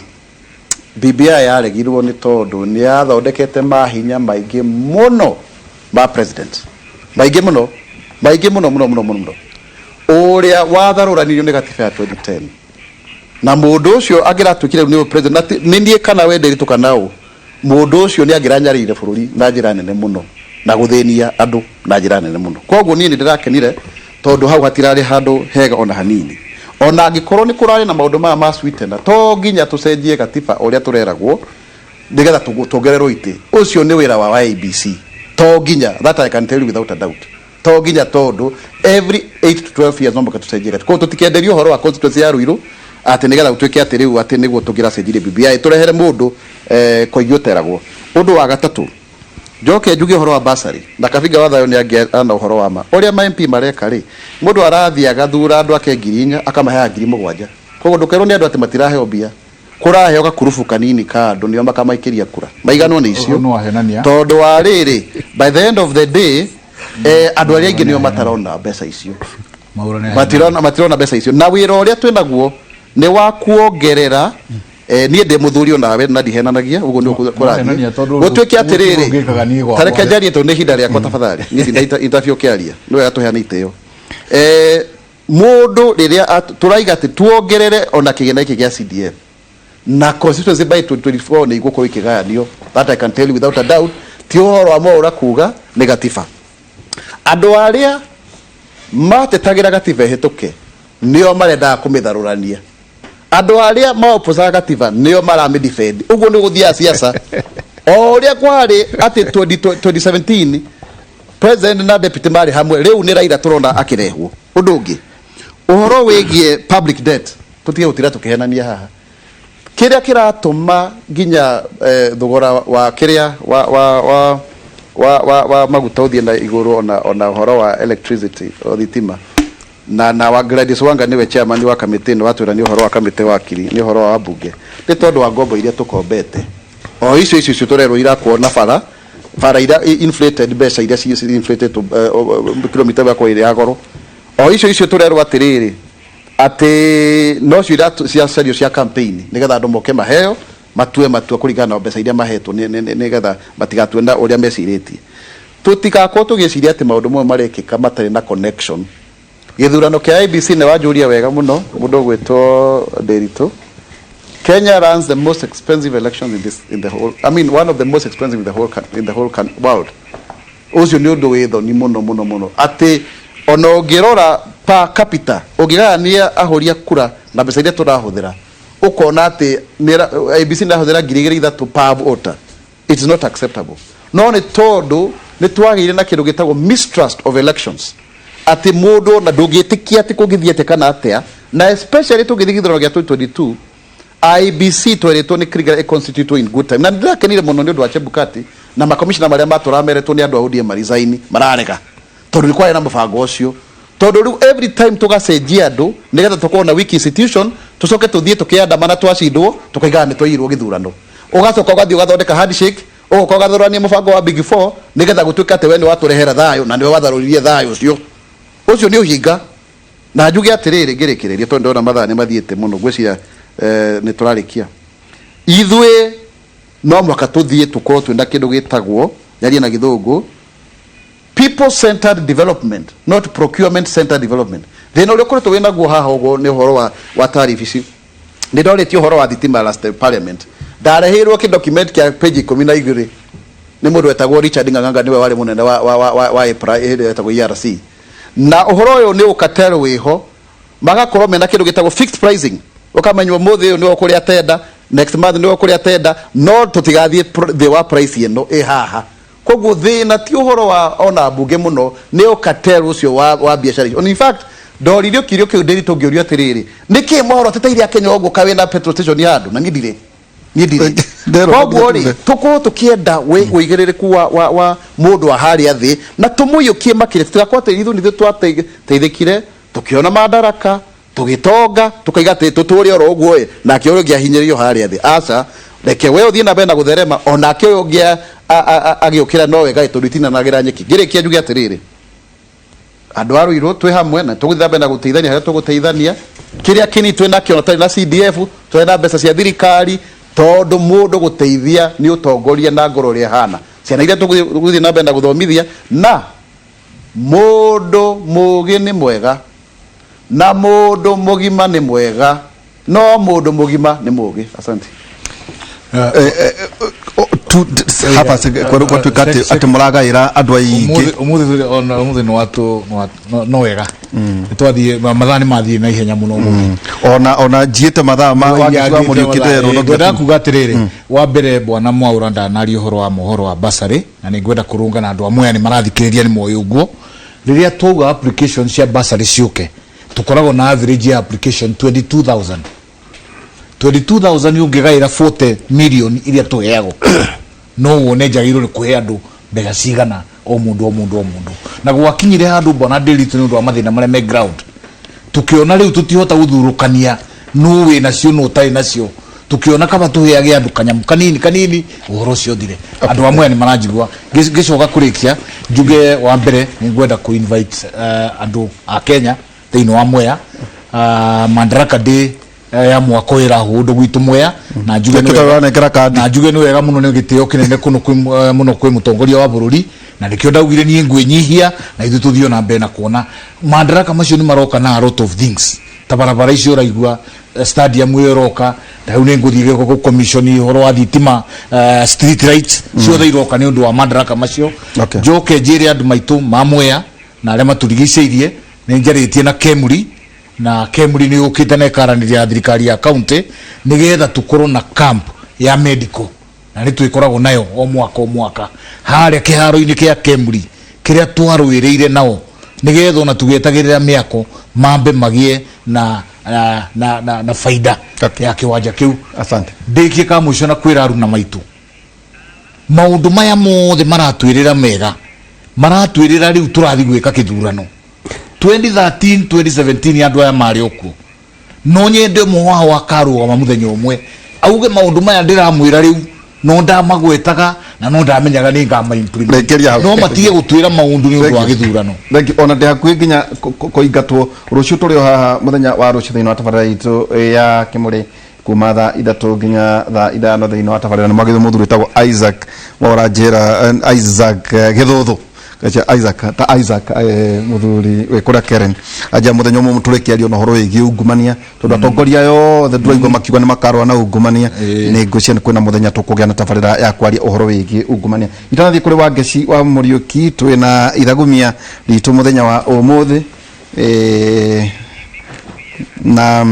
BBI yaregirwo ni tondu ni athondekete mahinya maingi muno ba president maingi muno uria watharuranirio ni gatiba ya 2010 na mundu ucio agiratwikire ni president ni nie kana wenderitu kanao mundu ucio ni agiranyarire bururi na njira nene muno na guthinia andu na njira nene muno koguo nie ndirakenire tondu hau hatirari handu hega ona hanini ona angikorwo ni kurari na maundu ma sweetena to nginya tucenjie gatiba uria tureragwo ndigetha tuongererwo iti ucio ni wira wa ABC to nginya that I can tell you without a doubt to nginya tondu every 8 to 12 years nomboka tucenjie gatiba ko tutikenderio uhoro wa constituency ya Ruiru ati nigetha utwike ati riu ati niguo tugira cenjire BBI turehere mundu koigioteragwo undu wa gatatu joke njuge uhoro wa basari na kabiga wathayo ni ana uhoro wa ma uria ma MP mareka ri mundu arathia agathura andu ake 4,000 akamahe 7,000 koguo ndukerwo ni andu ati matirahe obia kurahe ogakurufu kanini ka andu nio makamaikiria kura maiganwo ni icio tondu wa riri by the end of the day andu aria ingi nio matarona mbeca icio matirona mbeca icio na wira uria twinaguo ni wa kuongerera nie ndi muthuri onawe na ndihenanagia uguo ni kurathia gutwike atiriri tareke njari to ni hinda riakwa tafadhali ni interview kiaria no yatuheana iteo mundu riria turaiga ati tuongerere ona kigena iki gia CDF na constituency by 2024 ni igukorwo ikigayanio that I can tell you without a doubt ti uhoro wa mora kuga ni gatiba andu aria matetagira gatiba hituke nio marenda kumitharurania andu aria maopoza gatiba nio marami defend uguo ni guthia siasa oria kwari ati 2017 president na deputy mari hamwe riu ni Raila turona akirehwo undu ungi uhoro wigie public debt tutige gutira tukihenania haha kiria kiratuma ginya thogora wa kiria wa maguta uthie na iguru ona uhoro wa electricity o thitima na wa Gladys Wanga niwe chairman wa kamiti no watwira ni uhoro wa kamiti wa kiri ni uhoro wa bunge ni tondu wa ngombo iria tukombete o icio turerwo ira kuona bara ira inflated beca iria inflated kilomita ya kwa ira goro o icio turerwo atiriri ati no cia serio cia campaign nigetha andu moke maheo matue kuringana na beca iria mahetwo nigetha matigatue na uria meciritie tutikakwo tugiciria ati maundu mo marekika matari na connection githurano kia ABC ne wajuria wega muno mundu gwetwo Derito Kenya runs the most expensive elections in the whole, I mean one of the most expensive in the whole world. Ucio ni undu wi thoni muno ati ona ungirora per capita ungigania ahoria kura na mbeca iria turahuthira ukona ati ABC ndahuthira 3,300 per voter. It is not acceptable. No ni tondu ni twagire na kindu gitagwo mistrust of elections ati mundu na ndungitikia ati kugithiete kana atia na especially tugithigithiro gya 2022 IBC tweretwo ni Kriga constitute in good time na ndirakenire muno ni undu wa Chebukati na makomishina maria maturameretwo ni andu a ODM marizaini mararega tondu ni kwari na mubango ucio tondu riu every time tugacenjia andu nigetha tukorwo na weak institution tucoke tuthie tukiandamana twacindwo tukaigana ni twairwo githurano ugacoka ugathie ugathondeka handshake ugoka ugathurania mubango wa big 4 nigetha gutuika ati we ni waturehera thayo na ni watharuririe thayo ucio ni uhinga na njuge atiriri ngirikireria tondu ndona mathaa ni mathiete muno gwiciria ni turarikia ithwe no mwaka tuthie tukorwo twina kindu gitagwo yaria na githungu people centered development not procurement centered development thina uria ukoretwo wina guo haha ugo ni uhoro wa tarifici ni ndoreti uhoro wa thitima last parliament ndarehirwo ki document kia page 12 ni mundu wetagwo Richard Ng'ang'a niwe wari munene wa EPRA etagwo ERC na uhoro uyu ni ukatero wiho magakorwo mena kindu gitagwo fixed pricing ukamenywo muthi uyu ni ukuria tenda next month ni ukuria tenda no tutigathie the wa price ino haha koguo thina ti uhoro wa ona bunge muno ni ukatero ucio wa biashara in fact ndoririo kirio kiu ndiri tungiorio atiriri niki mohoro teteiria Kenya oguo kawe na petrol station ya andu na ngidire koguo ri tuko tukienda wigiririku wa mundu wa haria thi na tumuyukie makire tugakwa ithu nithu twateithikire tukiona madaraka tugitonga tukaiga tuturi oro uguo na kio ngia hinyiririo haria thi aca reke we uthie na bena gutherema ona kio ngia agiukira no wega iturutina nagira nyeki ngirikia njuge atiriri andu aruirwo twi hamwe na tugithia bena guteithania haria tuguteithania kiria kini twina kio tari na CDF twina mbeca cia thirikari tondu mundu guteithia ni utongoria na ngoro ria hana ciana iria tuguthie na bena guthomithia na mundu mugi ni mwega na mundu mugima ni mwega no mundu mugima ni mugi asante hapa kwa tukate ati muragaira andu aingi umuthi no watu no wega twathie mathani mathie na ihenya muno ona jiete mathaa ma wagizwa muri ukitero ndo kuga atiriri wa mbere bwana Mwaura ndanari uhoro wa mohoro wa basari na ni ngwenda kurunga na andu amwe ni marathikiriria ni moyo uguo riria tuga application cia basari ciuke tukoragwo na average ya application 22,000 ungigaira 40 million iria tuheagwo no wone njagirwo ni kuhe andu mbega cigana o mundu na gwakinyire handu bona ndiritu ni undu wa mathina maria me ground tukiona riu tutihota guthurukania no we nacio no tai nacio tukiona kama tuheage andu kanyamu kanini uhoro cio thire andu amwe ni maranjigwa gicoka kurikia njuge wa mbere ni ngwenda ku invite andu a Kenya thiini wa Mwea Madaraka Day ya mwako ira hundu gwitu Mwea na njuge ni wega muno ni gitio kinene kuno muno kwi mutongoria wa bururi na nikio ndaugire ni ngwinyihia na ithu tuthio na mbere na kuona madaraka macio ni maroka na a lot of things tabarabara icio raigua stadium iyo roka ndau ni nguthige ku commission horo wa thitima street lights ciothe iroka ni undu wa madaraka macio njoke njire andu maitu ma Mwea na aria maturigiceirie ni njaritie na Kemuri na Kemuri ni ukite na karaniria ya thirikari ya county nigetha tukorwo na camp ya medical na ni twikoragwo nayo o mwaka haria kiharo-ini kia Kemuri kiria twarwireire nao nigetha ona tugetagirira miako mambe magie na faida ya kiwanja kiu asante ndikie ka mwisho na kwira aruna maitu maundu maya mothe maratwirira mega maratwirira riu turathi gwika kithurano 2013 2017 andu aya mari okuo no nyende muha wa karuga muthenya umwe auge maundu maya ndiramwira riu no ndamagwetaga na no ndamenyaga ni ngama implement no matige gutwira maundu ni undu wa githurano ona ndi hakuhi nginya kuingatwo rucio turi haha muthenya wa rucio thiini wa tabarira itu ya Kimuri kuma thaa 3 nginya thaa 5 thiini wa tabarira ni magitho muthuri tagwo Isaac Githuthu Isaac ta Isaac muthuri we kura Karen aja muthenya mu turekiario no horo wigi ungumania tondu atongoria yothe nduraigwa makiuga ni makarwa na ungumania ni ngucia ni kwina muthenya tukugia na tabarira ya kwaria uhoro wigi ungumania itanathi kuri wa Ngeci wa Muriuki twina ithagumia ritu muthenya wa umuthi na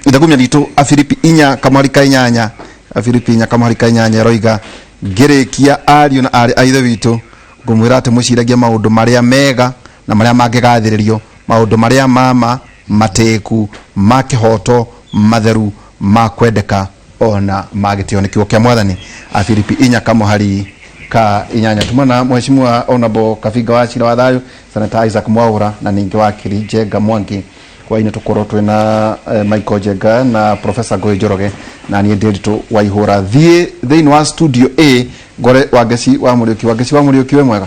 ithagumia ritu Afilipi inya kamarika inyanya Afilipi inya kamarika inyanya roiga ngirikia ario na ari aithe witu ngumwira ati muciragia maundu maria mega na maria mangigathiririo maundu maria mama mateku makihoto matheru makwendeka ona magitio nikio kia mwathani Afilipi inya kamuhari ka inyanya tumana mheshimiwa Honorable Kabiga wa Cira wa Thayu Senator Isaac Mwaura na ningi wa Kirinjenga Mwangi kwa ine tukorwo twina Michael Jenga na Professor Ngoy Njoroge na ni Ndiritu Waihura thiini wa studio A gore wa Ngeci wa Muriuki we mwega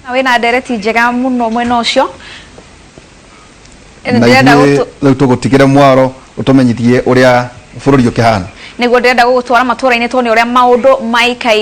na wina ndereti njega muno mwena ucio rĩu tũgũtigĩre mwaro ũtũmenyithie ũrĩa bũrũri ũkĩhana niguo ndirenda gũgũtwara matũra-inĩ tuone ũrĩa maũndũ maikai